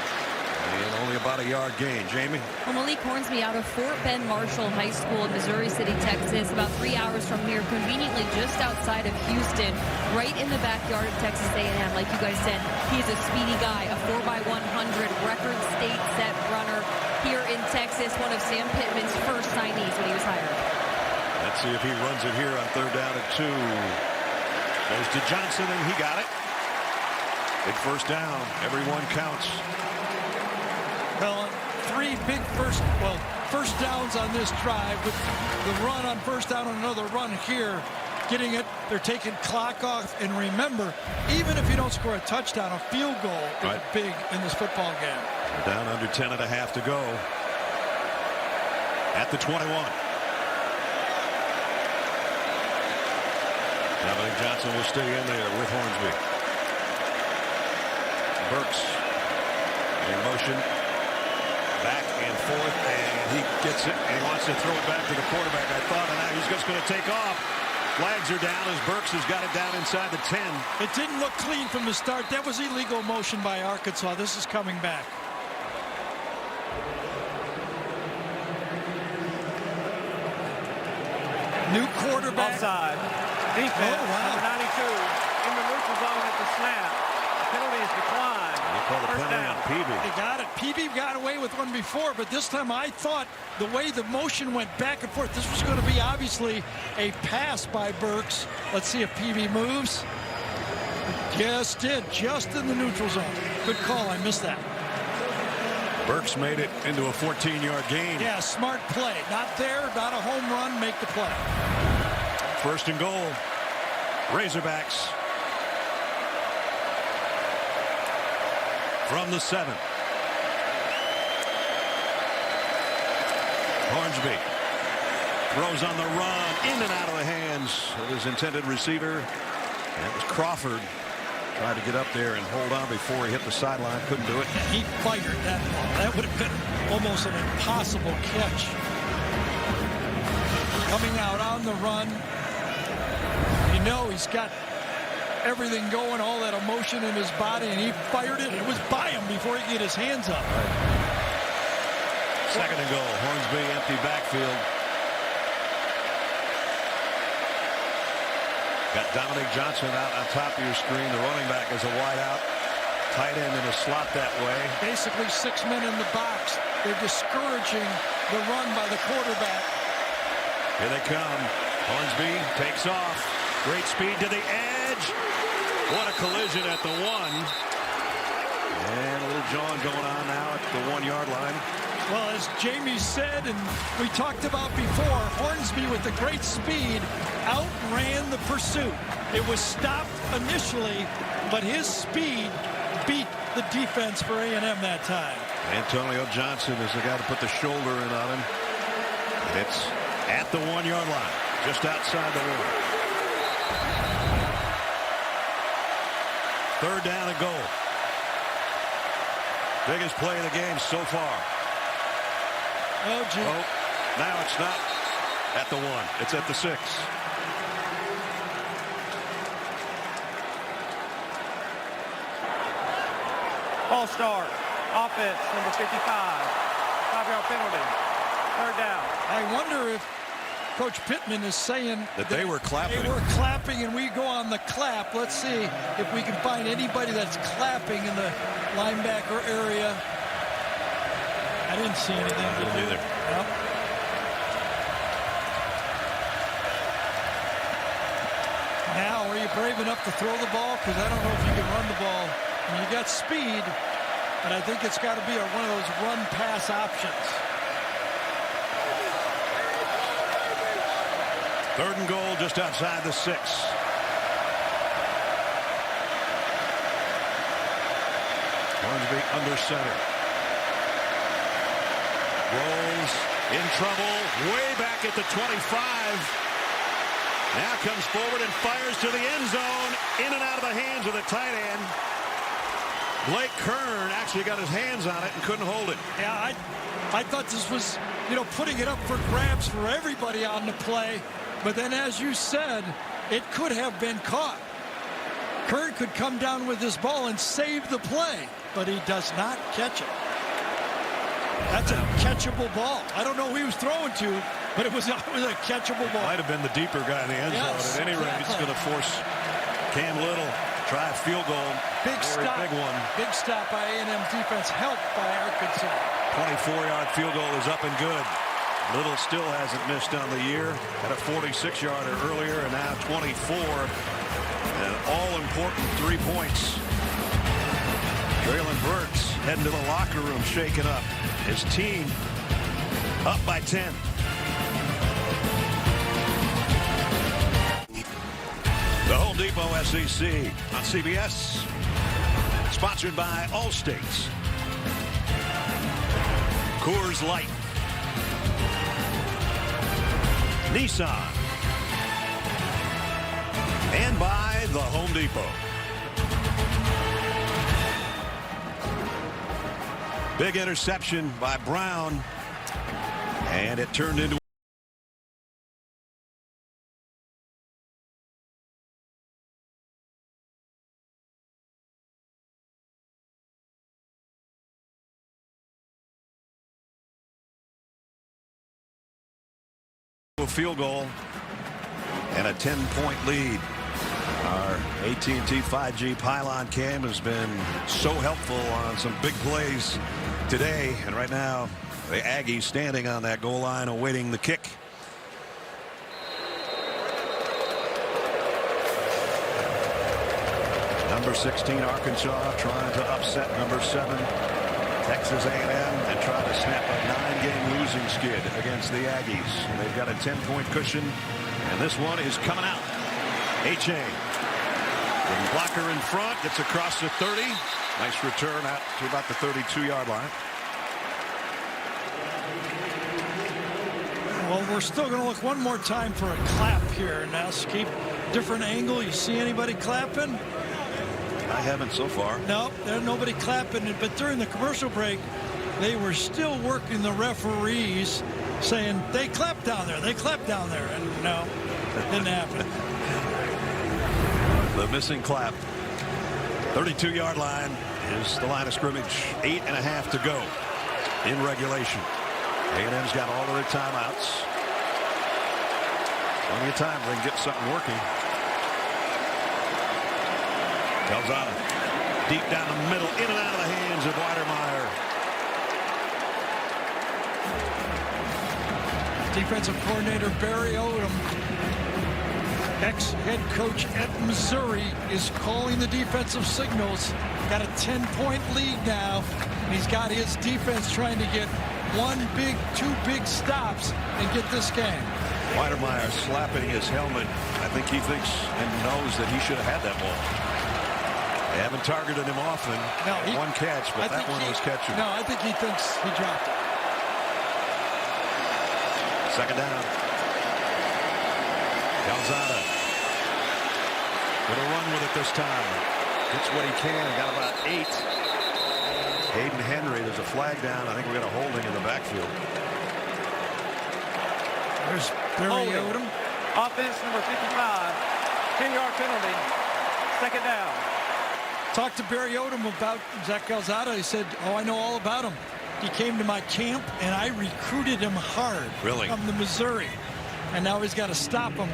And only about a yard gain. Jamie? Well, Malik Hornsby out of Fort Bend Marshall High School in Missouri City, Texas, about 3 hours from here, conveniently just outside of Houston, right in the backyard of Texas A&M. Like you guys said, he's a speedy guy, a 4x100 record state set runner here in Texas, one of Sam Pittman's first signees when he was hired. Let's see if he runs it here on third down at 2. Goes to Johnson, and he got it. Big first down. Everyone counts. Well, 3 big first downs on this drive with the run on first down and another run here. Getting it, they're taking clock off. And remember, even if you don't score a touchdown, a field goal is big in this football game. We're down under 10 and a half to go. At the 21. Dominic Johnson will stay in there with Hornsby. Burks in motion. Back and forth, and he gets it, and he wants to throw it back to the quarterback. I thought, and now he's just going to take off. Flags are down as Burks has got it down inside the 10. It didn't look clean from the start. That was illegal motion by Arkansas. This is coming back. New quarterback. Offside. Defense, number 92, in the neutral zone at the snap. The penalty is declined. They call the penalty on Peavy. They got it. Peavy got away with one before, but this time I thought the way the motion went back and forth, this was going to be obviously a pass by Burks. Let's see if Peavy moves. Yes, did. Just in the neutral zone. Good call. I missed that. Burks made it into a 14-yard gain. Yeah, smart play. Not there, not a home run. Make the play. First and goal. Razorbacks. From the 7. Hornsby throws on the run, in and out of the hands of his intended receiver. And it was Crawford. Tried to get up there and hold on before he hit the sideline. Couldn't do it. He fired that ball. That would have been almost an impossible catch. Coming out on the run. You know he's got everything going, all that emotion in his body, and he fired it. It was by him before he could get his hands up. Second and goal. Hornsby, empty backfield. Got Dominic Johnson out on top of your screen. The running back is a wide out. Tight end in a slot that way. Basically 6 men in the box. They're discouraging the run by the quarterback. Here they come. Hornsby takes off. Great speed to the edge. What a collision at the 1. And a little jawing going on now at the 1-yard line. Well, as Jamie said, and we talked about before, Hornsby with the great speed outran the pursuit. It was stopped initially, but his speed beat the defense for A&M that time. Antonio Johnson is the guy to put the shoulder in on him. It's at the 1-yard line, just outside the 1. Third down and goal. Biggest play of the game so far. Oh, gee. Oh, now it's not at the 1. It's at the 6. False start. Offense, number 55. 5-yard penalty. Third down. I wonder if Coach Pittman is saying that they were clapping. They were clapping, and we go on the clap. Let's see if we can find anybody that's clapping in the linebacker area. I didn't see anything. I didn't either. Yep. Now, are you brave enough to throw the ball? Because I don't know if you can run the ball. I mean, you got speed, but I think it's got to be one of those run-pass options. Third and goal just outside the 6. Hornsby under center. Rolls in trouble. Way back at the 25. Now comes forward and fires to the end zone. In and out of the hands of the tight end. Blake Kern actually got his hands on it and couldn't hold it. Yeah, I thought this was, putting it up for grabs for everybody on the play. But then, as you said, it could have been caught. Kern could come down with this ball and save the play, but he does not catch it. That's a catchable ball. I don't know who he was throwing to, but it was a catchable ball. Might have been the deeper guy in the end zone. At any rate, it's going to force Cam Little try a field goal. Big stop. Big one. Big stop by A&M defense, helped by Arkansas. 24-yard field goal is up and good. Little still hasn't missed on the year. Had a 46-yarder earlier, and now 24. An all-important 3 points. Treylon Burks heading to the locker room, shaken up. His team up by 10. The Home Depot SEC on CBS. Sponsored by Allstate. Coors Light. Nissan. And by the Home Depot. Big interception by Brown. And it turned into a field goal and a 10-point lead. Our AT&T 5G pylon cam has been so helpful on some big plays today, and right now the Aggies standing on that goal line awaiting the kick. Number 16 Arkansas trying to upset number 7 Texas A&M and try to snap a 9-game losing skid against the Aggies. They've got a 10-point cushion, and this one is coming out. A-Chain. Blocker in front, gets across the 30. Nice return out to about the 32-yard line. Well, we're still going to look one more time for a clap here. Now, Skip, different angle. You see anybody clapping? I haven't so far. No, there's nobody clapping. But during the commercial break, they were still working the referees, saying they clapped down there. They clapped down there. And no, it didn't happen. The missing clap. 32-yard line is the line of scrimmage. 8.5 to go in regulation. A&M's got all of their timeouts. Plenty of time they can get something working. Calzada deep down the middle, in and out of the hands of Weidermeyer. Defensive coordinator Barry Odom, ex-head coach at Missouri, is calling the defensive signals. Got a 10-point lead now. He's got his defense trying to get two big stops and get this game. Weidermeyer slapping his helmet. I think he thinks and knows that he should have had that ball. They haven't targeted him often. No, one catch, but that one was catchable. No, I think he thinks he dropped it. Second down. Calzada. Gonna run with it this time. Gets what he can. Got about 8. Hayden Henry, there's a flag down. I think we're going to holding in the backfield. There's Barry Odom. Offense number 55. 10-yard penalty. Second down. Talked to Barry Odom about Zach Calzada. He said, I know all about him. He came to my camp, and I recruited him hard. Really? From the Missouri. And now he's got to stop him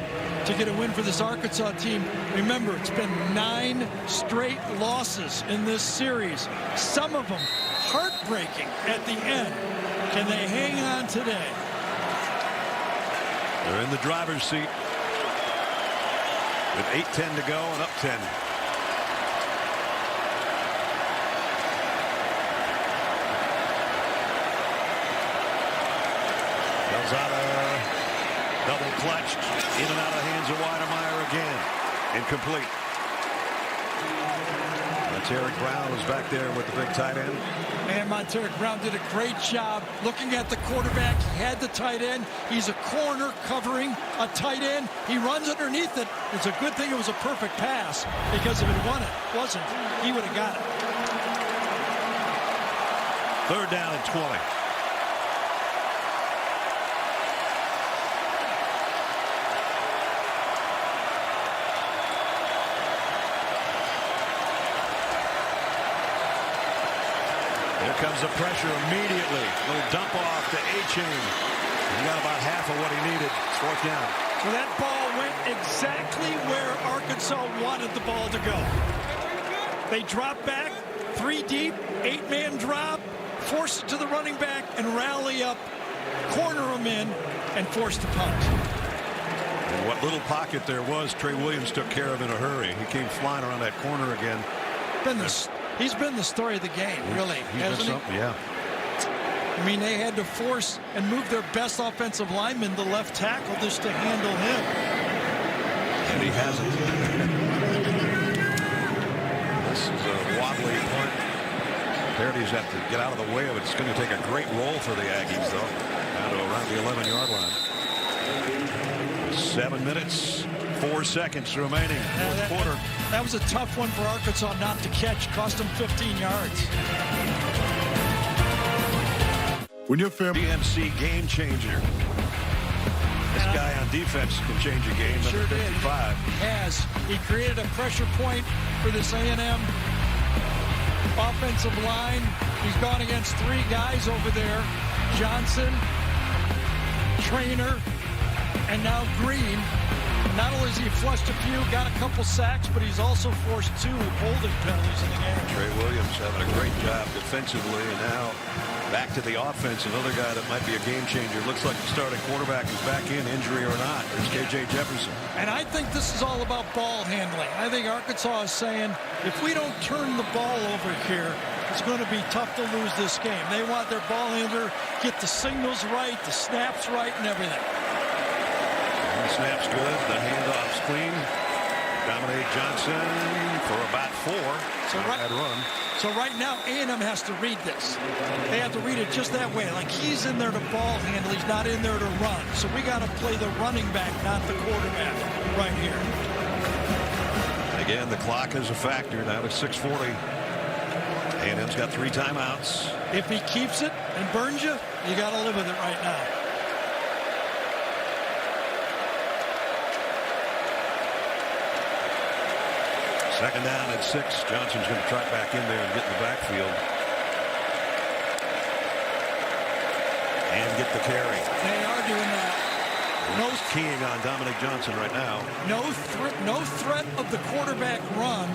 to get a win for this Arkansas team. Remember, it's been 9 straight losses in this series. Some of them heartbreaking at the end. Can they hang on today? They're in the driver's seat with 8:10 to go and up 10. Calzada double clutched in and out of the hands of Weidermeyer again. Incomplete. Monteric Brown was back there with the big tight end. Man, Monteric Brown did a great job looking at the quarterback. He had the tight end. He's a corner covering a tight end. He runs underneath it. It's a good thing it was a perfect pass, because if it wasn't, he would have got it. Third down and 20. Here comes the pressure immediately. Little dump off to A-Chain. He got about half of what he needed. It's fourth down. So that ball went exactly where Arkansas wanted the ball to go. They drop back, 3 deep, 8-man drop, force it to the running back, and rally up, corner him in, and force the punt. And what little pocket there was, Trey Williams took care of in a hurry. He came flying around that corner again. He's been the story of the game, really, hasn't he? Yeah. I mean, they had to force and move their best offensive lineman, the left tackle, just to handle him. And he hasn't. This is a wobbly punt. Parodies have to get out of the way of it. It's going to take a great roll for the Aggies, though. Down to around the 11-yard line. 7 minutes, 4 seconds remaining. Fourth quarter. That was a tough one for Arkansas not to catch. Cost them 15 yards. When you're DMC game changer. This guy on defense can change a game. Sure Number 55. He created a pressure point for this A&M offensive line. He's gone against 3 guys over there. Johnson, Trainer, and now Green. Not only has he flushed a few, got a couple sacks, but he's also forced 2 holding penalties in the game. Trey Williams having a great job defensively, and now back to the offense. Another guy that might be a game changer. Looks like the starting quarterback is back in, injury or not. There's KJ Jefferson. And I think this is all about ball handling. I think Arkansas is saying, if we don't turn the ball over here, it's going to be tough to lose this game. They want their ball handler, get the signals right, the snaps right, and everything. And the snap's good. The handoff's clean. Dominic Johnson for about 4. So right now, A&M has to read this. They have to read it just that way. Like, he's in there to ball handle. He's not in there to run. So we got to play the running back, not the quarterback, right here. Again, the clock is a factor. Now to 6:40. A&M's got 3 timeouts. If he keeps it and burns you, you got to live with it right now. Second down at 6. Johnson's going to trot back in there and get in the backfield. And get the carry. They are doing that. He's keying on Dominic Johnson right now. No threat of the quarterback run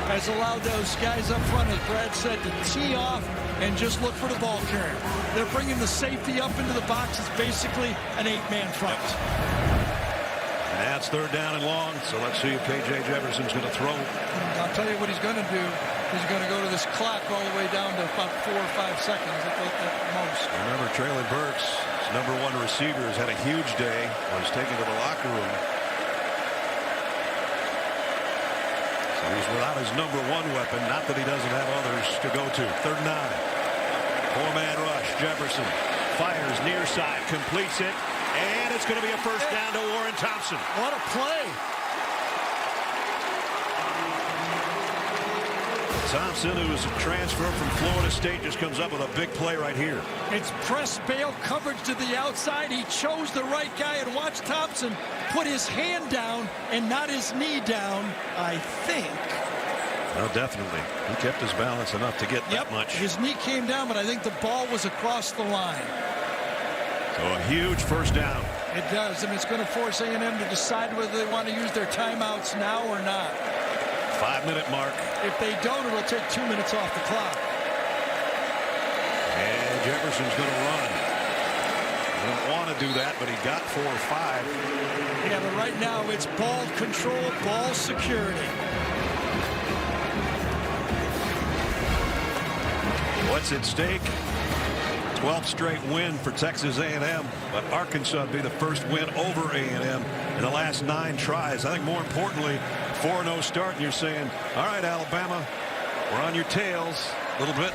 has allowed those guys up front, as Brad said, to tee off and just look for the ball carrier. They're bringing the safety up into the box. It's basically an 8-man front. And that's 3rd down and long, so let's see if KJ Jefferson's going to throw. I'll tell you what he's going to do. He's going to go to this clock all the way down to about 4 or 5 seconds at most. Remember, Treylon Burks, his #1 receiver, has had a huge day. Was taken to the locker room. So he's without his #1 weapon. Not that he doesn't have others to go to. 3rd and 9. 4-man rush. Jefferson fires near side, completes it, and it's going to be a 1st down to Warren Thompson. What a play. Thompson, who is a transfer from Florida State, just comes up with a big play right here. It's press bail coverage to the outside. He chose the right guy, and watch Thompson put his hand down and not his knee down, I think. No, definitely. He kept his balance enough to get that much. His knee came down, but I think the ball was across the line. So a huge 1st down. It does, and it's going to force A&M to decide whether they want to use their timeouts now or not. 5-minute mark. If they don't, it'll take 2 minutes off the clock. And Jefferson's going to run. He didn't want to do that, but he got 4 or 5. Yeah, but right now it's ball control, ball security. What's at stake? 12th straight win for Texas A&M, but Arkansas would be the first win over A&M in the last 9 tries. I think more importantly, 4-0 start, and you're saying, all right, Alabama, we're on your tails a little bit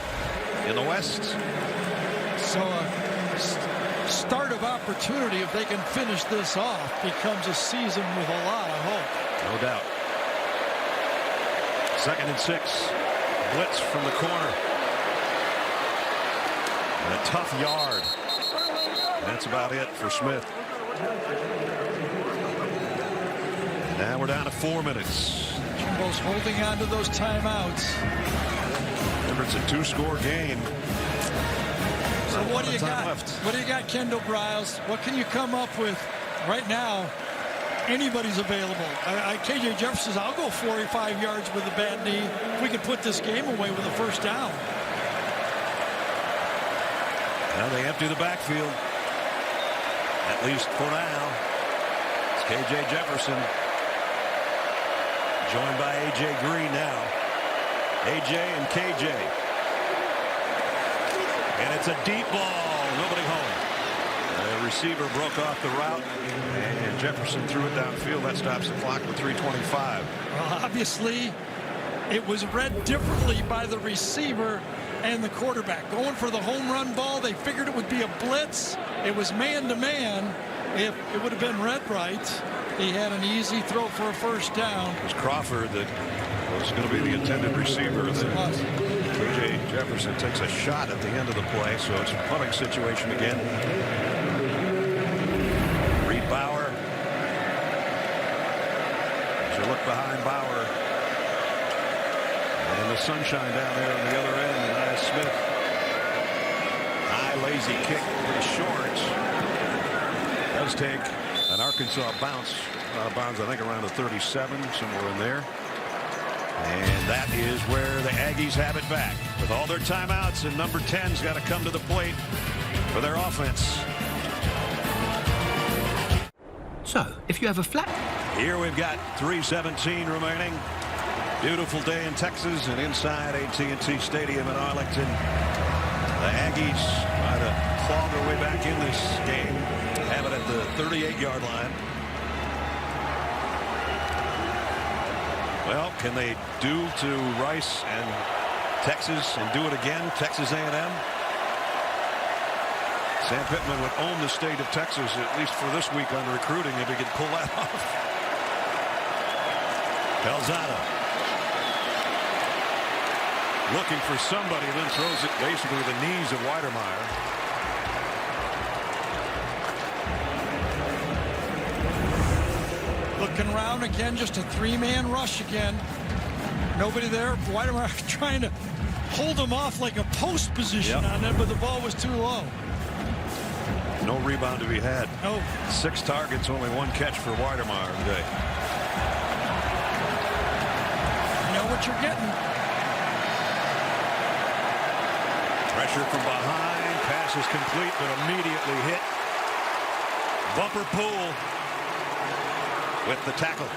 in the West. So a start of opportunity, if they can finish this off, becomes a season with a lot of hope. No doubt. 2nd and 6. Blitz from the corner. And a tough yard. And that's about it for Smith. Now we're down to 4 minutes. Jimbo's holding on to those timeouts. Remember, it's a 2-score game. So what do you got? What do you got, Kendall Briles? What can you come up with right now? Anybody's available. KJ Jefferson says, I'll go 45 yards with a bad knee. We could put this game away with a 1st down. Now they empty the backfield. At least for now. It's KJ Jefferson. Joined by A.J. Green now. A.J. and KJ. And it's a deep ball. Nobody home. The receiver broke off the route. And Jefferson threw it downfield. That stops the clock with 3:25. Well, obviously, it was read differently by the receiver and the quarterback. Going for the home run ball, they figured it would be a blitz. It was man-to-man. If it would have been read right, he had an easy throw for a 1st down. It was Crawford that was going to be the intended receiver. KJ Jefferson takes a shot at the end of the play, so it's a punting situation again. Reed Bauer. As you look behind Bauer, and the sunshine down there on the other end, Ainias Smith. High, lazy kick, pretty short. Does take an Arkansas bounce. Bounds, I think, around the 37, somewhere in there. And that is where the Aggies have it back. With all their timeouts, and number 10's got to come to the plate for their offense. So, if you have a flat... Here we've got 3:17 remaining. Beautiful day in Texas and inside AT&T Stadium in Arlington. The Aggies try to claw their way back in this game. Have it at the 38-yard line. Well, can they do to Rice and Texas and do it again? Texas A&M. Sam Pittman would own the state of Texas, at least for this week on recruiting, if he could pull that off. Calzada looking for somebody, then throws it basically the knees of Weidermeyer. Looking around again, just a 3-man rush again. Nobody there. Weidermeyer trying to hold him off like a post position on it, but the ball was too low. No rebound to be had. No. 6 targets, only 1 catch for Weidermeyer today. You know what you're getting. Pressure from behind. Pass is complete, but immediately hit. Bumper Pool with the tackle.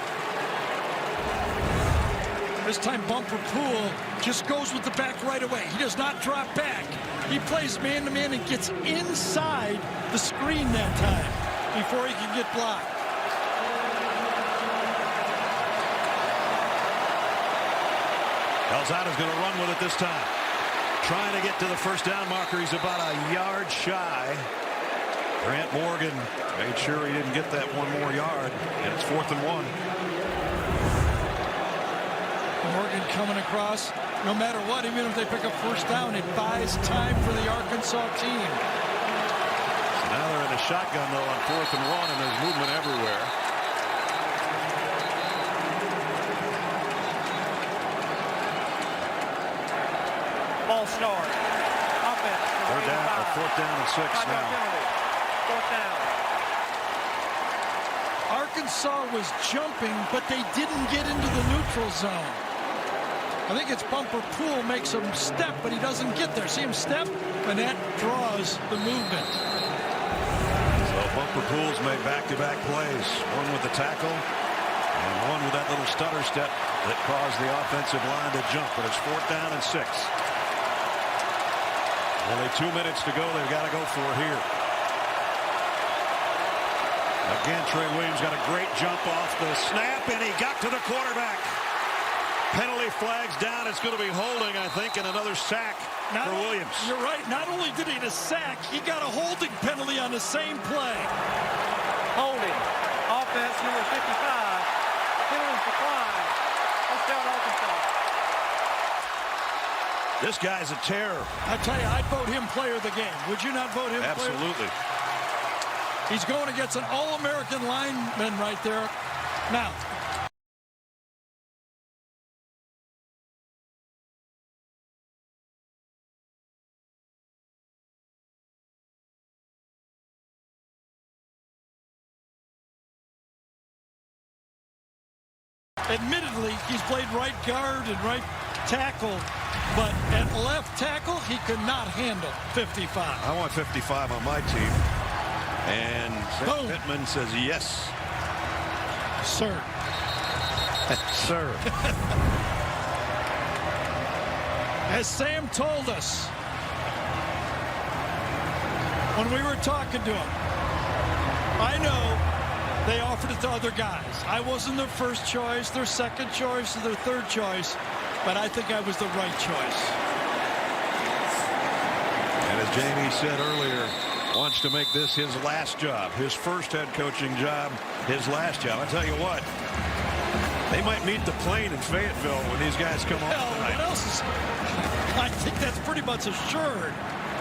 This time Bumper Pool just goes with the back right away. He does not drop back. He plays man-to-man and gets inside the screen that time before he can get blocked. Calzada's going to run with it this time. Trying to get to the first down marker. He's about a yard shy. Grant Morgan made sure he didn't get that 1 more yard, and it's 4th and 1. Morgan coming across. No matter what, even if they pick up first down, it buys time for the Arkansas team. So now they're in a shotgun, though, on 4th and 1, and there's movement everywhere. Ball start. Offense. 4th down and 6 now. 4th down. Arkansas was jumping, but they didn't get into the neutral zone. I think it's Bumper Pool makes him step, but he doesn't get there. See him step, and that draws the movement. So Bumper Pool's made back-to-back plays. One with the tackle, and one with that little stutter step that caused the offensive line to jump. But it's 4th down and 6. Only 2 minutes to go. They've got to go for it here. Again, Trey Williams got a great jump off the snap, and he got to the quarterback. Penalty flags down. It's going to be holding, I think, and another sack for Williams. You're right. Not only did he get a sack, he got a holding penalty on the same play. Holding. Offense number 55. Penalties decline. Touchdown Arkansas. This guy's a terror. I tell you, I'd vote him player of the game. Would you not vote him Absolutely. player? He's going against an All-American lineman right there. Now, admittedly, he's played right guard and right tackle, but at left tackle, he could not handle 55. I want 55 on my team. And Sam Pittman says yes. Sir. Sir. As Sam told us when we were talking to him, I know they offered it to other guys. I wasn't their first choice, their second choice, or their third choice, but I think I was the right choice. And as Jamie said earlier, wants to make this his last job, his first head coaching job, his last job. I tell you what, they might meet the plane in Fayetteville when these guys come off tonight. What else is? I think that's pretty much assured.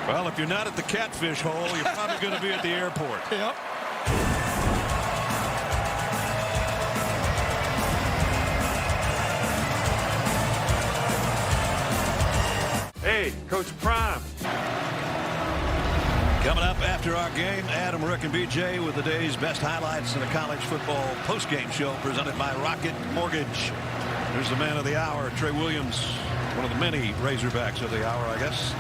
Well, if you're not at the Catfish Hole, you're probably going to be at the airport. Yep. Hey, Coach Prime. Coming up after our game, Adam, Rick, and BJ with the day's best highlights in the college football postgame show presented by Rocket Mortgage. There's the man of the hour, Trey Williams, one of the many Razorbacks of the hour, I guess,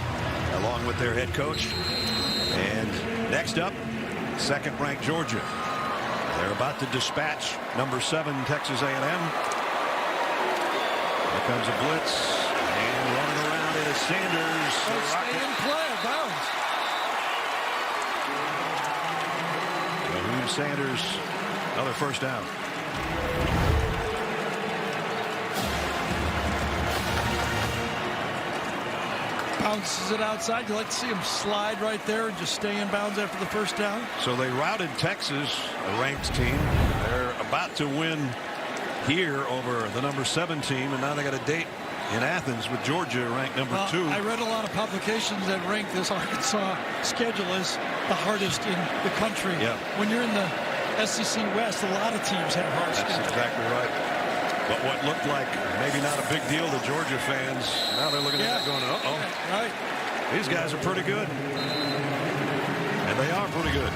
along with their head coach. And next up, second-ranked Georgia. They're about to dispatch number 7 Texas A&M. Here comes a blitz, and running around is Sanders. Stay in play, bounds. Sanders, another first down. Bounces it outside. You like to see him slide right there and just stay in bounds after the first down. So they routed Texas, a ranked team. They're about to win here over the number 7 team, and now they got a date in Athens with Georgia ranked number 2. I read a lot of publications that rank this Arkansas schedule as the hardest in the country. Yeah. When you're in the SEC West, a lot of teams have hard schedules. That's exactly right. But what looked like maybe not a big deal to Georgia fans, now they're looking at that going, uh-oh. Right. These guys are pretty good. And they are pretty good.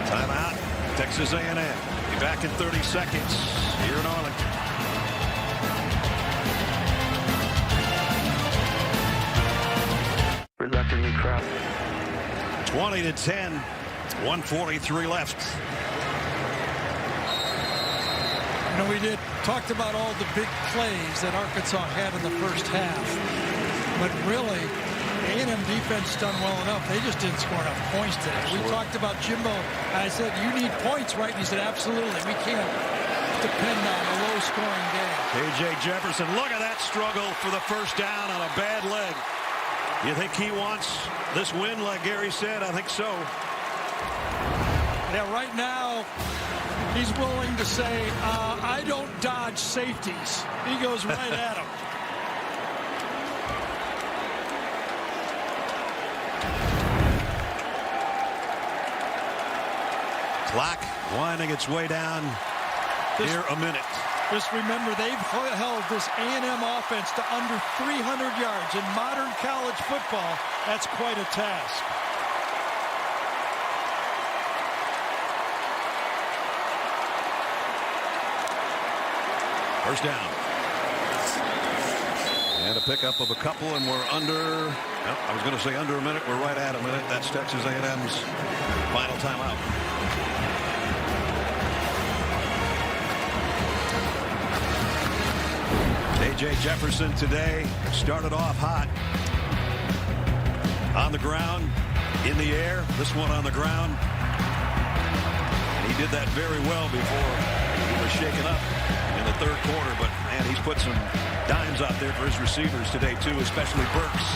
Timeout, Texas A&M. Be back in 30 seconds here in Arlington. Reluctantly crowd. 20-10, 1:43 left. You know, we talked about all the big plays that Arkansas had in the first half, but really, A&M defense done well enough. They just didn't score enough points today. We talked about Jimbo, and I said, you need points, right? And he said, absolutely. We can't depend on a low-scoring game. KJ Jefferson, look at that struggle for the first down on a bad leg. You think he wants this win, like Gary said? I think so. Yeah, right now, he's willing to say, I don't dodge safeties. He goes right at him. Clock winding its way down here a minute. Just remember, they've held this A&M offense to under 300 yards. In modern college football, that's quite a task. First down. And a pickup of a couple, and we're under, I was going to say under a minute. We're right at a minute. That's Texas A&M's final timeout. KJ Jefferson today started off hot. On the ground, in the air, this one on the ground. He did that very well before he was shaken up in the third quarter, but man, he's put some dimes out there for his receivers today too, especially Burks.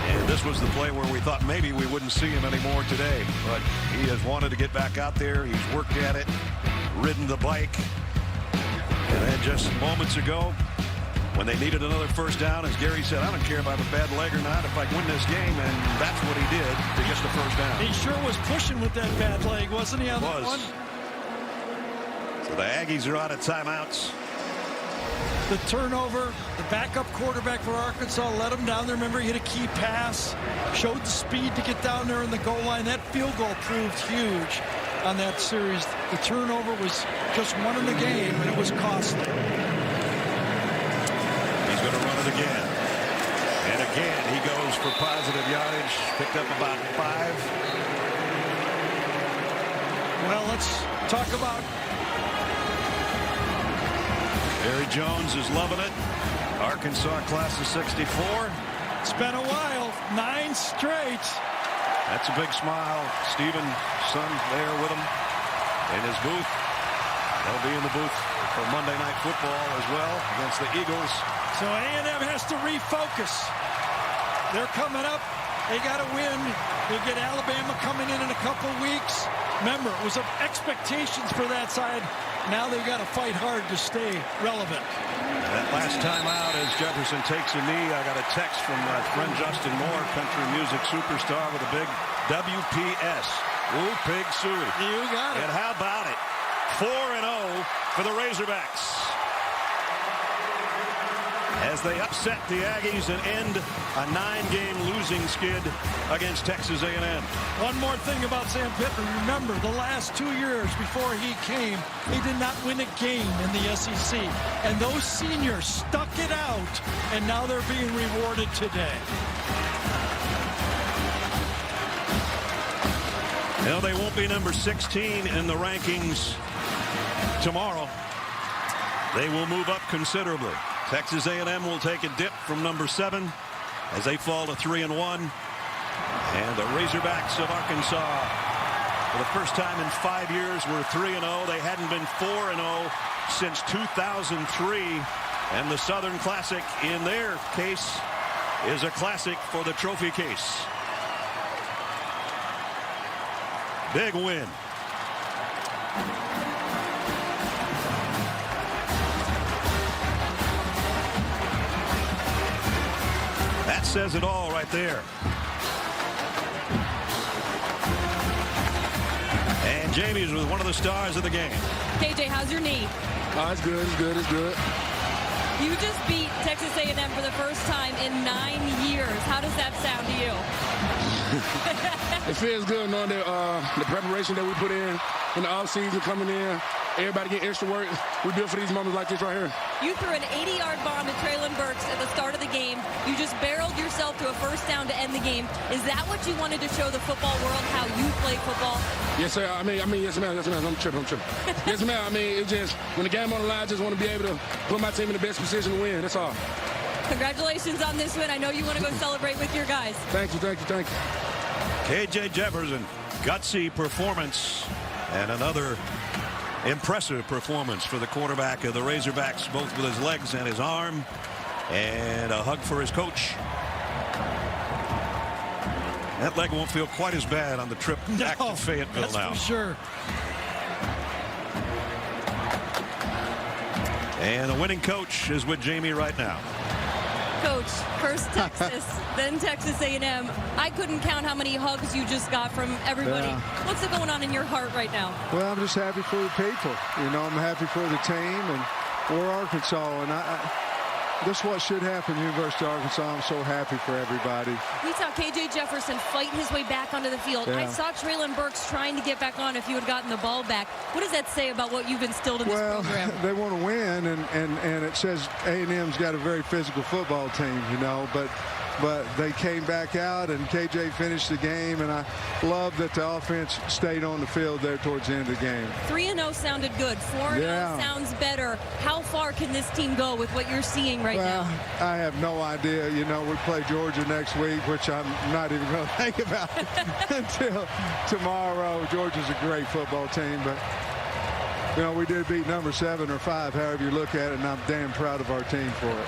And this was the play where we thought maybe we wouldn't see him anymore today, but he has wanted to get back out there. He's worked at it, ridden the bike. And then just moments ago, when they needed another first down, as Gary said, I don't care about a bad leg or not if I win this game, and that's what he did to get the first down. He sure was pushing with that bad leg, wasn't he, on that one? So the Aggies are out of timeouts. The turnover, the backup quarterback for Arkansas let him down there. Remember, he hit a key pass, showed the speed to get down there in the goal line. That field goal proved huge on that series. The turnover was just one in the game, and it was costly. He's going to run it again. And again, he goes for positive yardage. Picked up about 5. Well, let's talk about... Barry Jones is loving it. Arkansas class of 64. It's been a while. 9 straight. That's a big smile. Steven's son there with him in his booth. They'll be in the booth for Monday Night Football as well against the Eagles. So A&M has to refocus. They're coming up. They got to win. They get Alabama coming in a couple weeks. Remember, it was expectations for that side. Now they've got to fight hard to stay relevant. That last time out as Jefferson takes a knee, I got a text from my friend Justin Moore, country music superstar with a big WPS. Woo Pig Suey. You got it. And how about it? 4-0 for the Razorbacks, as they upset the Aggies and end a 9-game losing skid against Texas A&M. One more thing about Sam Pittman. Remember, the last 2 years before he came, he did not win a game in the SEC. And those seniors stuck it out, and now they're being rewarded today. Now they won't be number 16 in the rankings tomorrow. They will move up considerably. Texas A&M will take a dip from number 7 as they fall to 3-1. And the Razorbacks of Arkansas, for the first time in 5 years, were 3-0. They hadn't been 4-0 since 2003. And the Southern Classic, in their case, is a classic for the trophy case. Big win. That says it all right there. And Jamie's with one of the stars of the game. KJ, how's your knee? Oh, it's good, it's good, it's good. You just beat Texas A&M for the first time in 9 years. How does that sound to you? It feels good knowing that the preparation that we put in the offseason coming in, everybody get extra work. We built for these moments like this right here. You threw an 80-yard bomb to Treylon Burks at the start of the game. You just barreled yourself to a first down to end the game. Is that what you wanted to show the football world, how you play football? Yes, sir. I mean, yes, ma'am. I'm tripping. Yes, ma'am. I mean, it's just, when the game on the line, I just want to be able to put my team in the best position to win. That's all. Congratulations on this win. I know you want to go celebrate with your guys. Thank you. KJ Jefferson, gutsy performance, and another impressive performance for the quarterback of the Razorbacks, both with his legs and his arm, and a hug for his coach. That leg won't feel quite as bad on the trip back to Fayetteville that's now. For sure. And the winning coach is with Jamie right now. Coach, first Texas, then Texas A&M. I couldn't count how many hugs you just got from everybody. Yeah. What's going on in your heart right now? Well, I'm just happy for the people. You know, I'm happy for the team, and we're Arkansas, and this is what should happen, University of Arkansas. I'm so happy for everybody. We saw KJ Jefferson fight his way back onto the field. Yeah. I saw Treylon Burks trying to get back on if you had gotten the ball back. What does that say about what you've instilled in this program? Well, they want to win, and it says A&M's got a very physical football team, you know, but they came back out, and KJ finished the game, and I love that the offense stayed on the field there towards the end of the game. 3-0 sounded good. 4-0 sounds better. How far can this team go with what you're seeing right now? I have no idea. You know, we play Georgia next week, which I'm not even going to think about until tomorrow. Georgia's a great football team, but you know, we did beat number 7 or 5, however you look at it, and I'm damn proud of our team for it.